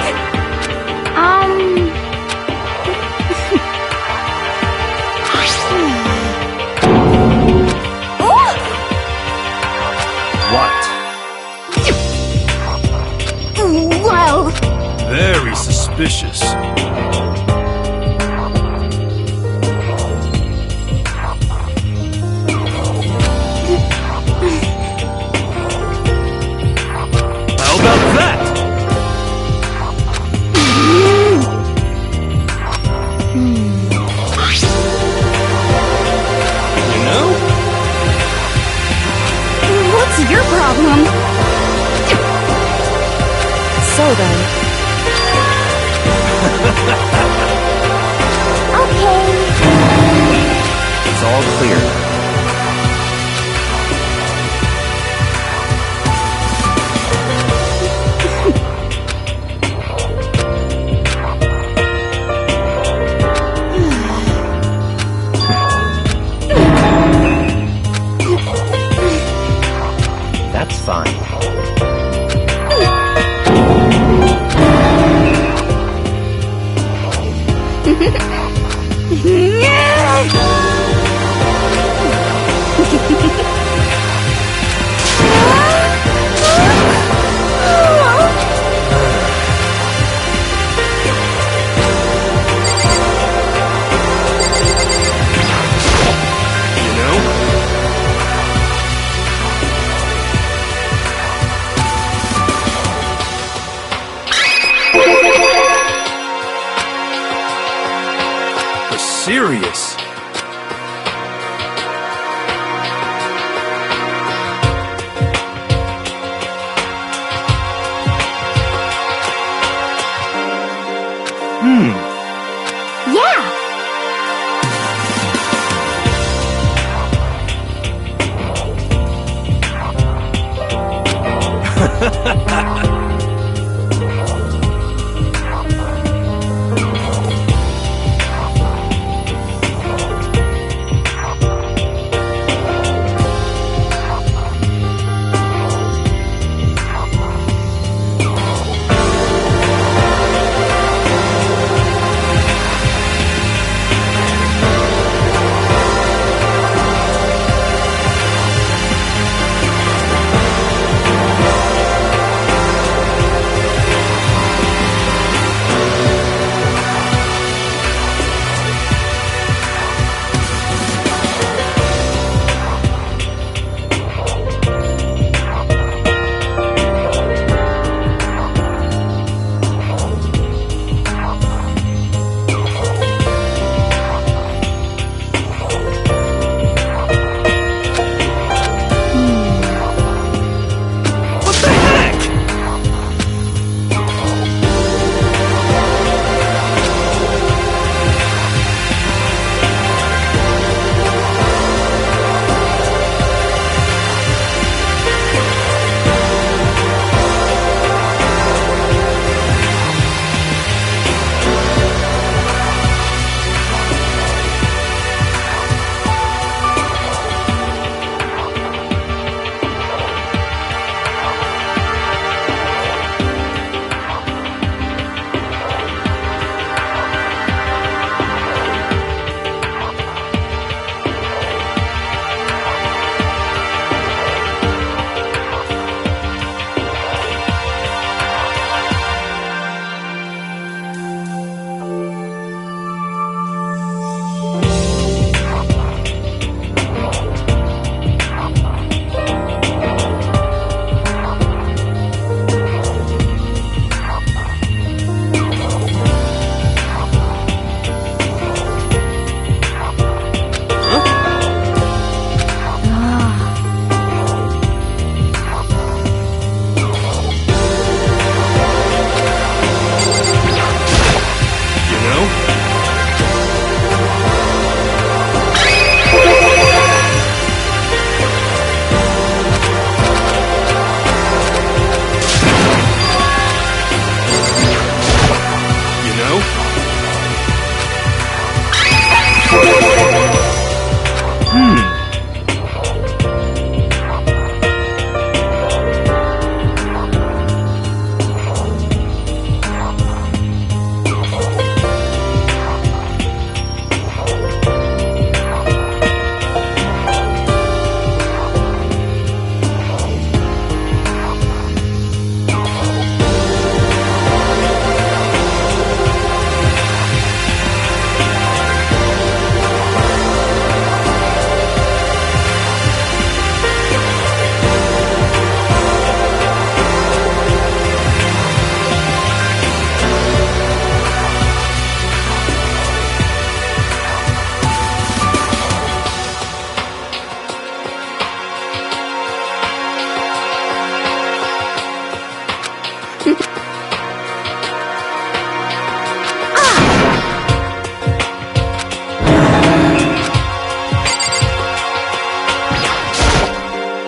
Speaker 4: What?
Speaker 2: Well,
Speaker 6: Very suspicious. How about that? You know?
Speaker 2: what's your problem?
Speaker 1: So then,
Speaker 2: Okay.
Speaker 4: It's all clear now. That's fine.
Speaker 6: You know? You're serious?
Speaker 2: Yeah.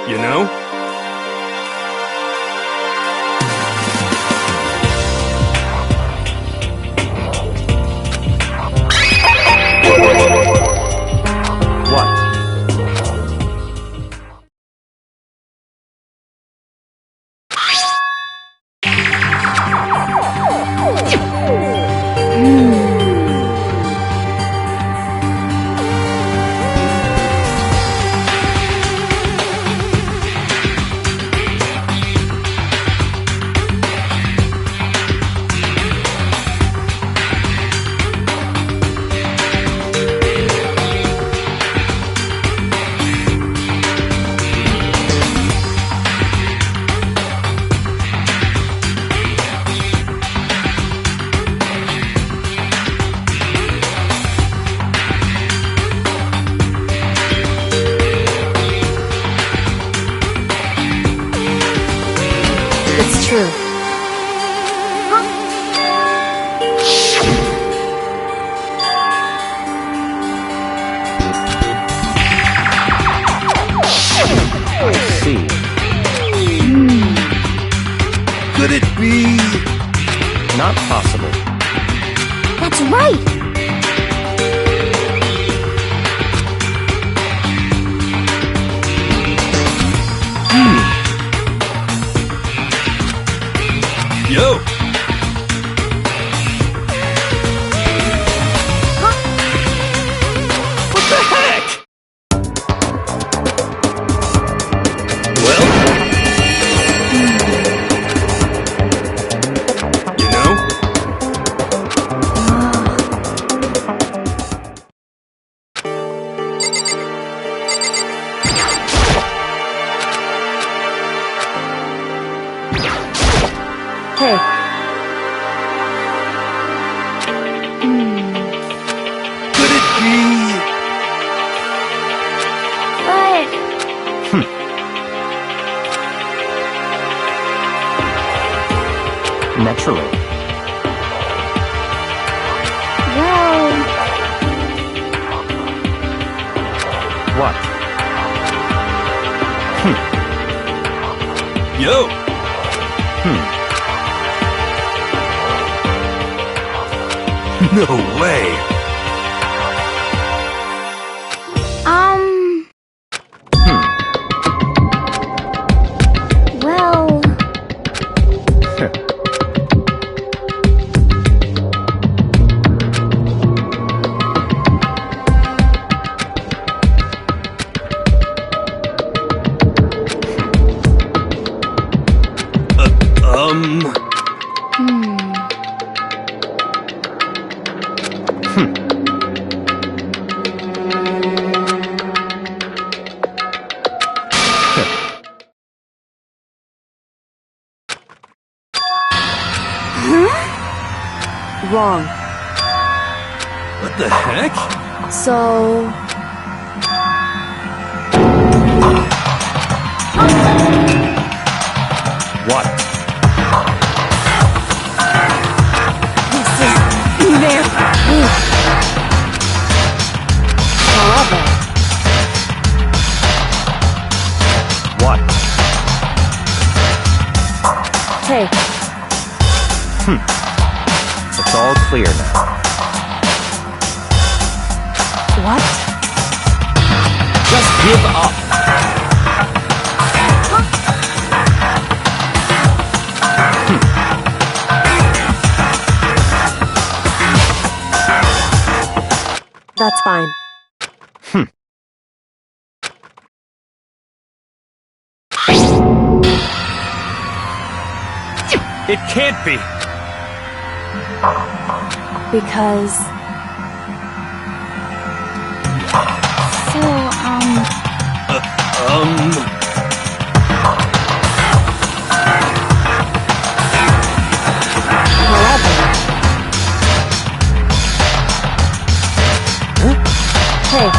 Speaker 6: You know?
Speaker 4: What?
Speaker 1: It's true.
Speaker 4: I see.
Speaker 6: Could it be...
Speaker 4: Not possible.
Speaker 2: That's right!
Speaker 6: Yo! What the heck? Well? You know?
Speaker 1: Hey.
Speaker 6: Could it be...
Speaker 2: But...
Speaker 4: Naturally.
Speaker 2: well...
Speaker 4: What?
Speaker 6: Yo! No way!
Speaker 2: Well...
Speaker 1: Wrong.
Speaker 6: What the heck?
Speaker 1: So...
Speaker 4: What?
Speaker 1: However,
Speaker 4: What?
Speaker 1: hey,
Speaker 4: It's all clear now.
Speaker 1: what?
Speaker 4: Just give up.
Speaker 1: That's fine.
Speaker 6: It can't be!
Speaker 1: Because...
Speaker 2: So,
Speaker 1: However... Hey,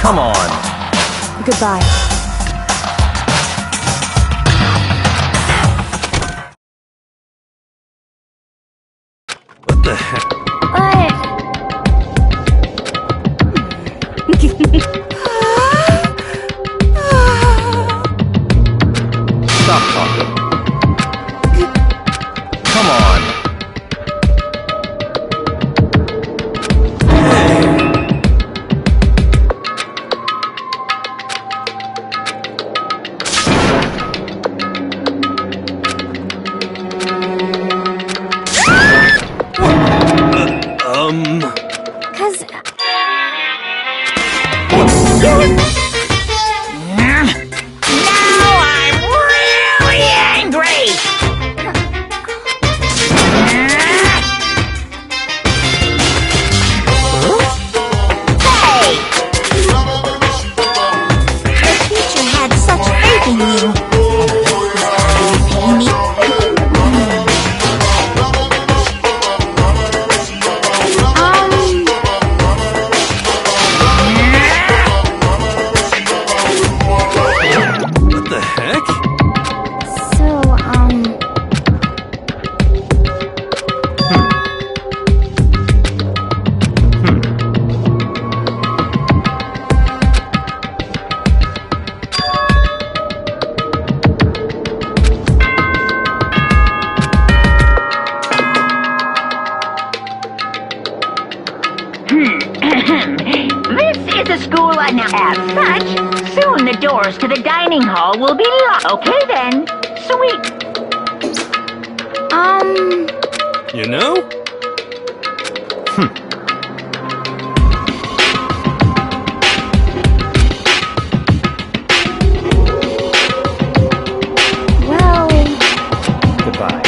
Speaker 4: Come on.
Speaker 1: goodbye.
Speaker 6: What the heck?
Speaker 2: 'Cause
Speaker 7: Now I'm really angry! Hey! The teacher had such faith in you. Will you pay me?
Speaker 6: What the heck?
Speaker 3: This is a school now. As such, soon the doors to the dining hall will be locked. Okay then. Sweet.
Speaker 6: You know?
Speaker 2: well,
Speaker 4: Goodbye.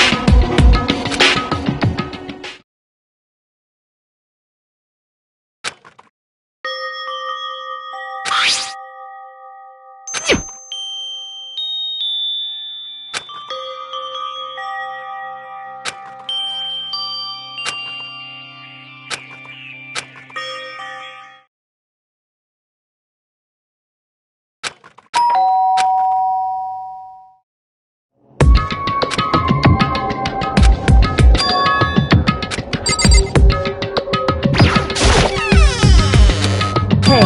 Speaker 1: Hey,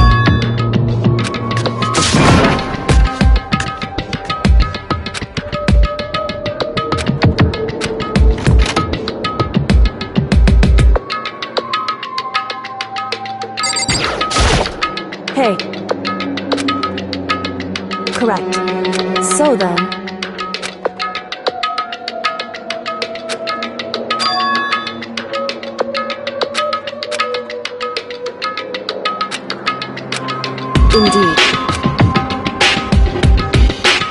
Speaker 1: hey. Correct. So then. Indeed.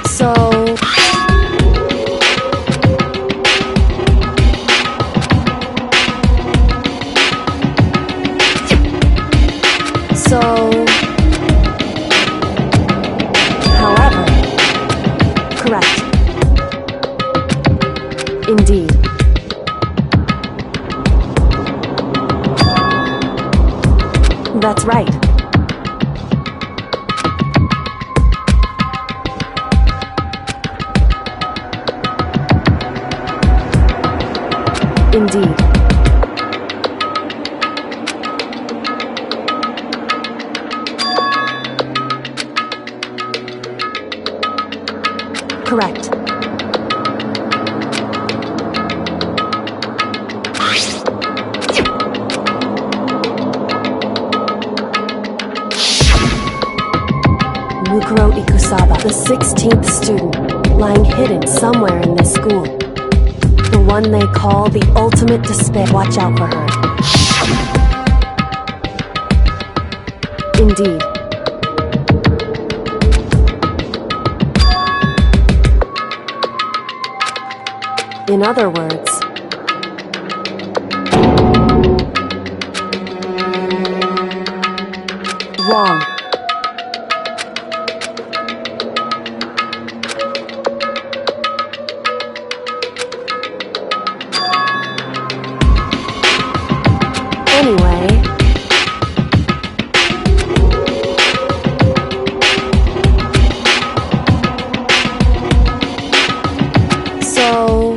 Speaker 1: So... So... However... Correct. Indeed. That's right. Indeed. Correct. Mukuro Ikusaba, the 16th student, lying hidden somewhere in this school. The one they call the ultimate despair. Watch out for her. Indeed. In other words, wrong. Anyway, so...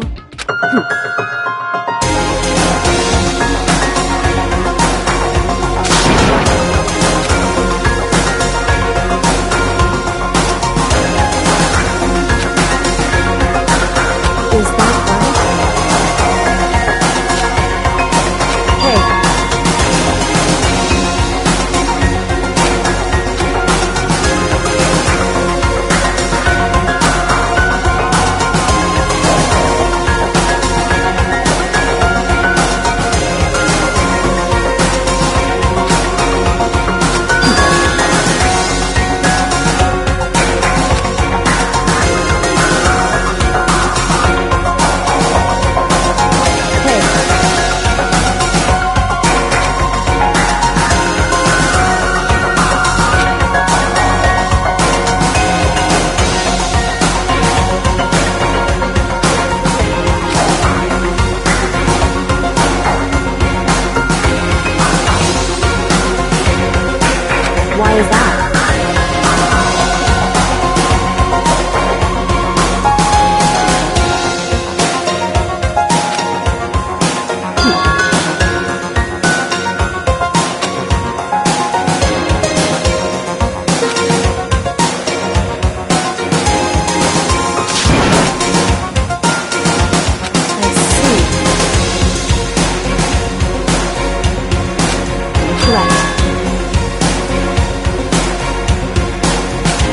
Speaker 1: Is that right? Hey.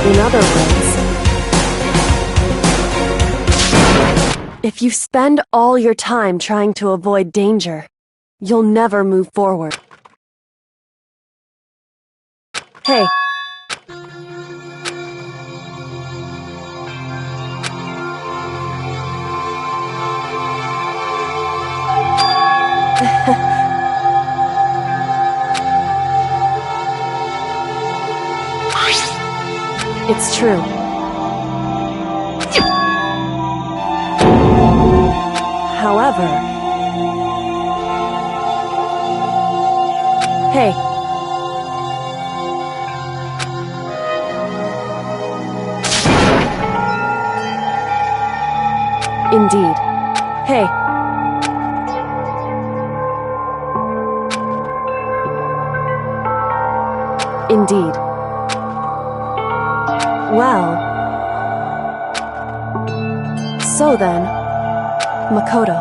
Speaker 1: In other words, if you spend all your time trying to avoid danger, you'll never move forward. Hey. It's true. However... Hey. Indeed. Hey. Indeed. Well... So then, Makoto.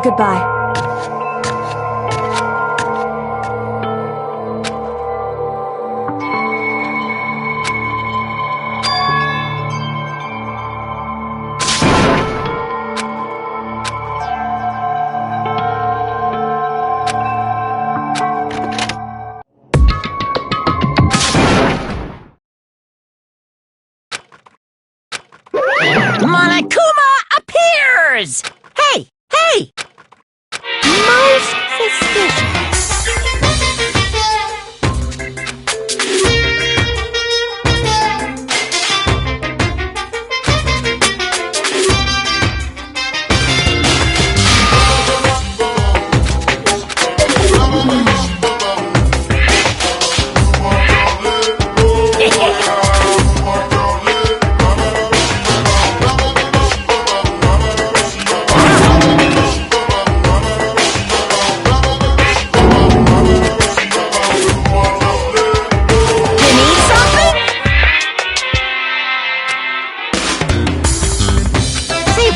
Speaker 1: Goodbye.
Speaker 7: Monokuma appears! Hey! Hey! Most suspicious.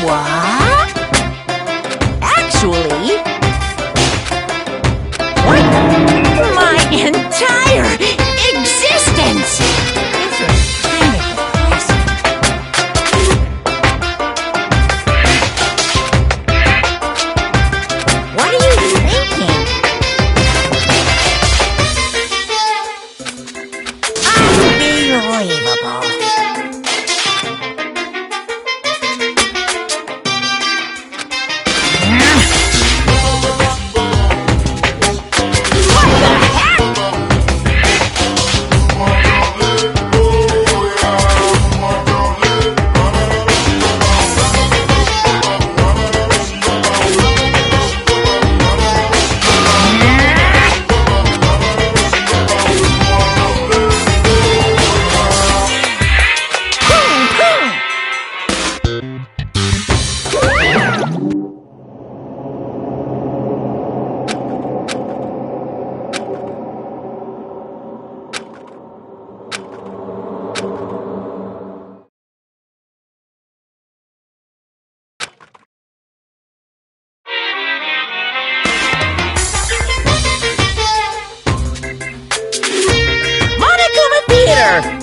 Speaker 7: What? Actually... What? My entire existence! This is kind of depressing. What are you thinking? Unbelievable.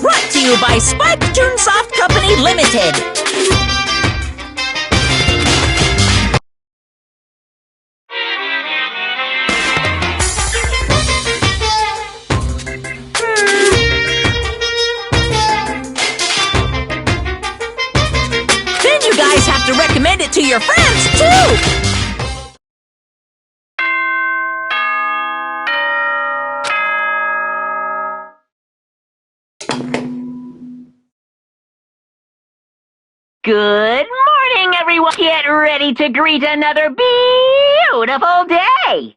Speaker 7: Brought to you by Spike Toonsoft Company Limited. Then you guys have to recommend it to your friends, too!
Speaker 3: Good morning, everyone! Get ready to greet another beautiful day!